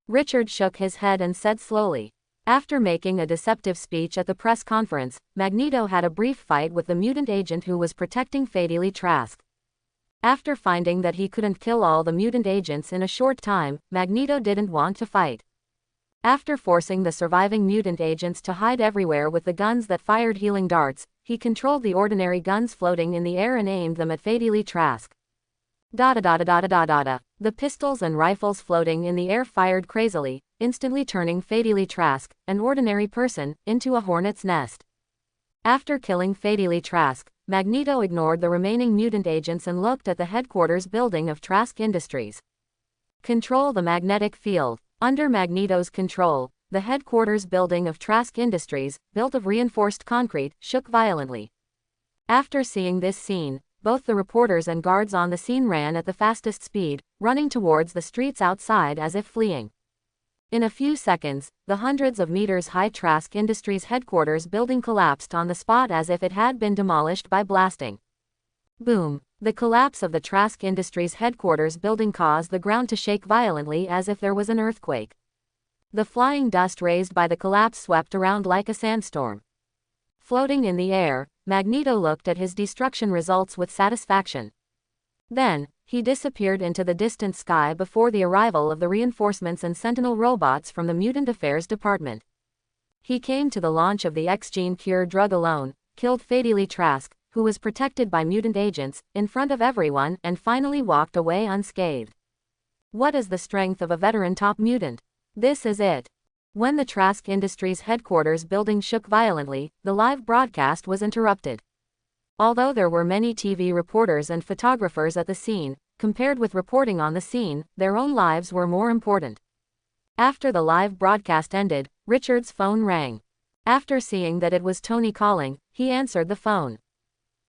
Richard shook his head and said slowly. After making a deceptive speech at the press conference, Magneto had a brief fight with the mutant agent who was protecting Fatally Trask. After finding that he couldn't kill all the mutant agents in a short time, Magneto didn't want to fight. After forcing the surviving mutant agents to hide everywhere with the guns that fired healing darts, he controlled the ordinary guns floating in the air and aimed them at Fatally Trask. The pistols and rifles floating in the air fired crazily, instantly turning Fatally Trask, an ordinary person, into a hornet's nest. After killing Fatally Trask, Magneto ignored the remaining mutant agents and looked at the headquarters building of Trask Industries. Control the magnetic field. Under Magneto's control, the headquarters building of Trask Industries, built of reinforced concrete, shook violently. After seeing this scene, both the reporters and guards on the scene ran at the fastest speed, running towards the streets outside as if fleeing. In a few seconds, the hundreds of meters high Trask Industries headquarters building collapsed on the spot as if it had been demolished by blasting. Boom! The collapse of the Trask Industries headquarters building caused the ground to shake violently as if there was an earthquake. The flying dust raised by the collapse swept around like a sandstorm. Floating in the air, Magneto looked at his destruction results with satisfaction. Then, he disappeared into the distant sky before the arrival of the reinforcements and Sentinel robots from the Mutant Affairs Department. He came to the launch of the X-Gene Cure drug alone, killed Fatally Trask, who was protected by mutant agents, in front of everyone, and finally walked away unscathed. What is the strength of a veteran top mutant? This is it. When the Trask Industries headquarters building shook violently, the live broadcast was interrupted. Although there were many TV reporters and photographers at the scene, compared with reporting on the scene, their own lives were more important. After the live broadcast ended, Richard's phone rang. After seeing that it was Tony calling, he answered the phone.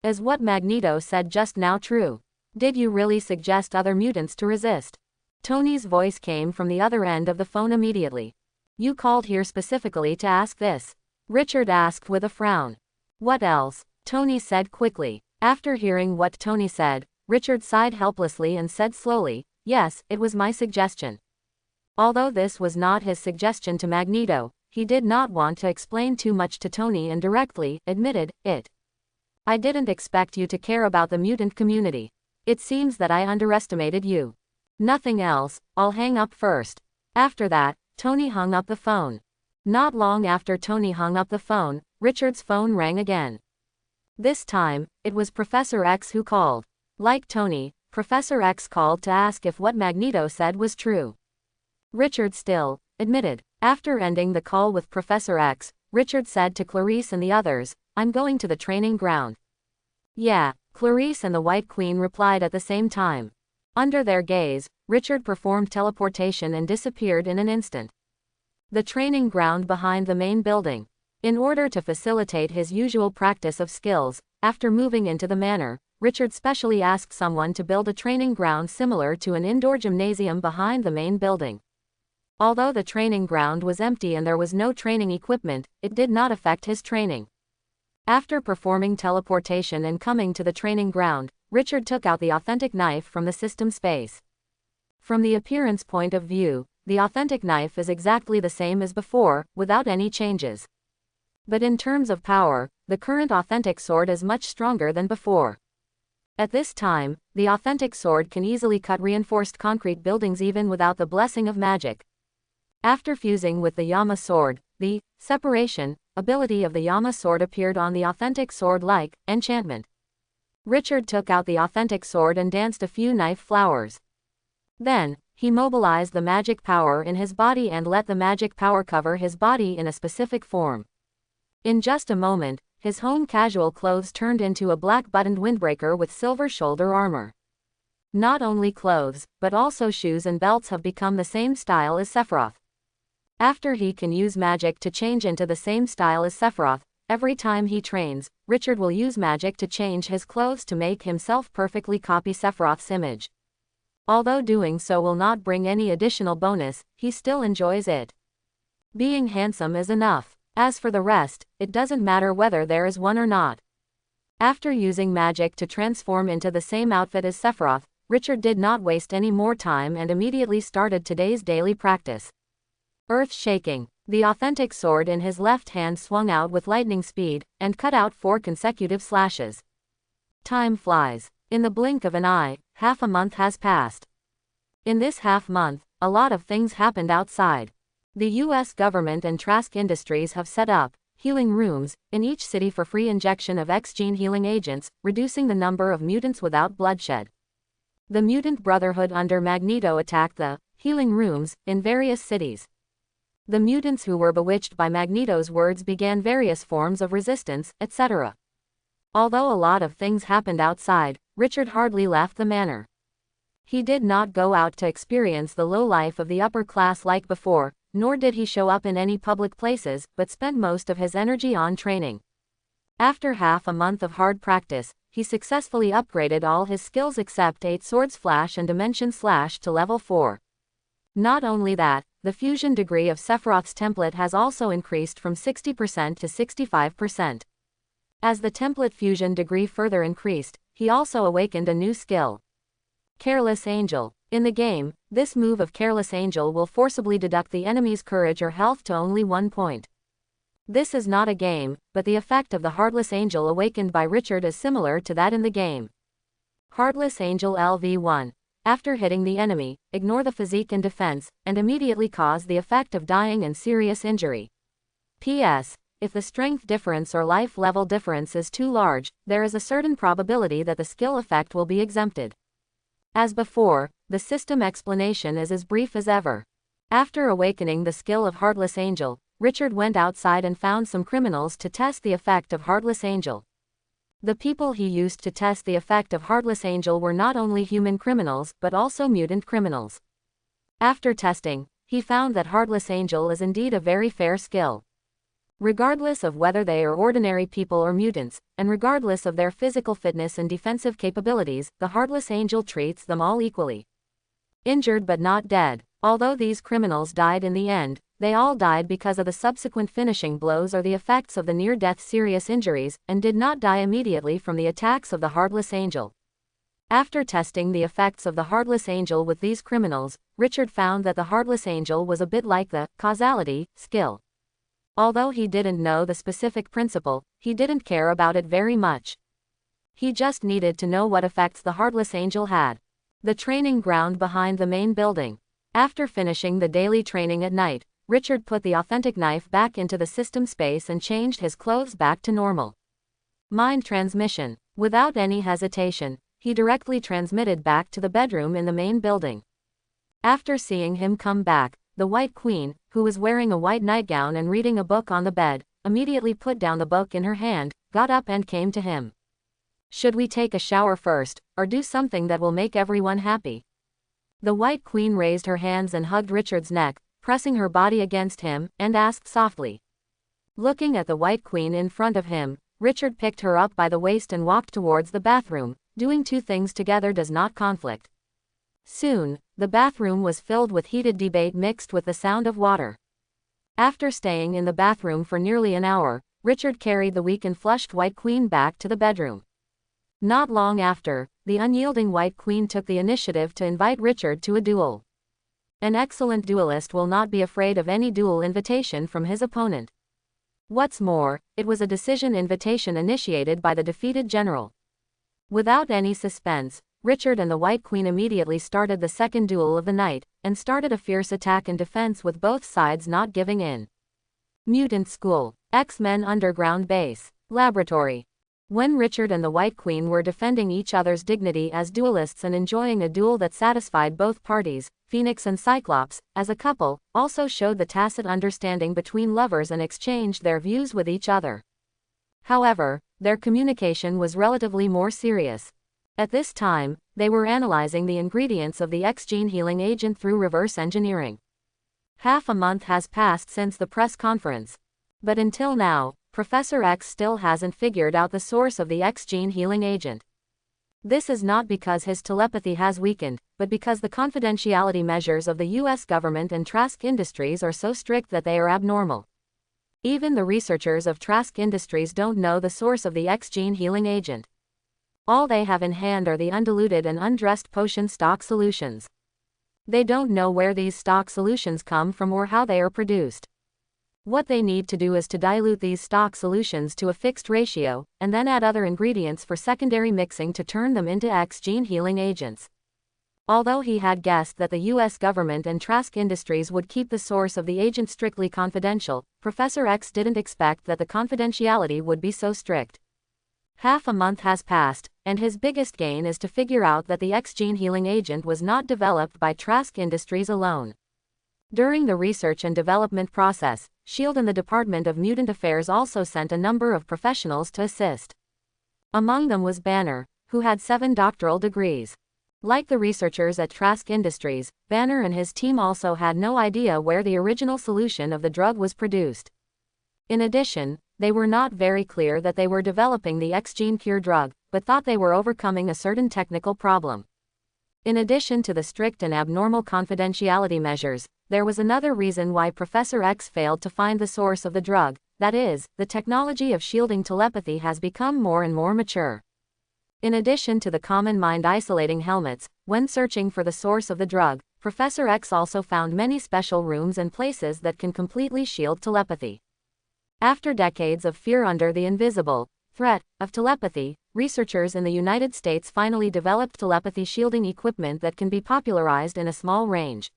Is what Magneto said just now true? Did you really suggest other mutants to resist? Tony's voice came from the other end of the phone immediately. You called here specifically to ask this? Richard asked with a frown. What else? Tony said quickly. After hearing what Tony said, Richard sighed helplessly and said slowly, yes, it was my suggestion. Although this was not his suggestion to Magneto, he did not want to explain too much to Tony and directly admitted it. I didn't expect you to care about the mutant community. It seems that I underestimated you. Nothing else, I'll hang up first. After that, Tony hung up the phone. Not long after Tony hung up the phone, Richard's phone rang again. This time, it was Professor X who called. Like Tony, Professor X called to ask if what Magneto said was true. Richard still admitted. After ending the call with Professor X, Richard said to Clarice and the others, I'm going to the training ground. Yeah, Clarice and the White Queen replied at the same time. Under their gaze, Richard performed teleportation and disappeared in an instant. The training ground behind the main building. In order to facilitate his usual practice of skills, after moving into the manor, Richard specially asked someone to build a training ground similar to an indoor gymnasium behind the main building. Although the training ground was empty and there was no training equipment, it did not affect his training. After performing teleportation and coming to the training ground, Richard took out the authentic knife from the system space. From the appearance point of view, the authentic knife is exactly the same as before, without any changes. But in terms of power, the current authentic sword is much stronger than before. At this time, the authentic sword can easily cut reinforced concrete buildings even without the blessing of magic. After fusing with the Yama sword, the separation ability of the Yama sword appeared on the authentic sword like enchantment. Richard took out the authentic sword and danced a few knife flowers. Then, he mobilized the magic power in his body and let the magic power cover his body in a specific form. In just a moment, his home casual clothes turned into a black buttoned windbreaker with silver shoulder armor. Not only clothes, but also shoes and belts have become the same style as Sephiroth. After he can use magic to change into the same style as Sephiroth, every time he trains, Richard will use magic to change his clothes to make himself perfectly copy Sephiroth's image. Although doing so will not bring any additional bonus, he still enjoys it. Being handsome is enough. As for the rest, it doesn't matter whether there is one or not. After using magic to transform into the same outfit as Sephiroth, Richard did not waste any more time and immediately started today's daily practice. Earth-shaking, the authentic sword in his left hand swung out with lightning speed, and cut out 4 consecutive slashes. Time flies. In the blink of an eye, half a month has passed. In this half-month, a lot of things happened outside. The US government and Trask Industries have set up healing rooms in each city for free injection of X-gene healing agents, reducing the number of mutants without bloodshed. The Mutant Brotherhood under Magneto attacked the healing rooms in various cities. The mutants who were bewitched by Magneto's words began various forms of resistance, etc. Although a lot of things happened outside, Richard hardly left the manor. He did not go out to experience the low life of the upper class like before, nor did he show up in any public places, but spent most of his energy on training. After half a month of hard practice, he successfully upgraded all his skills except 8 Swords Flash and Dimension Slash to level 4. Not only that, the fusion degree of Sephiroth's template has also increased from 60% to 65%. As the template fusion degree further increased, he also awakened a new skill. Careless Angel. In the game, this move of Careless Angel will forcibly deduct the enemy's courage or health to only 1 point. This is not a game, but the effect of the Heartless Angel awakened by Richard is similar to that in the game. Heartless Angel LV1. After hitting the enemy, ignore the physique and defense, and immediately cause the effect of dying and serious injury. P.S. If the strength difference or life level difference is too large, there is a certain probability that the skill effect will be exempted. As before, the system explanation is as brief as ever. After awakening the skill of Heartless Angel, Richard went outside and found some criminals to test the effect of Heartless Angel. The people he used to test the effect of Heartless Angel were not only human criminals, but also mutant criminals. After testing, he found that Heartless Angel is indeed a very fair skill. Regardless of whether they are ordinary people or mutants, and regardless of their physical fitness and defensive capabilities, the Heartless Angel treats them all equally. Injured but not dead. Although these criminals died in the end, they all died because of the subsequent finishing blows or the effects of the near-death serious injuries, and did not die immediately from the attacks of the Heartless Angel. After testing the effects of the Heartless Angel with these criminals, Richard found that the Heartless Angel was a bit like the causality skill. Although he didn't know the specific principle, he didn't care about it very much. He just needed to know what effects the Heartless Angel had. The training ground behind the main building. After finishing the daily training at night, Richard put the authentic knife back into the system space and changed his clothes back to normal. Mind transmission. Without any hesitation, he directly transmitted back to the bedroom in the main building. After seeing him come back, the White Queen, who was wearing a white nightgown and reading a book on the bed, immediately put down the book in her hand, got up and came to him. "Should we take a shower first, or do something that will make everyone happy?" The White Queen raised her hands and hugged Richard's neck, pressing her body against him, and asked softly. Looking at the White Queen in front of him, Richard picked her up by the waist and walked towards the bathroom. Doing two things together does not conflict. Soon, the bathroom was filled with heated debate mixed with the sound of water. After staying in the bathroom for nearly an hour, Richard carried the weak and flushed White Queen back to the bedroom. Not long after, the unyielding White Queen took the initiative to invite Richard to a duel. An excellent duelist will not be afraid of any duel invitation from his opponent. What's more, it was a decision invitation initiated by the defeated general. Without any suspense, Richard and the White Queen immediately started the second duel of the night, and started a fierce attack and defense with both sides not giving in. Mutant School. X-Men Underground Base. Laboratory. When Richard and the White Queen were defending each other's dignity as duelists and enjoying a duel that satisfied both parties, Phoenix and Cyclops, as a couple, also showed the tacit understanding between lovers and exchanged their views with each other. However, their communication was relatively more serious. At this time, they were analyzing the ingredients of the X-gene healing agent through reverse engineering. Half a month has passed since the press conference. But until now, Professor X still hasn't figured out the source of the X-gene healing agent. This is not because his telepathy has weakened, but because the confidentiality measures of the US government and Trask Industries are so strict that they are abnormal. Even the researchers of Trask Industries don't know the source of the X-gene healing agent. All they have in hand are the undiluted and undressed potion stock solutions. They don't know where these stock solutions come from or how they are produced. What they need to do is to dilute these stock solutions to a fixed ratio, and then add other ingredients for secondary mixing to turn them into X-gene healing agents. Although he had guessed that the US government and Trask Industries would keep the source of the agent strictly confidential, Professor X didn't expect that the confidentiality would be so strict. Half a month has passed, and his biggest gain is to figure out that the X-gene healing agent was not developed by Trask Industries alone. During the research and development process, S.H.I.E.L.D. and the Department of Mutant Affairs also sent a number of professionals to assist. Among them was Banner, who had 7 doctoral degrees. Like the researchers at Trask Industries, Banner and his team also had no idea where the original solution of the drug was produced. In addition, they were not very clear that they were developing the X-gene cure drug, but thought they were overcoming a certain technical problem. In addition to the strict and abnormal confidentiality measures, there was another reason why Professor X failed to find the source of the drug, that is, the technology of shielding telepathy has become more and more mature. In addition to the common mind-isolating helmets, when searching for the source of the drug, Professor X also found many special rooms and places that can completely shield telepathy. After decades of fear under the invisible threat of telepathy, researchers in the United States finally developed telepathy shielding equipment that can be popularized in a small range.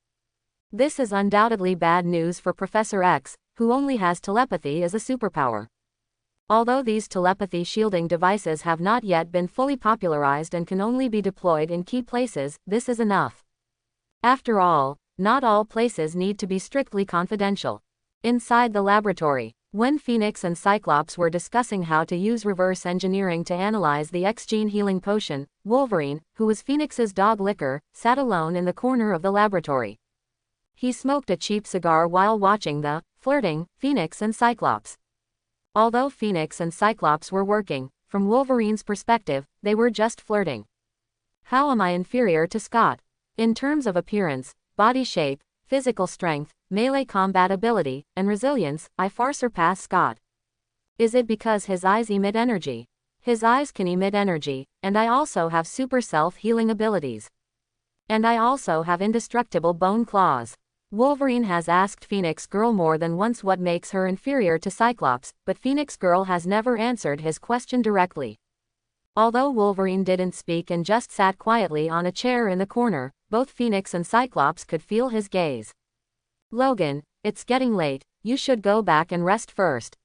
This is undoubtedly bad news for Professor X, who only has telepathy as a superpower. Although these telepathy shielding devices have not yet been fully popularized and can only be deployed in key places, this is enough. After all, not all places need to be strictly confidential. Inside the laboratory, when Phoenix and Cyclops were discussing how to use reverse engineering to analyze the X-gene healing potion, Wolverine, who was Phoenix's dog Licker, sat alone in the corner of the laboratory. He smoked a cheap cigar while watching the flirting Phoenix and Cyclops. Although Phoenix and Cyclops were working, from Wolverine's perspective, they were just flirting. How am I inferior to Scott? In terms of appearance, body shape, physical strength, melee combat ability, and resilience, I far surpass Scott. Is it because his eyes emit energy? His eyes can emit energy, and I also have super self-healing abilities. And I also have indestructible bone claws. Wolverine has asked Phoenix Girl more than once what makes her inferior to Cyclops, but Phoenix Girl has never answered his question directly. Although Wolverine didn't speak and just sat quietly on a chair in the corner, both Phoenix and Cyclops could feel his gaze. Logan, it's getting late, you should go back and rest first.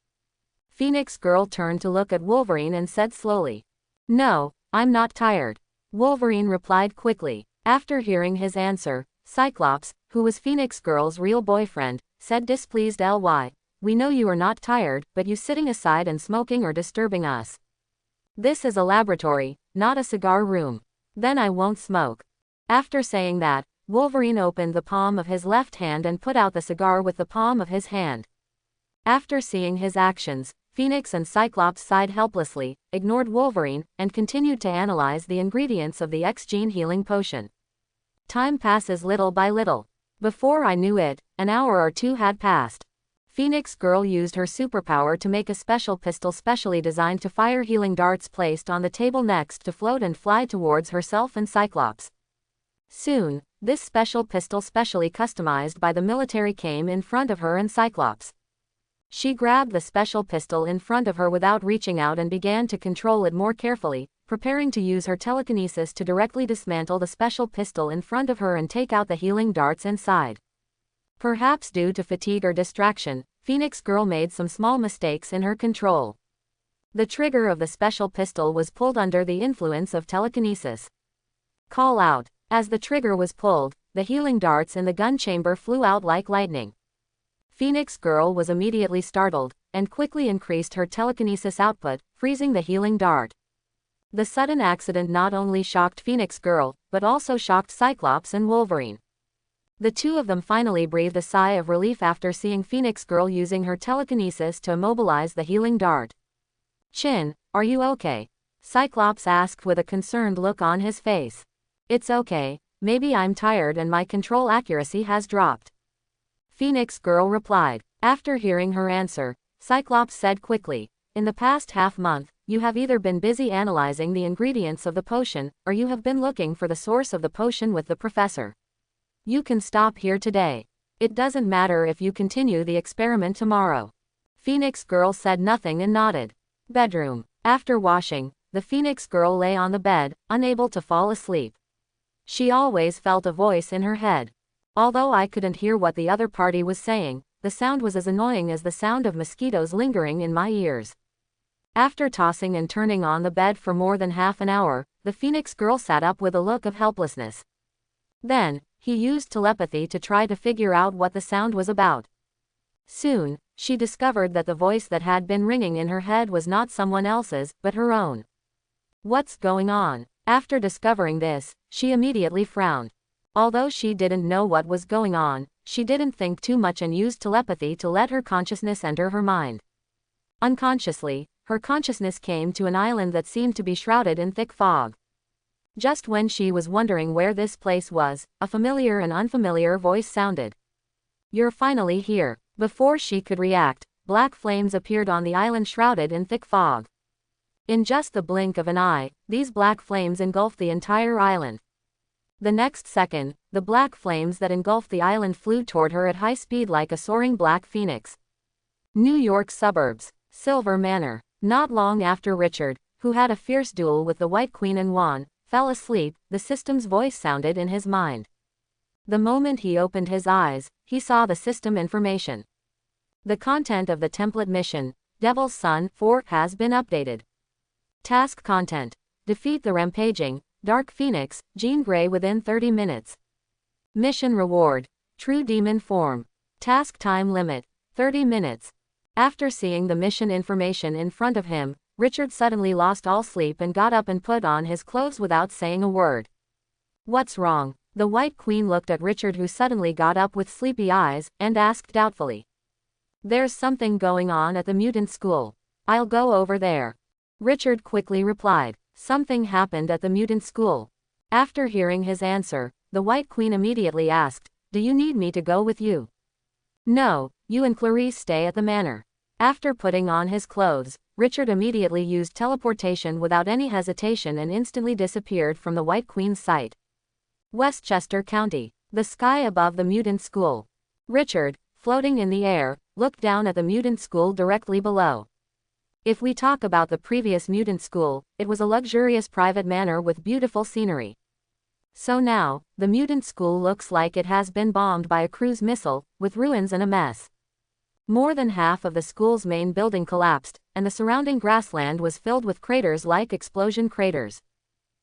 Phoenix Girl turned to look at Wolverine and said slowly. No, I'm not tired. Wolverine replied quickly. After hearing his answer, Cyclops, who was Phoenix Girl's real boyfriend, said displeased, "Ly, we know you are not tired, but you sitting aside and smoking or disturbing us. This is a laboratory, not a cigar room. Then I won't smoke." After saying that, Wolverine opened the palm of his left hand and put out the cigar with the palm of his hand. After seeing his actions, Phoenix and Cyclops sighed helplessly, ignored Wolverine, and continued to analyze the ingredients of the X-gene healing potion. Time passes little by little. Before I knew it, an hour or 2 had passed. Phoenix Girl used her superpower to make a special pistol specially designed to fire healing darts placed on the table next to float and fly towards herself and Cyclops. Soon, this special pistol specially customized by the military came in front of her and Cyclops. She grabbed the special pistol in front of her without reaching out and began to control it more carefully, preparing to use her telekinesis to directly dismantle the special pistol in front of her and take out the healing darts inside. Perhaps due to fatigue or distraction, Phoenix Girl made some small mistakes in her control. The trigger of the special pistol was pulled under the influence of telekinesis. Call out. As the trigger was pulled, the healing darts in the gun chamber flew out like lightning. Phoenix Girl was immediately startled, and quickly increased her telekinesis output, freezing the healing dart. The sudden accident not only shocked Phoenix Girl, but also shocked Cyclops and Wolverine. The two of them finally breathed a sigh of relief after seeing Phoenix Girl using her telekinesis to immobilize the healing dart. "Chin, are you okay?" Cyclops asked with a concerned look on his face. "It's okay, maybe I'm tired and my control accuracy has dropped," Phoenix Girl replied. After hearing her answer, Cyclops said quickly. In the past half-month, you have either been busy analyzing the ingredients of the potion, or you have been looking for the source of the potion with the professor. You can stop here today. It doesn't matter if you continue the experiment tomorrow. Phoenix Girl said nothing and nodded. Bedroom. After washing, the Phoenix Girl lay on the bed, unable to fall asleep. She always felt a voice in her head. Although I couldn't hear what the other party was saying, the sound was as annoying as the sound of mosquitoes lingering in my ears. After tossing and turning on the bed for more than half an hour, the Phoenix Girl sat up with a look of helplessness. Then, he used telepathy to try to figure out what the sound was about. Soon, she discovered that the voice that had been ringing in her head was not someone else's, but her own. What's going on? After discovering this, she immediately frowned. Although she didn't know what was going on, she didn't think too much and used telepathy to let her consciousness enter her mind. Unconsciously, her consciousness came to an island that seemed to be shrouded in thick fog. Just when she was wondering where this place was, a familiar and unfamiliar voice sounded. You're finally here. Before she could react, black flames appeared on the island shrouded in thick fog. In just the blink of an eye, these black flames engulfed the entire island. The next second, the black flames that engulfed the island flew toward her at high speed like a soaring black phoenix. New York suburbs. Silver Manor. Not long after Richard, who had a fierce duel with the White Queen and won, fell asleep, the system's voice sounded in his mind. The moment he opened his eyes, he saw the system information. The content of the template mission, Devil's Son 4, has been updated. Task content. Defeat the rampaging, Dark Phoenix, Jean Grey within 30 minutes. Mission reward. True demon form. Task time limit. 30 minutes. After seeing the mission information in front of him, Richard suddenly lost all sleep and got up and put on his clothes without saying a word. What's wrong? The White Queen looked at Richard, who suddenly got up with sleepy eyes, and asked doubtfully. There's something going on at the mutant school. I'll go over there. Richard quickly replied. Something happened at the mutant school. After hearing his answer, the White Queen immediately asked, do you need me to go with you? No, you and Clarice stay at the manor. After putting on his clothes, Richard immediately used teleportation without any hesitation and instantly disappeared from the White Queen's sight. Westchester County. The sky above the mutant school. Richard, floating in the air, looked down at the mutant school directly below. If we talk about the previous mutant school, it was a luxurious private manor with beautiful scenery. So now, the mutant school looks like it has been bombed by a cruise missile, with ruins and a mess. More than half of the school's main building collapsed, and the surrounding grassland was filled with craters like explosion craters.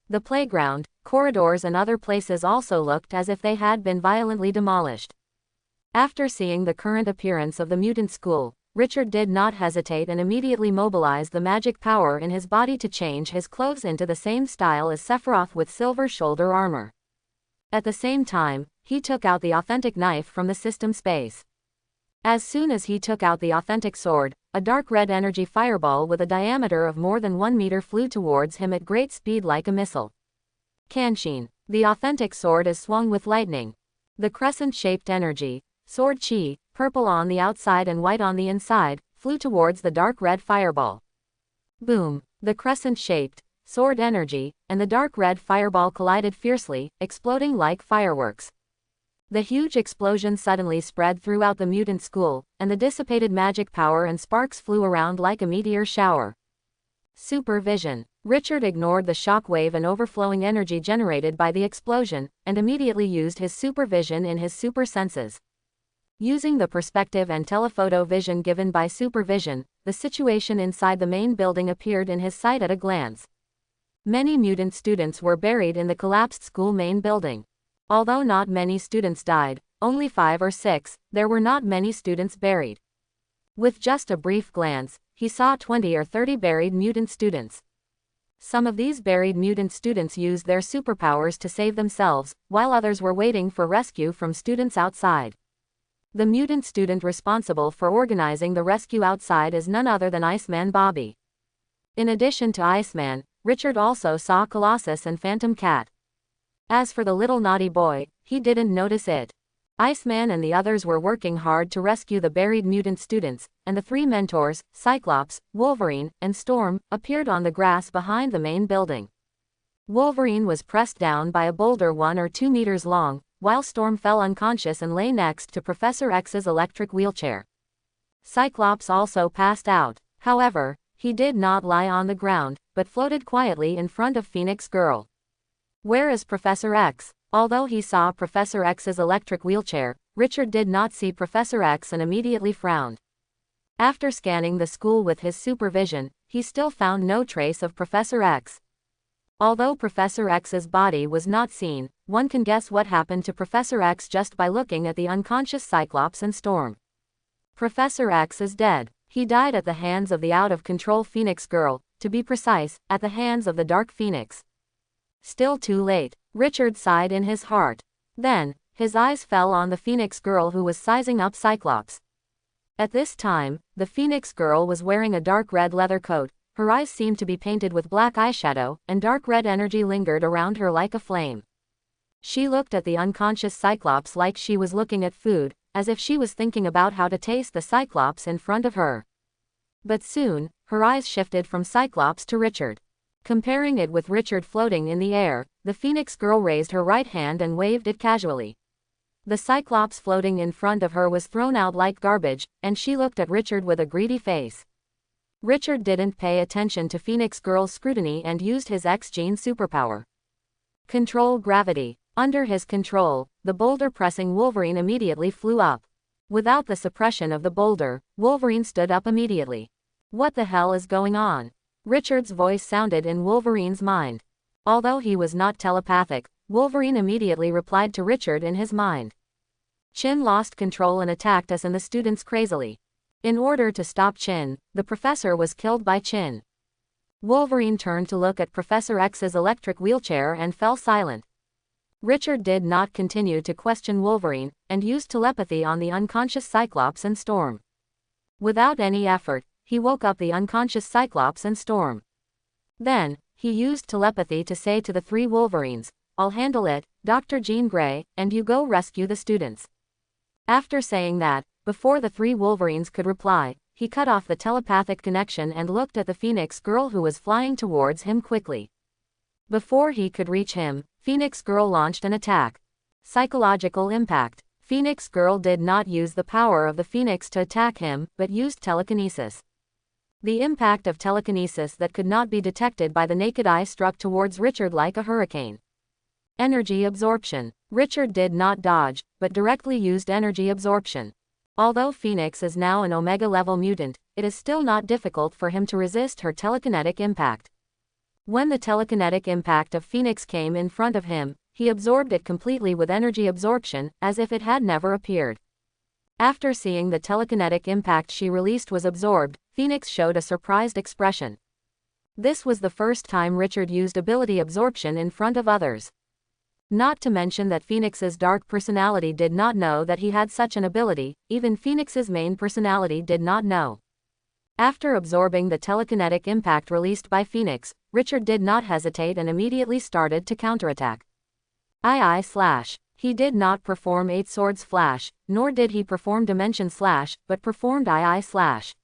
The playground, corridors and other places also looked as if they had been violently demolished. After seeing the current appearance of the mutant school, Richard did not hesitate and immediately mobilized the magic power in his body to change his clothes into the same style as Sephiroth with silver shoulder armor. At the same time, he took out the authentic knife from the system space. As soon as he took out the authentic sword, a dark red energy fireball with a diameter of more than 1 meter flew towards him at great speed like a missile. Kanshin. The authentic sword is swung with lightning. The crescent-shaped energy, sword chi, purple on the outside and white on the inside, flew towards the dark red fireball. Boom! The crescent-shaped, sword energy, and the dark red fireball collided fiercely, exploding like fireworks. The huge explosion suddenly spread throughout the mutant school, and the dissipated magic power and sparks flew around like a meteor shower. Supervision. Richard ignored the shockwave and overflowing energy generated by the explosion, and immediately used his supervision in his super senses. Using the perspective and telephoto vision given by supervision, the situation inside the main building appeared in his sight at a glance. Many mutant students were buried in the collapsed school main building. Although not many students died, only 5 or 6, there were not many students buried. With just a brief glance, he saw 20 or 30 buried mutant students. Some of these buried mutant students used their superpowers to save themselves, while others were waiting for rescue from students outside. The mutant student responsible for organizing the rescue outside is none other than Iceman Bobby. In addition to Iceman, Richard also saw Colossus and Phantom Cat. As for the little naughty boy, he didn't notice it. Iceman and the others were working hard to rescue the buried mutant students, and the three mentors, Cyclops, Wolverine, and Storm, appeared on the grass behind the main building. Wolverine was pressed down by a boulder 1 or 2 meters long, while Storm fell unconscious and lay next to Professor X's electric wheelchair. Cyclops also passed out. However, he did not lie on the ground, but floated quietly in front of Phoenix Girl. "Where is Professor X?" Although he saw Professor X's electric wheelchair, Richard did not see Professor X and immediately frowned. After scanning the school with his supervision, he still found no trace of Professor X. Although Professor X's body was not seen, one can guess what happened to Professor X just by looking at the unconscious Cyclops and Storm. Professor X is dead. He died at the hands of the out-of-control Phoenix Girl, to be precise, at the hands of the Dark Phoenix. Still too late. Richard sighed in his heart. Then, his eyes fell on the Phoenix Girl who was sizing up Cyclops. At this time, the Phoenix Girl was wearing a dark red leather coat, her eyes seemed to be painted with black eyeshadow, and dark red energy lingered around her like a flame. She looked at the unconscious Cyclops like she was looking at food, as if she was thinking about how to taste the Cyclops in front of her. But soon, her eyes shifted from Cyclops to Richard. Comparing it with Richard floating in the air, the Phoenix Girl raised her right hand and waved it casually. The Cyclops floating in front of her was thrown out like garbage, and she looked at Richard with a greedy face. Richard didn't pay attention to Phoenix Girl's scrutiny and used his X-gene superpower. Control gravity. Under his control, the boulder-pressing Wolverine immediately flew up. Without the suppression of the boulder, Wolverine stood up immediately. "What the hell is going on?" Richard's voice sounded in Wolverine's mind. Although he was not telepathic, Wolverine immediately replied to Richard in his mind. Chin lost control and attacked us and the students crazily. In order to stop Chin, the professor was killed by Chin. Wolverine turned to look at Professor X's electric wheelchair and fell silent. Richard did not continue to question Wolverine, and used telepathy on the unconscious Cyclops and Storm. Without any effort, he woke up the unconscious Cyclops and Storm. Then, he used telepathy to say to the three Wolverines, "I'll handle it, Dr. Jean Grey, and you go rescue the students." After saying that, before the three Wolverines could reply, he cut off the telepathic connection and looked at the Phoenix Girl who was flying towards him quickly. Before he could reach him, Phoenix Girl launched an attack. Psychological impact. Phoenix Girl did not use the power of the Phoenix to attack him, but used telekinesis. The impact of telekinesis that could not be detected by the naked eye struck towards Richard like a hurricane. Energy absorption. Richard did not dodge, but directly used energy absorption. Although Phoenix is now an Omega-level mutant, it is still not difficult for him to resist her telekinetic impact. When the telekinetic impact of Phoenix came in front of him, he absorbed it completely with energy absorption, as if it had never appeared. After seeing the telekinetic impact she released was absorbed, Phoenix showed a surprised expression. This was the first time Richard used ability absorption in front of others. Not to mention that Phoenix's dark personality did not know that he had such an ability, even Phoenix's main personality did not know. After absorbing the telekinetic impact released by Phoenix, Richard did not hesitate and immediately started to counterattack. Slash. He did not perform 8 Swords Flash, nor did he perform Dimension Slash, but performed Slash.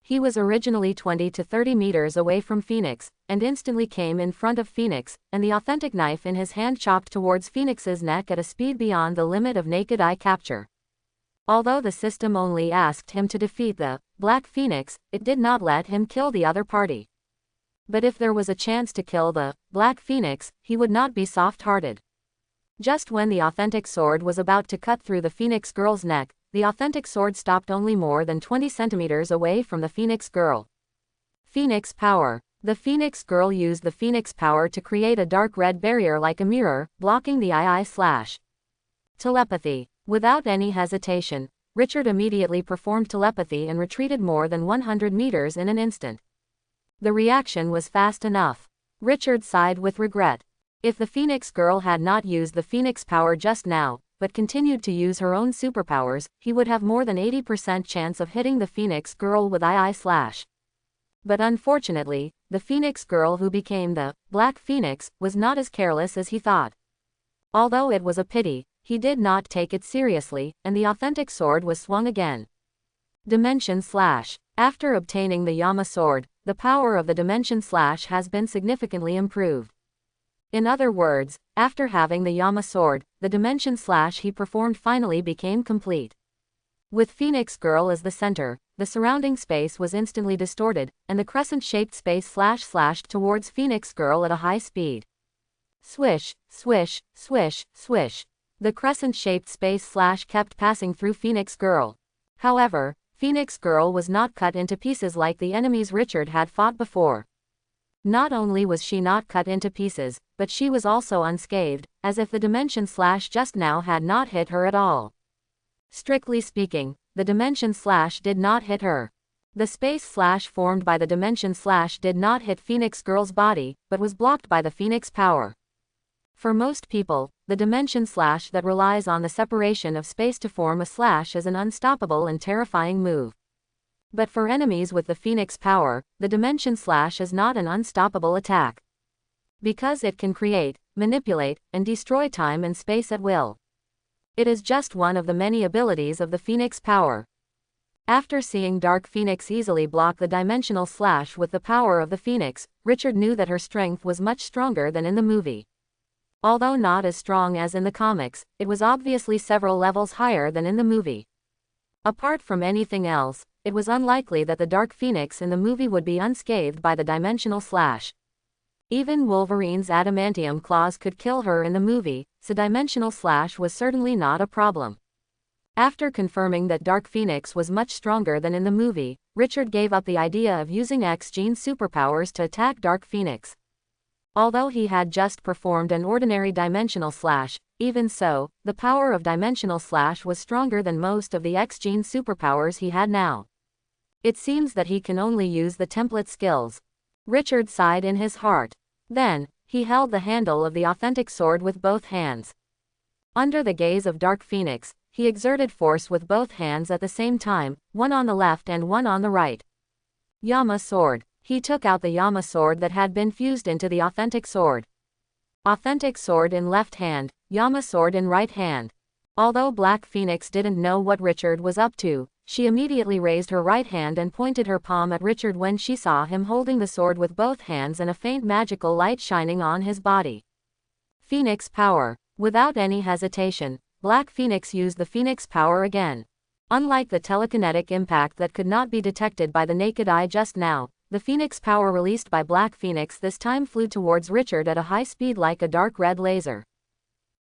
He was originally 20 to 30 meters away from Phoenix, and instantly came in front of Phoenix, and the authentic knife in his hand chopped towards Phoenix's neck at a speed beyond the limit of naked eye capture. Although the system only asked him to defeat the Black Phoenix, it did not let him kill the other party. But if there was a chance to kill the Black Phoenix, he would not be soft-hearted. Just when the authentic sword was about to cut through the Phoenix Girl's neck, the authentic sword stopped only more than 20 centimeters away from the Phoenix Girl. Phoenix Power. The Phoenix Girl used the Phoenix Power to create a dark red barrier like a mirror, blocking the Slash. Telepathy. Without any hesitation, Richard immediately performed telepathy and retreated more than 100 meters in an instant. The reaction was fast enough. Richard sighed with regret. If the Phoenix Girl had not used the Phoenix Power just now, but continued to use her own superpowers, he would have more than 80% chance of hitting the Phoenix Girl with Slash. But unfortunately, the Phoenix Girl who became the Black Phoenix was not as careless as he thought. Although it was a pity, he did not take it seriously, and the authentic sword was swung again. Dimension Slash. After obtaining the Yama sword, the power of the Dimension Slash has been significantly improved. In other words, after having the Yama sword, the Dimension Slash he performed finally became complete. With Phoenix Girl as the center, the surrounding space was instantly distorted, and the crescent-shaped space slashed towards Phoenix Girl at a high speed. Swish, swish, swish, swish. The crescent-shaped space kept passing through Phoenix Girl. However, Phoenix Girl was not cut into pieces like the enemies Richard had fought before. Not only was she not cut into pieces, but she was also unscathed, as if the Dimension Slash just now had not hit her at all. Strictly speaking, the Dimension Slash did not hit her. The space slash formed by the Dimension Slash did not hit Phoenix Girl's body, but was blocked by the Phoenix power. For most people, the Dimension Slash that relies on the separation of space to form a slash is an unstoppable and terrifying move. But for enemies with the Phoenix power, the Dimension Slash is not an unstoppable attack. Because it can create, manipulate, and destroy time and space at will. It is just one of the many abilities of the Phoenix power. After seeing Dark Phoenix easily block the Dimensional Slash with the power of the Phoenix, Richard knew that her strength was much stronger than in the movie. Although not as strong as in the comics, it was obviously several levels higher than in the movie. Apart from anything else, it was unlikely that the Dark Phoenix in the movie would be unscathed by the Dimensional Slash. Even Wolverine's adamantium claws could kill her in the movie, so Dimensional Slash was certainly not a problem. After confirming that Dark Phoenix was much stronger than in the movie, Richard gave up the idea of using X-Gene superpowers to attack Dark Phoenix. Although he had just performed an ordinary Dimensional Slash, even so, the power of Dimensional Slash was stronger than most of the X-Gene superpowers he had now. It seems that he can only use the template skills. Richard sighed in his heart. Then, he held the handle of the authentic sword with both hands. Under the gaze of Dark Phoenix, he exerted force with both hands at the same time, one on the left and one on the right. Yama sword. He took out the Yama sword that had been fused into the authentic sword. Authentic sword in left hand, Yama sword in right hand. Although Black Phoenix didn't know what Richard was up to, she immediately raised her right hand and pointed her palm at Richard when she saw him holding the sword with both hands and a faint magical light shining on his body. Phoenix power. Without any hesitation, Black Phoenix used the Phoenix power again. Unlike the telekinetic impact that could not be detected by the naked eye just now, the Phoenix power released by Black Phoenix this time flew towards Richard at a high speed like a dark red laser.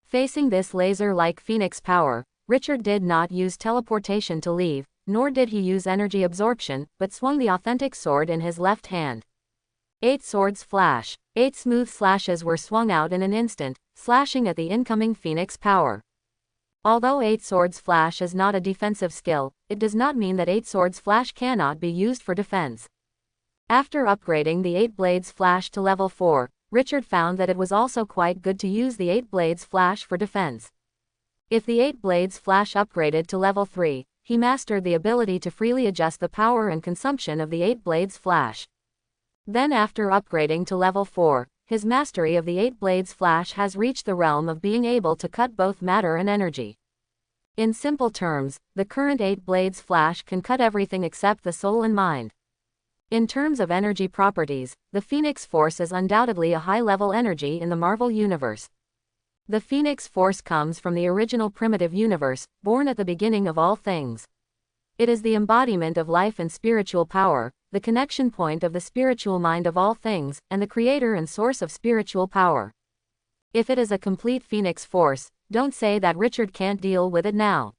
Facing this laser-like Phoenix power, Richard did not use teleportation to leave, nor did he use energy absorption, but swung the authentic sword in his left hand. 8 swords flash. 8 smooth slashes were swung out in an instant, slashing at the incoming Phoenix power. Although 8 swords flash is not a defensive skill, it does not mean that 8 swords flash cannot be used for defense. After upgrading the 8 blades flash to level 4, Richard found that it was also quite good to use the 8 blades flash for defense. If the 8 blades flash upgraded to level 3, he mastered the ability to freely adjust the power and consumption of the 8 blades flash. Then after upgrading to level 4, his mastery of the 8 blades flash has reached the realm of being able to cut both matter and energy. In simple terms, the current 8 blades flash can cut everything except the soul and mind. In terms of energy properties, the Phoenix Force is undoubtedly a high-level energy in the Marvel Universe. The Phoenix Force comes from the original primitive universe, born at the beginning of all things. It is the embodiment of life and spiritual power, the connection point of the spiritual mind of all things, and the creator and source of spiritual power. If it is a complete Phoenix Force, don't say that Richard can't deal with it now.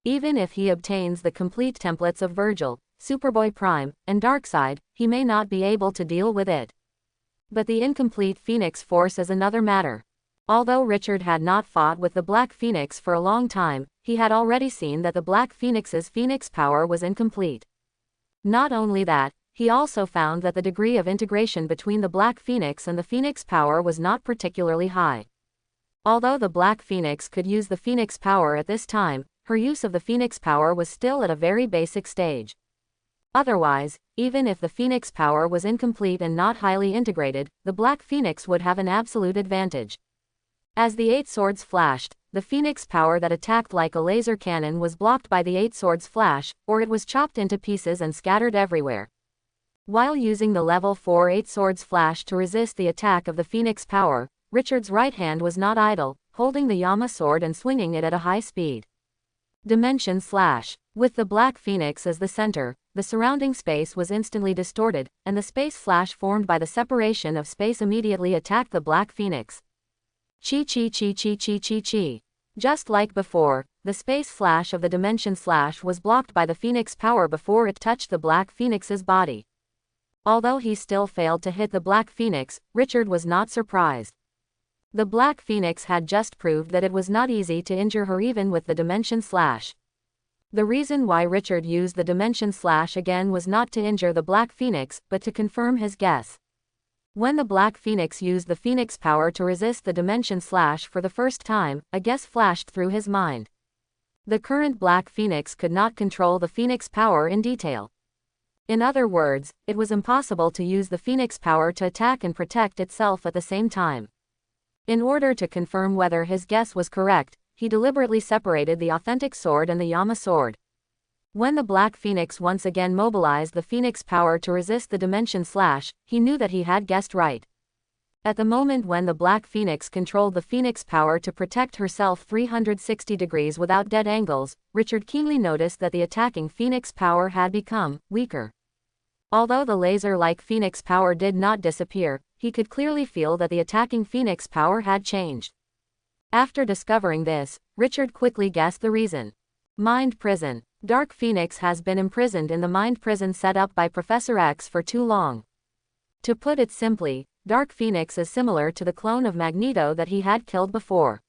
Even if he obtains the complete templates of Virgil, Superboy Prime, and Darkseid, he may not be able to deal with it. But the incomplete Phoenix Force is another matter. Although Richard had not fought with the Black Phoenix for a long time, he had already seen that the Black Phoenix's Phoenix power was incomplete. Not only that, he also found that the degree of integration between the Black Phoenix and the Phoenix power was not particularly high. Although the Black Phoenix could use the Phoenix power at this time, her use of the Phoenix power was still at a very basic stage. Otherwise, even if the Phoenix power was incomplete and not highly integrated, the Black Phoenix would have an absolute advantage. As the 8 swords flashed, the phoenix power that attacked like a laser cannon was blocked by the 8 swords flash, or it was chopped into pieces and scattered everywhere. While using the level 4 8 swords flash to resist the attack of the phoenix power, Richard's right hand was not idle, holding the Yama sword and swinging it at a high speed. Dimension slash. With the black phoenix as the center, the surrounding space was instantly distorted, and the space slash formed by the separation of space immediately attacked the black phoenix. Chi chi chi chi chi chi chi. Just like before, the space slash of the dimension slash was blocked by the phoenix power before it touched the black phoenix's body. Although he still failed to hit the black phoenix, Richard was not surprised. The black phoenix had just proved that it was not easy to injure her even with the dimension slash. The reason why Richard used the dimension slash again was not to injure the black phoenix, but to confirm his guess. When the black phoenix used the phoenix power to resist the dimension slash for the first time, a guess flashed through his mind. The current black phoenix could not control the phoenix power in detail. In other words, it was impossible to use the phoenix power to attack and protect itself at the same time. In order to confirm whether his guess was correct, he deliberately separated the authentic sword and the Yama sword. When the black phoenix once again mobilized the phoenix power to resist the dimension slash, he knew that he had guessed right. At the moment when the black phoenix controlled the phoenix power to protect herself 360 degrees without dead angles, Richard keenly noticed that the attacking phoenix power had become weaker. Although the laser-like phoenix power did not disappear, he could clearly feel that the attacking phoenix power had changed. After discovering this, Richard quickly guessed the reason. Mind prison. Dark Phoenix has been imprisoned in the mind prison set up by Professor X for too long. To put it simply, Dark Phoenix is similar to the clone of Magneto that he had killed before.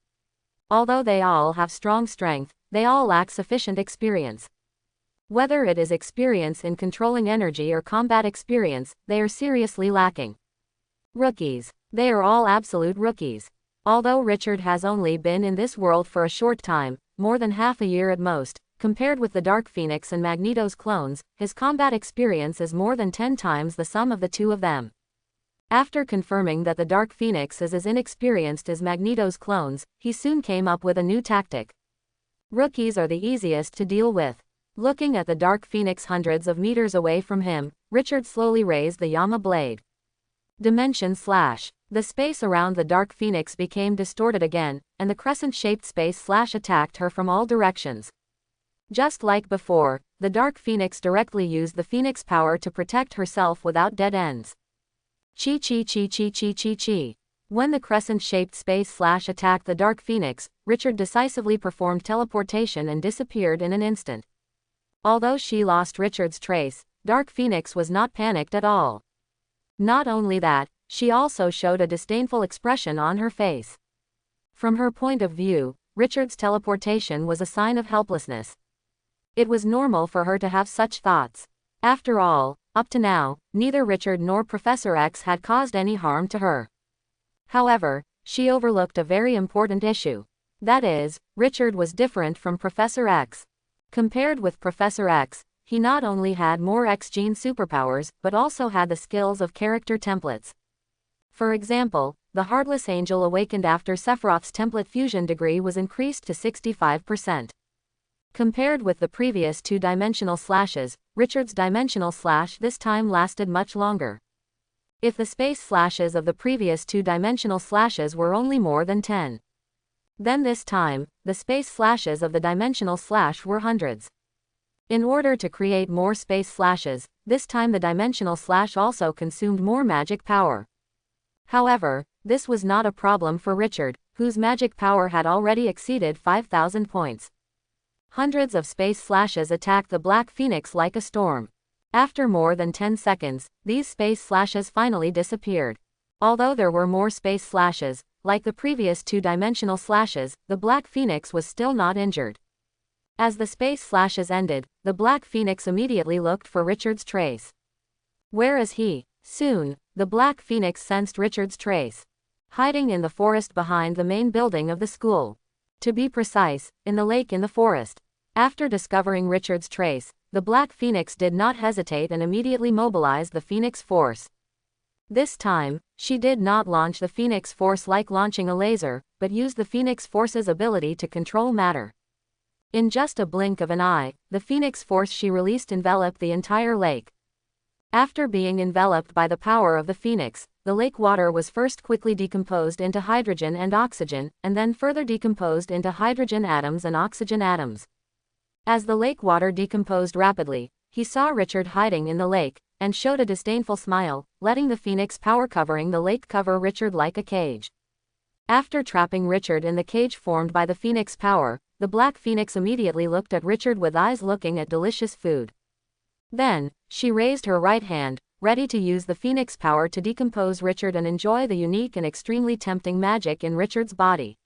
Although they all have strong strength, they all lack sufficient experience. Whether it is experience in controlling energy or combat experience, they are seriously lacking. Rookies. They are all absolute rookies. Although Richard has only been in this world for a short time, more than half a year at most, compared with the Dark Phoenix and Magneto's clones, his combat experience is more than 10 times the sum of the two of them. After confirming that the Dark Phoenix is as inexperienced as Magneto's clones, he soon came up with a new tactic. Rookies are the easiest to deal with. Looking at the Dark Phoenix hundreds of meters away from him, Richard slowly raised the Yama blade. Dimension slash. The space around the Dark Phoenix became distorted again, and the crescent-shaped space slash attacked her from all directions. Just like before, the Dark Phoenix directly used the Phoenix power to protect herself without dead ends. Chi chi chi chi chi chi chi. When the crescent-shaped space slash attacked the Dark Phoenix, Richard decisively performed teleportation and disappeared in an instant. Although she lost Richard's trace, Dark Phoenix was not panicked at all. Not only that, she also showed a disdainful expression on her face. From her point of view, Richard's teleportation was a sign of helplessness. It was normal for her to have such thoughts. After all, up to now, neither Richard nor Professor X had caused any harm to her. However, she overlooked a very important issue. That is, Richard was different from Professor X. Compared with Professor X, he not only had more X-gene superpowers, but also had the skills of character templates. For example, the Heartless Angel awakened after Sephiroth's template fusion degree was increased to 65%. Compared with the previous two-dimensional slashes, Richard's dimensional slash this time lasted much longer. If the space slashes of the previous two-dimensional slashes were only more than 10. Then this time, the space slashes of the dimensional slash were hundreds. In order to create more space slashes, this time the dimensional slash also consumed more magic power. However, this was not a problem for Richard, whose magic power had already exceeded 5,000 points. Hundreds of space slashes attacked the Black Phoenix like a storm. After more than 10 seconds, these space slashes finally disappeared. Although there were more space slashes, like the previous two-dimensional slashes, the Black Phoenix was still not injured. As the space slashes ended, the Black Phoenix immediately looked for Richard's trace. Where is he? Soon, the Black Phoenix sensed Richard's trace. Hiding in the forest behind the main building of the school. To be precise, in the lake in the forest. After discovering Richard's trace, the Black Phoenix did not hesitate and immediately mobilized the Phoenix Force. This time, She did not launch the Phoenix Force like launching a laser, but used the Phoenix Force's ability to control matter. In just a blink of an eye, the Phoenix Force she released enveloped the entire lake. After being enveloped by the power of the Phoenix, the lake water was first quickly decomposed into hydrogen and oxygen, and then further decomposed into hydrogen atoms and oxygen atoms. As the lake water decomposed rapidly, he saw Richard hiding in the lake, and showed a disdainful smile, letting the Phoenix power covering the lake cover Richard like a cage. After trapping Richard in the cage formed by the Phoenix power, the Black Phoenix immediately looked at Richard with eyes looking at delicious food. Then, she raised her right hand, ready to use the Phoenix power to decompose Richard and enjoy the unique and extremely tempting magic in Richard's body.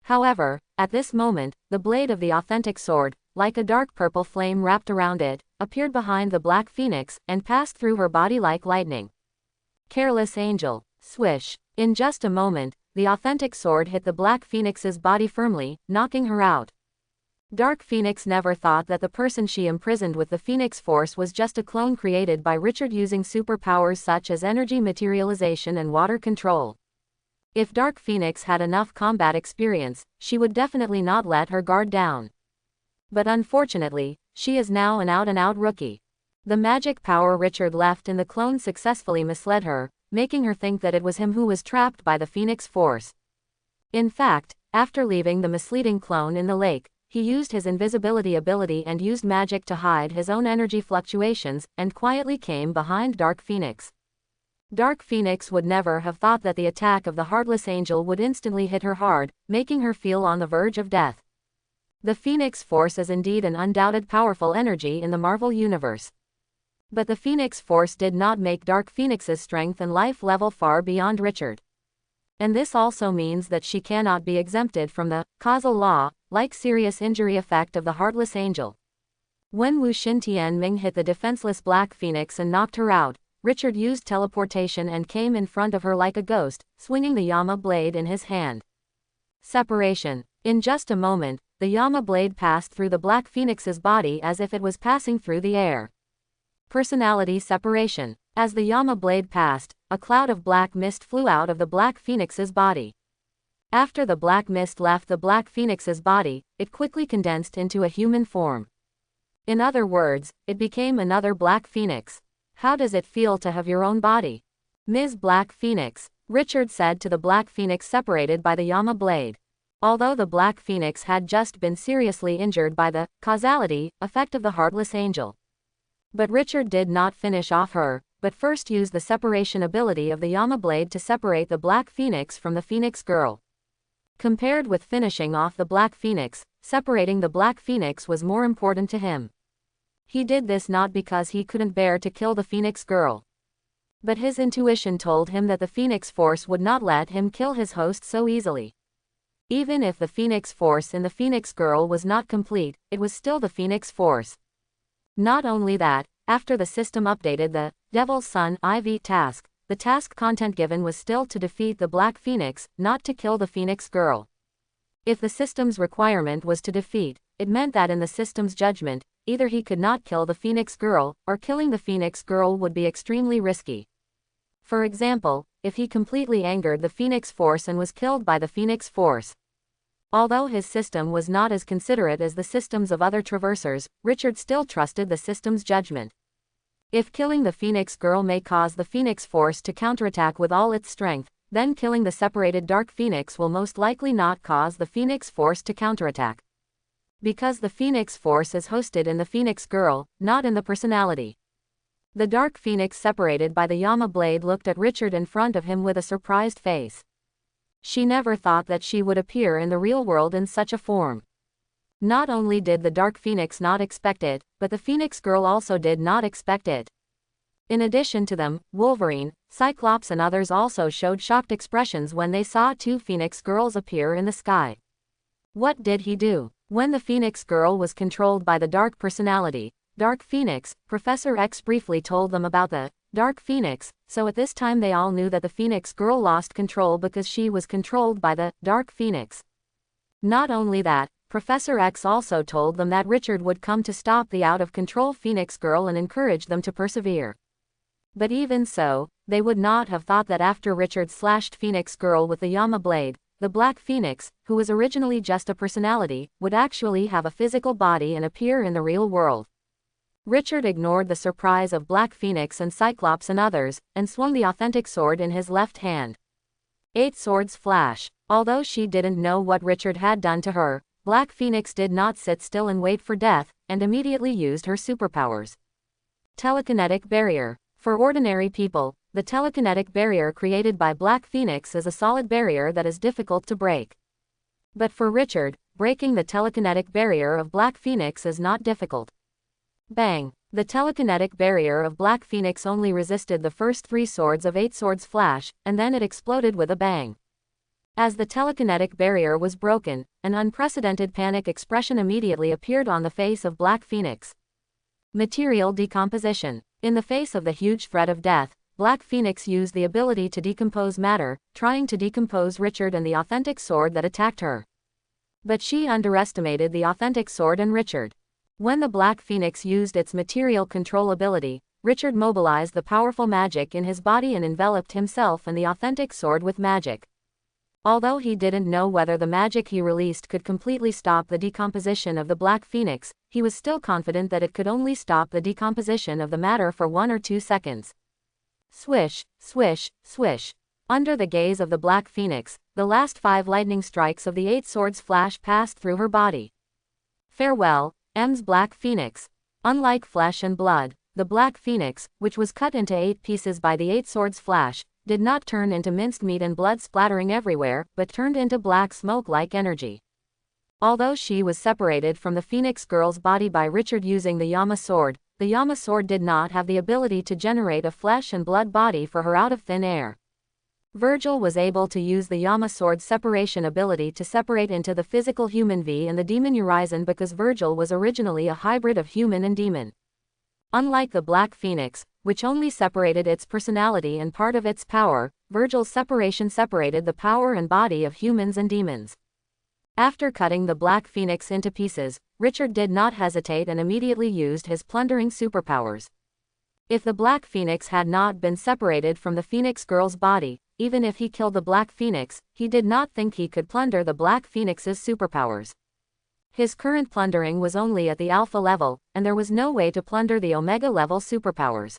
However, at this moment, the blade of the authentic sword, like a dark purple flame wrapped around it, appeared behind the Black Phoenix, and passed through her body like lightning. Careless angel. Swish. In just a moment, the authentic sword hit the Black Phoenix's body firmly, knocking her out. Dark Phoenix never thought that the person she imprisoned with the Phoenix Force was just a clone created by Richard using superpowers such as energy materialization and water control. If Dark Phoenix had enough combat experience, she would definitely not let her guard down. But unfortunately, she is now an out-and-out rookie. The magic power Richard left in the clone successfully misled her, making her think that it was him who was trapped by the Phoenix Force. In fact, after leaving the misleading clone in the lake, he used his invisibility ability and used magic to hide his own energy fluctuations, and quietly came behind Dark Phoenix. Dark Phoenix would never have thought that the attack of the Heartless Angel would instantly hit her hard, making her feel on the verge of death. The Phoenix Force is indeed an undoubted powerful energy in the Marvel Universe. But the Phoenix Force did not make Dark Phoenix's strength and life level far beyond Richard. And this also means that she cannot be exempted from the causal law, like serious injury effect of the Heartless Angel. When Wu Xin Tianming hit the defenseless Black Phoenix and knocked her out, Richard used teleportation and came in front of her like a ghost, swinging the Yama blade in his hand. Separation. In just a moment, the Yama blade passed through the Black Phoenix's body as if it was passing through the air. Personality separation. As the Yama blade passed, a cloud of black mist flew out of the Black Phoenix's body. After the black mist left the Black Phoenix's body, it quickly condensed into a human form. In other words, it became another Black Phoenix. How does it feel to have your own body? Ms. Black Phoenix, Richard said to the Black Phoenix separated by the Yama blade. Although the Black Phoenix had just been seriously injured by the causality effect of the Heartless Angel. But Richard did not finish off her, but first used the separation ability of the Yama blade to separate the Black Phoenix from the Phoenix Girl. Compared with finishing off the Black Phoenix, separating the Black Phoenix was more important to him. He did this not because he couldn't bear to kill the Phoenix Girl. But his intuition told him that the Phoenix Force would not let him kill his host so easily. Even if the Phoenix Force in the Phoenix Girl was not complete, it was still the Phoenix Force. Not only that, after the system updated the Devil's Son IV task, the task content given was still to defeat the Black Phoenix, not to kill the Phoenix Girl. If the system's requirement was to defeat, it meant that in the system's judgment, either he could not kill the Phoenix Girl, or killing the Phoenix Girl would be extremely risky. For example, if he completely angered the Phoenix Force and was killed by the Phoenix Force. Although his system was not as considerate as the systems of other traversers, Richard still trusted the system's judgment. If killing the Phoenix Girl may cause the Phoenix Force to counterattack with all its strength, then killing the separated Dark Phoenix will most likely not cause the Phoenix Force to counterattack. Because the Phoenix Force is hosted in the Phoenix Girl, not in the personality. The Dark Phoenix separated by the Yama blade looked at Richard in front of him with a surprised face. She never thought that she would appear in the real world in such a form. Not only did the Dark Phoenix not expect it, but the Phoenix Girl also did not expect it. In addition to them, Wolverine, Cyclops and others also showed shocked expressions when they saw two Phoenix Girls appear in the sky. What did he do? When the Phoenix Girl was controlled by the Dark Personality, Dark Phoenix, Professor X briefly told them about the Dark Phoenix, so at this time they all knew that the Phoenix Girl lost control because she was controlled by the Dark Phoenix. Not only that, Professor X also told them that Richard would come to stop the out-of-control Phoenix Girl and encourage them to persevere. But even so, they would not have thought that after Richard slashed Phoenix Girl with the Yama blade, the Black Phoenix, who was originally just a personality, would actually have a physical body and appear in the real world. Richard ignored the surprise of Black Phoenix and Cyclops and others, and swung the authentic sword in his left hand. 8 swords flash. Although she didn't know what Richard had done to her, Black Phoenix did not sit still and wait for death, and immediately used her superpowers. Telekinetic barrier. For ordinary people, the telekinetic barrier created by Black Phoenix is a solid barrier that is difficult to break. But for Richard, breaking the telekinetic barrier of Black Phoenix is not difficult. Bang! The telekinetic barrier of Black Phoenix only resisted the first 3 swords of 8 swords flash, and then it exploded with a bang. As the telekinetic barrier was broken, an unprecedented panic expression immediately appeared on the face of Black Phoenix. Material decomposition. In the face of the huge threat of death, Black Phoenix used the ability to decompose matter, trying to decompose Richard and the authentic sword that attacked her. But she underestimated the authentic sword and Richard. When the Black Phoenix used its material control ability, Richard mobilized the powerful magic in his body and enveloped himself and the authentic sword with magic. Although he didn't know whether the magic he released could completely stop the decomposition of the Black Phoenix, he was still confident that it could only stop the decomposition of the matter for 1 or 2 seconds. Swish, swish, swish. Under the gaze of the Black Phoenix, the last 5 lightning strikes of the 8 swords flash passed through her body. Farewell, M's Black Phoenix. Unlike flesh and blood, the Black Phoenix, which was cut into 8 pieces by the 8 swords flash, did not turn into minced meat and blood splattering everywhere, but turned into black smoke-like energy. Although she was separated from the Phoenix Girl's body by Richard using the Yama sword, the Yama sword did not have the ability to generate a flesh and blood body for her out of thin air. Virgil was able to use the Yama sword's separation ability to separate into the physical human V and the demon Urizen because Virgil was originally a hybrid of human and demon. Unlike the Black Phoenix, which only separated its personality and part of its power, Virgil's separation separated the power and body of humans and demons. After cutting the Black Phoenix into pieces, Richard did not hesitate and immediately used his plundering superpowers. If the Black Phoenix had not been separated from the Phoenix Girl's body, even if he killed the Black Phoenix, he did not think he could plunder the Black Phoenix's superpowers. His current plundering was only at the Alpha level, and there was no way to plunder the Omega level superpowers.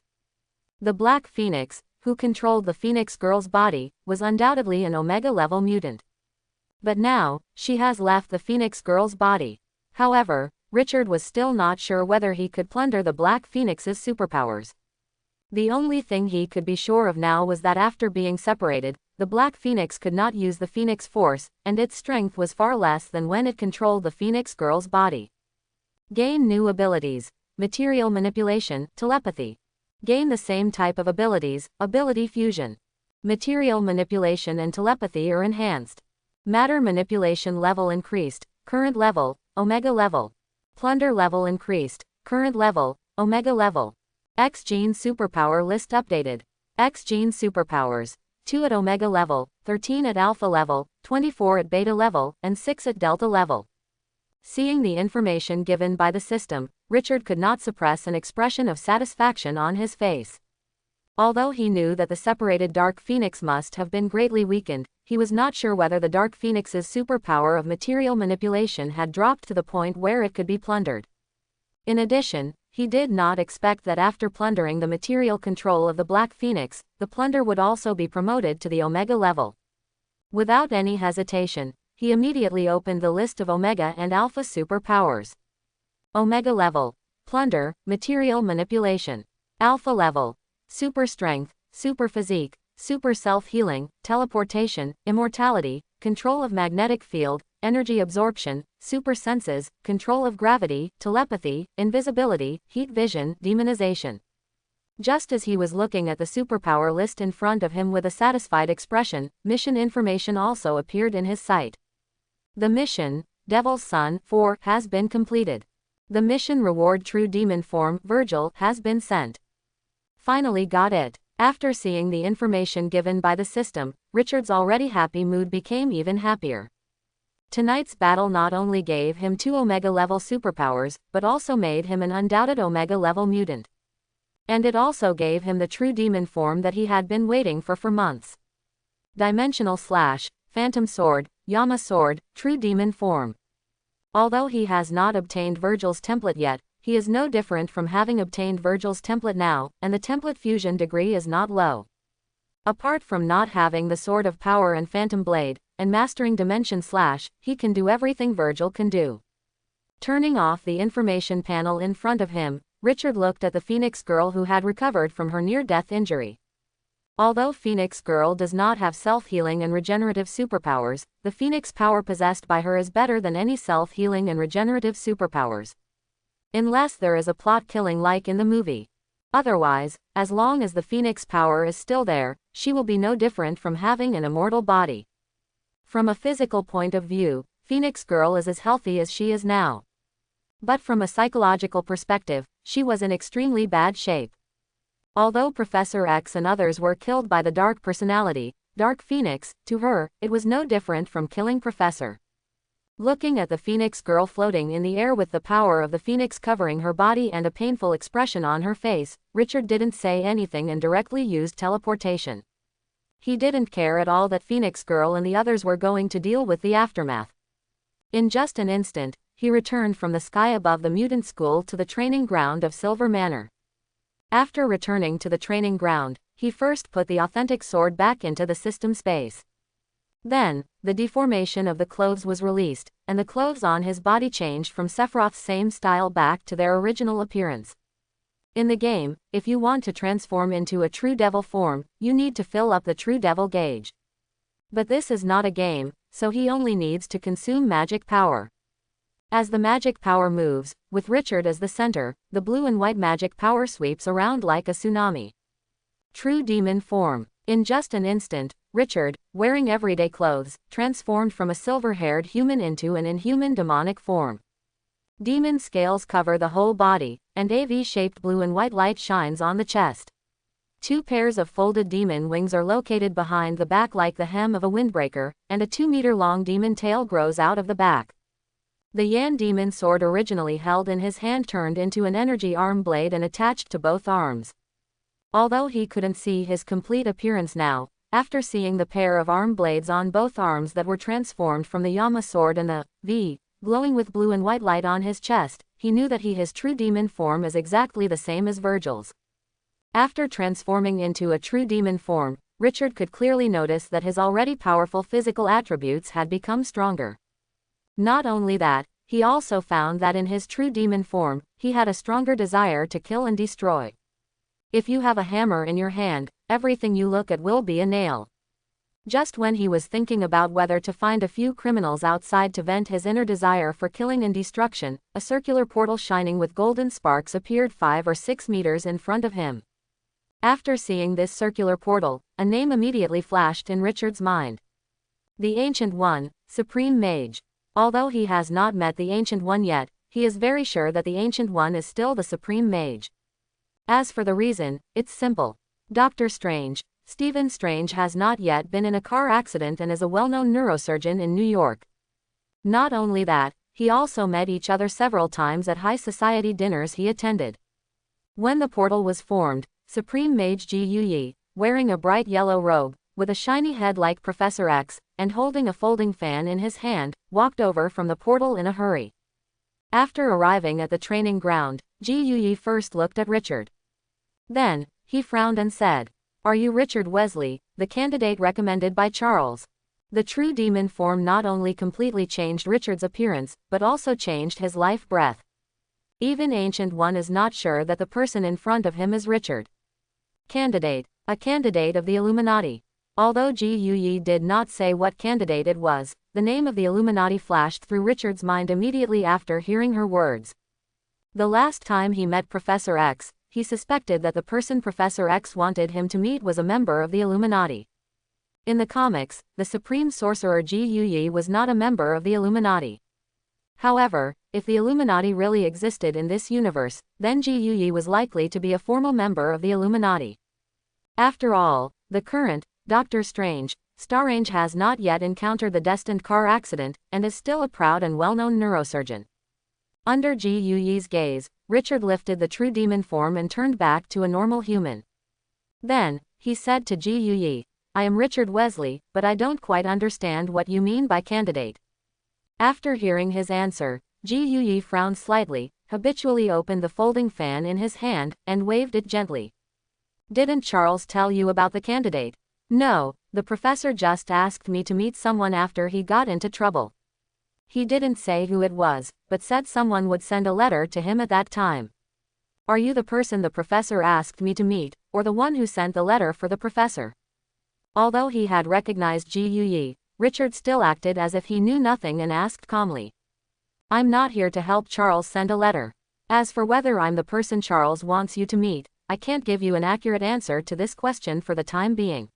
The Black Phoenix, who controlled the Phoenix Girl's body, was undoubtedly an Omega level mutant. But now, she has left the Phoenix Girl's body. However, Richard was still not sure whether he could plunder the Black Phoenix's superpowers. The only thing he could be sure of now was that after being separated, the Black Phoenix could not use the Phoenix Force, and its strength was far less than when it controlled the Phoenix Girl's body. Gain new abilities. Material manipulation, telepathy. Gain the same type of abilities, ability fusion. Material manipulation and telepathy are enhanced. Matter manipulation level increased, current level, Omega level. Plunder level increased, current level, Omega level. X-Gene superpower list updated. X-Gene superpowers. 2 at Omega level, 13 at Alpha level, 24 at Beta level, and 6 at Delta level. Seeing the information given by the system, Richard could not suppress an expression of satisfaction on his face. Although he knew that the separated Dark Phoenix must have been greatly weakened, he was not sure whether the Dark Phoenix's superpower of material manipulation had dropped to the point where it could be plundered. In addition, he did not expect that after plundering the material control of the Black Phoenix, the plunder would also be promoted to the Omega level. Without any hesitation, he immediately opened the list of Omega and Alpha superpowers. Omega level. Plunder, material manipulation. Alpha level. Super strength, super physique, super self-healing, teleportation, immortality, control of magnetic field, energy absorption, super senses, control of gravity, telepathy, invisibility, heat vision, demonization. Just as he was looking at the superpower list in front of him with a satisfied expression, mission information also appeared in his sight. The mission, Devil's Son 4, has been completed. The mission reward True Demon Form, Virgil, has been sent. Finally got it. After seeing the information given by the system, Richard's already happy mood became even happier. Tonight's battle not only gave him 2 Omega-level superpowers, but also made him an undoubted Omega-level mutant. And it also gave him the true demon form that he had been waiting for months. Dimensional Slash, Phantom Sword, Yama Sword, True Demon Form. Although he has not obtained Virgil's template yet, he is no different from having obtained Virgil's template now, and the template fusion degree is not low. Apart from not having the Sword of Power and Phantom Blade, and mastering Dimension Slash, he can do everything Virgil can do. Turning off the information panel in front of him, Richard looked at the Phoenix Girl who had recovered from her near-death injury. Although Phoenix Girl does not have self-healing and regenerative superpowers, the Phoenix power possessed by her is better than any self-healing and regenerative superpowers. Unless there is a plot killing like in the movie. Otherwise, as long as the Phoenix power is still there, she will be no different from having an immortal body. From a physical point of view, Phoenix Girl is as healthy as she is now. But from a psychological perspective, she was in extremely bad shape. Although Professor X and others were killed by the Dark Personality, Dark Phoenix, to her, it was no different from killing Professor. Looking at the Phoenix Girl floating in the air with the power of the Phoenix covering her body and a painful expression on her face, Richard didn't say anything and directly used teleportation. He didn't care at all that Phoenix Girl and the others were going to deal with the aftermath. In just an instant, he returned from the sky above the mutant school to the training ground of Silver Manor. After returning to the training ground, he first put the authentic sword back into the system space. Then, the deformation of the clothes was released, and the clothes on his body changed from Sephiroth's same style back to their original appearance. In the game, if you want to transform into a true devil form, you need to fill up the true devil gauge. But this is not a game, so he only needs to consume magic power. As the magic power moves, with Richard as the center, the blue and white magic power sweeps around like a tsunami. True demon form. In just an instant, Richard, wearing everyday clothes, transformed from a silver-haired human into an inhuman demonic form. Demon scales cover the whole body, and a V-shaped blue and white light shines on the chest. 2 pairs of folded demon wings are located behind the back like the hem of a windbreaker, and a 2-meter-long demon tail grows out of the back. The Yan demon sword originally held in his hand turned into an energy arm blade and attached to both arms. Although he couldn't see his complete appearance now, after seeing the pair of arm blades on both arms that were transformed from the Yama sword and the V, glowing with blue and white light on his chest, he knew that his true demon form is exactly the same as Virgil's. After transforming into a true demon form, Richard could clearly notice that his already powerful physical attributes had become stronger. Not only that, he also found that in his true demon form, he had a stronger desire to kill and destroy. If you have a hammer in your hand, everything you look at will be a nail. Just when he was thinking about whether to find a few criminals outside to vent his inner desire for killing and destruction, a circular portal shining with golden sparks appeared 5 or 6 meters in front of him. After seeing this circular portal, a name immediately flashed in Richard's mind. The Ancient One, Supreme Mage. Although he has not met the Ancient One yet, he is very sure that the Ancient One is still the Supreme Mage. As for the reason, it's simple. Dr. Strange, Stephen Strange has not yet been in a car accident and is a well-known neurosurgeon in New York. Not only that, he also met each other several times at high society dinners he attended. When the portal was formed, Supreme Mage Ji Yuyi, wearing a bright yellow robe, with a shiny head like Professor X, and holding a folding fan in his hand, walked over from the portal in a hurry. After arriving at the training ground, Ji Yuyi first looked at Richard. Then, he frowned and said, "Are you Richard Wesley, the candidate recommended by Charles?" The true demon form not only completely changed Richard's appearance, but also changed his life breath. Even Ancient One is not sure that the person in front of him is Richard. Candidate. A candidate of the Illuminati. Although Ji Yuyi did not say what candidate it was, the name of the Illuminati flashed through Richard's mind immediately after hearing her words. The last time he met Professor X, he suspected that the person Professor X wanted him to meet was a member of the Illuminati. In the comics, the Supreme Sorcerer Ji Yuyi was not a member of the Illuminati. However, if the Illuminati really existed in this universe, then Ji Yuyi was likely to be a formal member of the Illuminati. After all, the current Dr. Strange, Strange has not yet encountered the destined car accident, and is still a proud and well-known neurosurgeon. Under Ji Yuyi's gaze, Richard lifted the true demon form and turned back to a normal human. Then, he said to Ji Yuyi, I am Richard Wesley, but I don't quite understand what you mean by candidate. After hearing his answer, Ji Yuyi frowned slightly, habitually opened the folding fan in his hand, and waved it gently. Didn't Charles tell you about the candidate? No, the professor just asked me to meet someone after he got into trouble. He didn't say who it was, but said someone would send a letter to him at that time. Are you the person the professor asked me to meet, or the one who sent the letter for the professor? Although he had recognized Ji Yuyi, Richard still acted as if he knew nothing and asked calmly. I'm not here to help Charles send a letter. As for whether I'm the person Charles wants you to meet, I can't give you an accurate answer to this question for the time being.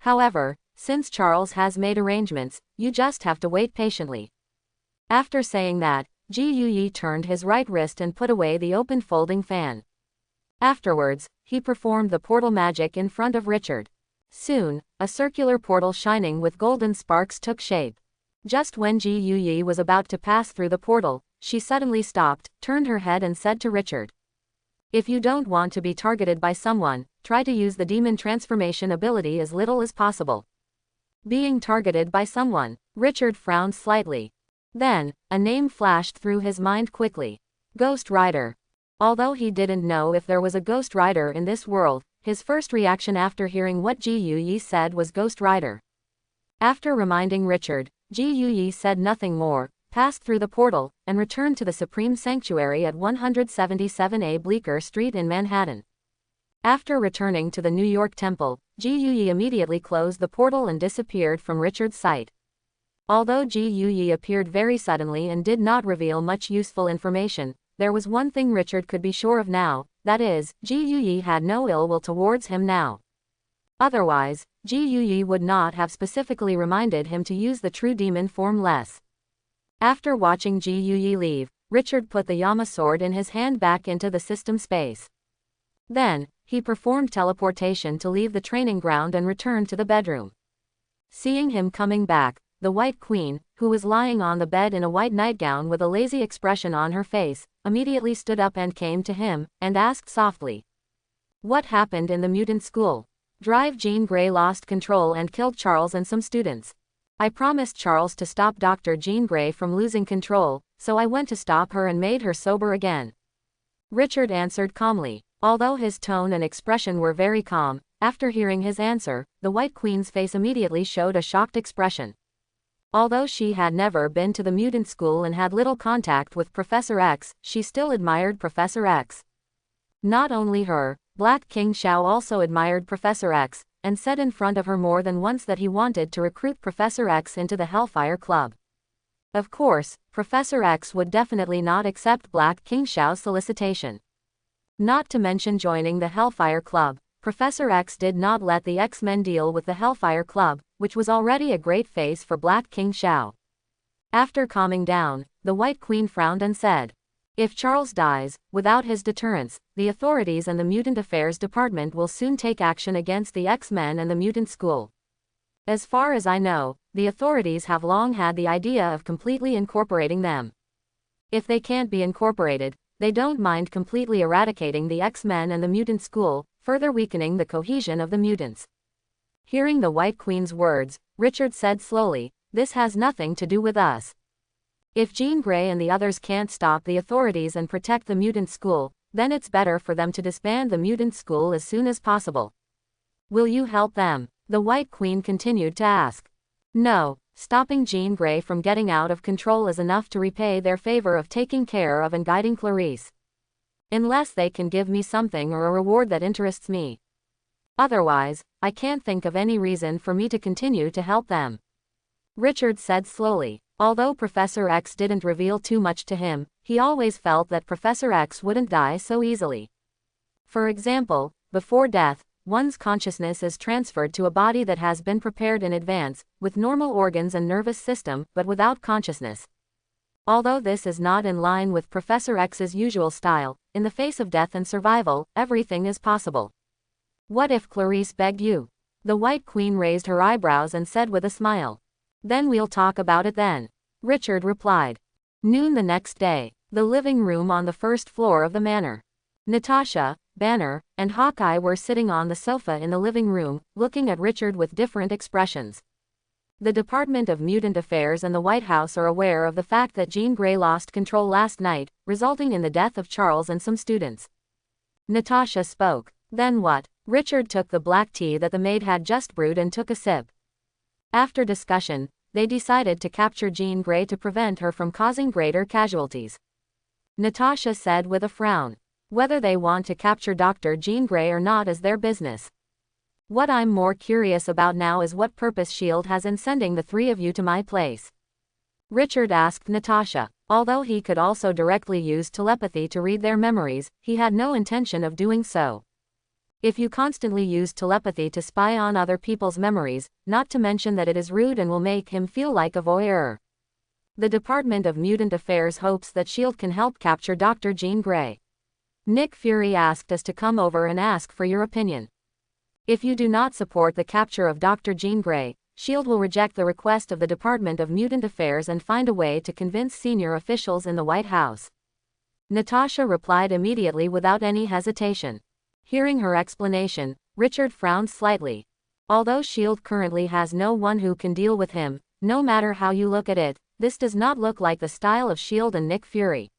However, since Charles has made arrangements, you just have to wait patiently. After saying that, Ji Yuyi turned his right wrist and put away the open folding fan. Afterwards, he performed the portal magic in front of Richard. Soon, a circular portal shining with golden sparks took shape. Just when Ji Yuyi was about to pass through the portal, she suddenly stopped, turned her head and said to Richard, if you don't want to be targeted by someone, try to use the demon transformation ability as little as possible. Being targeted by someone, Richard frowned slightly. Then, a name flashed through his mind quickly. Ghost Rider. Although he didn't know if there was a Ghost Rider in this world, his first reaction after hearing what Ji Yuyi said was Ghost Rider. After reminding Richard, Ji Yuyi said nothing more, passed through the portal, and returned to the Supreme Sanctuary at 177A Bleecker Street in Manhattan. After returning to the New York Temple, Ji Yuyi immediately closed the portal and disappeared from Richard's sight. Although Ji Yuyi appeared very suddenly and did not reveal much useful information, there was one thing Richard could be sure of now, that is, Ji Yuyi had no ill will towards him now. Otherwise, Ji Yuyi would not have specifically reminded him to use the true demon form less. After watching Ji Yuyi leave, Richard put the Yama sword in his hand back into the system space. Then, he performed teleportation to leave the training ground and return to the bedroom. Seeing him coming back, the White Queen, who was lying on the bed in a white nightgown with a lazy expression on her face, immediately stood up and came to him, and asked softly, what happened in the mutant school? Drive Jean Grey lost control and killed Charles and some students. I promised Charles to stop Dr. Jean Grey from losing control, so I went to stop her and made her sober again. Richard answered calmly. Although his tone and expression were very calm, after hearing his answer, the White Queen's face immediately showed a shocked expression. Although she had never been to the mutant school and had little contact with Professor X, she still admired Professor X. Not only her, Black King Xiao also admired Professor X, and said in front of her more than once that he wanted to recruit Professor X into the Hellfire Club. Of course, Professor X would definitely not accept Black King Xiao's solicitation. Not to mention joining the Hellfire Club, Professor X did not let the X-Men deal with the Hellfire Club, which was already a great face for Black King Xiao. After calming down, the White Queen frowned and said, if Charles dies, without his deterrence, the authorities and the Mutant Affairs Department will soon take action against the X-Men and the Mutant School. As far as I know, the authorities have long had the idea of completely incorporating them. If they can't be incorporated, they don't mind completely eradicating the X-Men and the Mutant School, further weakening the cohesion of the mutants. Hearing the White Queen's words, Richard said slowly, this has nothing to do with us. If Jean Grey and the others can't stop the authorities and protect the Mutant School, then it's better for them to disband the Mutant School as soon as possible. Will you help them? The White Queen continued to ask. No, stopping Jean Grey from getting out of control is enough to repay their favor of taking care of and guiding Clarice. Unless they can give me something or a reward that interests me. Otherwise, I can't think of any reason for me to continue to help them. Richard said slowly. Although Professor X didn't reveal too much to him, he always felt that Professor X wouldn't die so easily. For example, before death, one's consciousness is transferred to a body that has been prepared in advance, with normal organs and nervous system, but without consciousness. Although this is not in line with Professor X's usual style, in the face of death and survival, everything is possible. What if Clarice begged you? The White Queen raised her eyebrows and said with a smile. Then we'll talk about it then. Richard replied. Noon the next day, The living room on the first floor of the manor. Natasha, Banner, and Hawkeye were sitting on the sofa in the living room, looking at Richard with different expressions. The Department of Mutant Affairs and the White House are aware of the fact that Jean Grey lost control last night, resulting in the death of Charles and some students. Natasha spoke. Then what? Richard took the black tea that the maid had just brewed and took a sip. After discussion, they decided to capture Jean Grey to prevent her from causing greater casualties. Natasha said with a frown. Whether they want to capture Dr. Jean Grey or not is their business. What I'm more curious about now is what purpose S.H.I.E.L.D. has in sending the three of you to my place. Richard asked Natasha. Although he could also directly use telepathy to read their memories, he had no intention of doing so. If you constantly use telepathy to spy on other people's memories, not to mention that it is rude and will make him feel like a voyeur. The Department of Mutant Affairs hopes that S.H.I.E.L.D. can help capture Dr. Jean Grey. Nick Fury asked us to come over and ask for your opinion. If you do not support the capture of Dr. Jean Grey, S.H.I.E.L.D. will reject the request of the Department of Mutant Affairs and find a way to convince senior officials in the White House. Natasha replied immediately without any hesitation. Hearing her explanation, Richard frowned slightly. Although S.H.I.E.L.D. currently has no one who can deal with him, no matter how you look at it, this does not look like the style of S.H.I.E.L.D. and Nick Fury.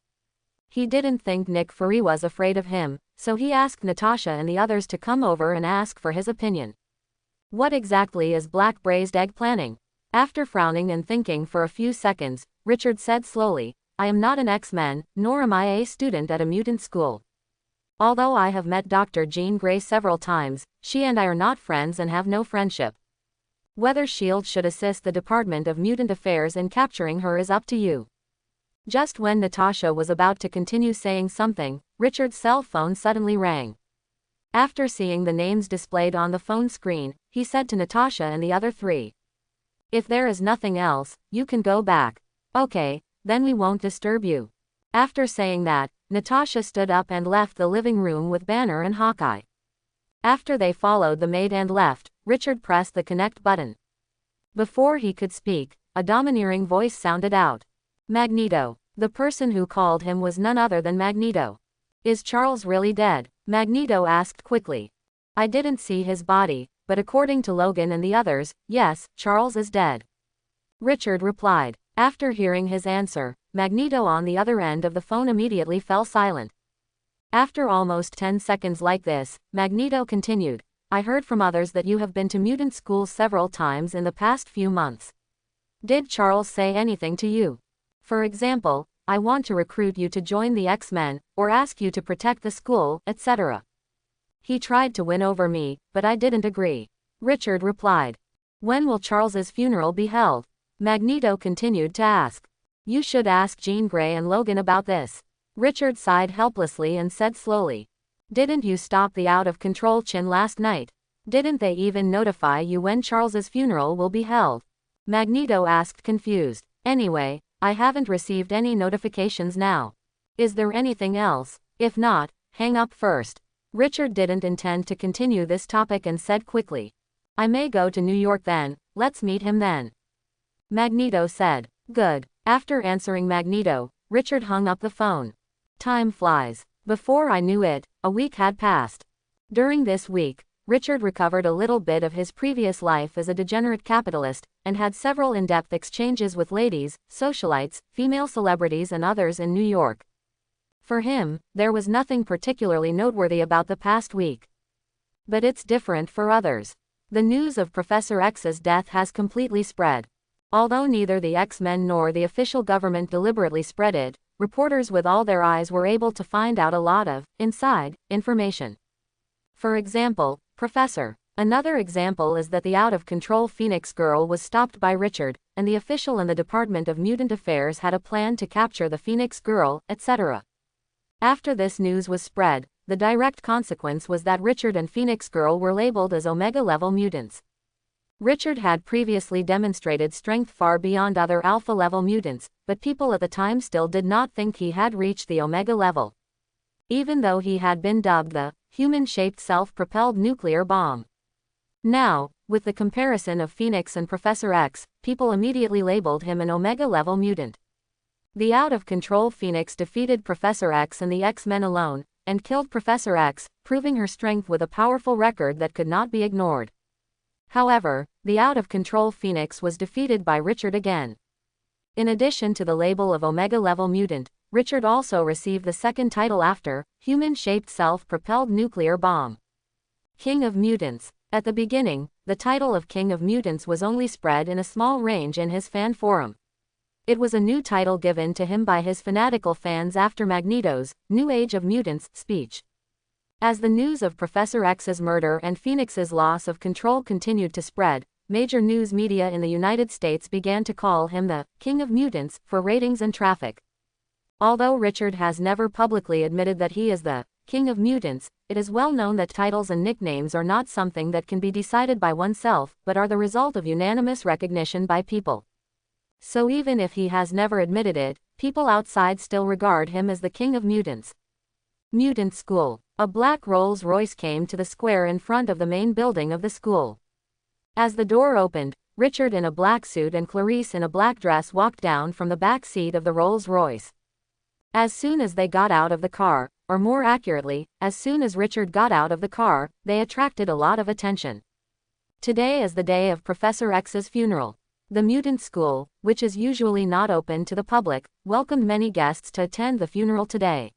He didn't think Nick Fury was afraid of him, so he asked Natasha and the others to come over and ask for his opinion. What exactly is Black Braised Egg planning? After frowning and thinking for a few seconds, Richard said slowly, I am not an X-Men, nor am I a student at a mutant school. Although I have met Dr. Jean Grey several times, she and I are not friends and have no friendship. Whether S.H.I.E.L.D. should assist the Department of Mutant Affairs in capturing her is up to you. Just when Natasha was about to continue saying something, Richard's cell phone suddenly rang. After seeing the names displayed on the phone screen, he said to Natasha and the other three. If there is nothing else, you can go back. Okay, then we won't disturb you. After saying that, Natasha stood up and left the living room with Banner and Hawkeye. After they followed the maid and left, Richard pressed the connect button. Before he could speak, a domineering voice sounded out. Magneto. The person who called him was none other than Magneto. Is Charles really dead? Magneto asked quickly. I didn't see his body, but according to Logan and the others, yes, Charles is dead. Richard replied. After hearing his answer, Magneto on the other end of the phone immediately fell silent. After almost 10 seconds like this, Magneto continued. I heard from others that you have been to mutant school several times in the past few months. Did Charles say anything to you? For example, I want to recruit you to join the X-Men, or ask you to protect the school, etc. He tried to win over me, but I didn't agree. Richard replied. When will Charles's funeral be held? Magneto continued to ask. You should ask Jean Grey and Logan about this. Richard sighed helplessly and said slowly. Didn't you stop the out-of-control Chin last night? Didn't they even notify you when Charles's funeral will be held? Magneto asked confused. Anyway, I haven't received any notifications now. Is there anything else? If not, hang up first. Richard didn't intend to continue this topic and said quickly. I may go to New York then, let's meet him then. Magneto said. Good. After answering Magneto, Richard hung up the phone. Time flies. Before I knew it, a week had passed. During this week, Richard recovered a little bit of his previous life as a degenerate capitalist, and had several in-depth exchanges with ladies, socialites, female celebrities and others in New York. For him, there was nothing particularly noteworthy about the past week. But it's different for others. The news of Professor X's death has completely spread. Although neither the X-Men nor the official government deliberately spread it, reporters with all their eyes were able to find out a lot of inside information. For example, Professor. Another example is that the out-of-control Phoenix Girl was stopped by Richard, and the official in the Department of Mutant Affairs had a plan to capture the Phoenix Girl, etc. After this news was spread, the direct consequence was that Richard and Phoenix Girl were labeled as Omega-level mutants. Richard had previously demonstrated strength far beyond other Alpha-level mutants, but people at the time still did not think he had reached the Omega level. Even though he had been dubbed the human-shaped self-propelled nuclear bomb. Now, with the comparison of Phoenix and Professor X, people immediately labeled him an Omega-level mutant. The out-of-control Phoenix defeated Professor X and the X-Men alone, and killed Professor X, proving her strength with a powerful record that could not be ignored. However, the out-of-control Phoenix was defeated by Richard again. In addition to the label of Omega-level mutant, Richard also received the second title after, human-shaped self-propelled nuclear bomb. King of Mutants. At the beginning, the title of King of Mutants was only spread in a small range in his fan forum. It was a new title given to him by his fanatical fans after Magneto's New Age of Mutants speech. As the news of Professor X's murder and Phoenix's loss of control continued to spread, major news media in the United States began to call him the King of Mutants for ratings and traffic. Although Richard has never publicly admitted that he is the King of Mutants, it is well known that titles and nicknames are not something that can be decided by oneself, but are the result of unanimous recognition by people. So even if he has never admitted it, people outside still regard him as the King of Mutants. Mutant School. A black Rolls-Royce came to the square in front of the main building of the school. As the door opened, Richard in a black suit and Clarice in a black dress walked down from the back seat of the Rolls-Royce. As soon as they got out of the car, or more accurately, as soon as Richard got out of the car, they attracted a lot of attention. Today is the day of Professor X's funeral. The Mutant School, which is usually not open to the public, welcomed many guests to attend the funeral today.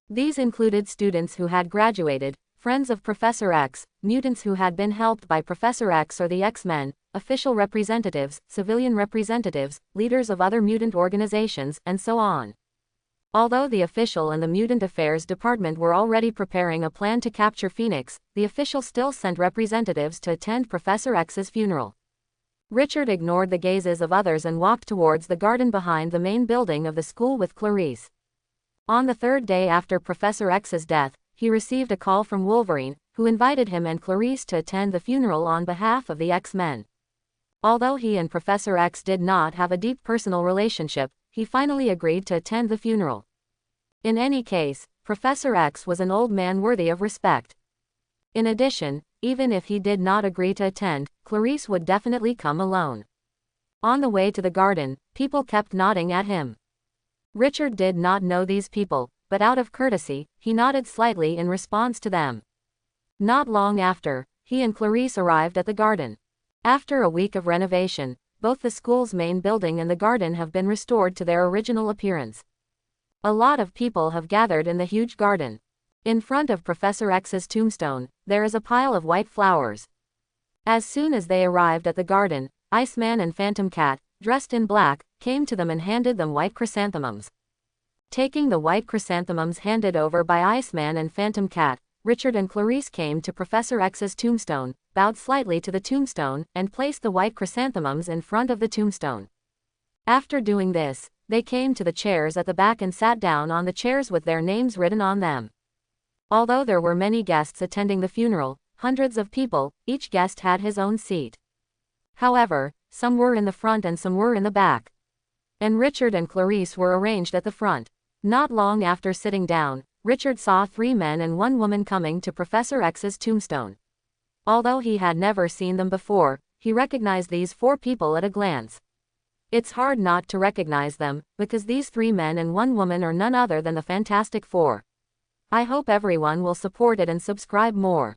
These included students who had graduated, friends of Professor X, mutants who had been helped by Professor X or the X-Men, official representatives, civilian representatives, leaders of other mutant organizations, and so on. Although the official and the Mutant Affairs Department were already preparing a plan to capture Phoenix, the official still sent representatives to attend Professor X's funeral. Richard ignored the gazes of others and walked towards the garden behind the main building of the school with Clarice. On the third day after Professor X's death, he received a call from Wolverine, who invited him and Clarice to attend the funeral on behalf of the X-Men. Although he and Professor X did not have a deep personal relationship, he finally agreed to attend the funeral. In any case, Professor X was an old man worthy of respect. In addition, even if he did not agree to attend, Clarice would definitely come alone. On the way to the garden, people kept nodding at him. Richard did not know these people, but out of courtesy, he nodded slightly in response to them. Not long after, he and Clarice arrived at the garden. After a week of renovation, both the school's main building and the garden have been restored to their original appearance. A lot of people have gathered in the huge garden. In front of Professor X's tombstone, there is a pile of white flowers. As soon as they arrived at the garden, Iceman and Phantom Cat, dressed in black, came to them and handed them white chrysanthemums. Taking the white chrysanthemums handed over by Iceman and Phantom Cat, Richard and Clarice came to Professor X's tombstone, bowed slightly to the tombstone, and placed the white chrysanthemums in front of the tombstone. After doing this, they came to the chairs at the back and sat down on the chairs with their names written on them. Although there were many guests attending the funeral, hundreds of people, each guest had his own seat. However, some were in the front and some were in the back. And Richard and Clarice were arranged at the front. Not long after sitting down, Richard saw 3 men and 1 woman coming to Professor X's tombstone. Although he had never seen them before, he recognized these 4 people at a glance. It's hard not to recognize them, because these 3 men and 1 woman are none other than the Fantastic Four. I hope everyone will support it and subscribe more.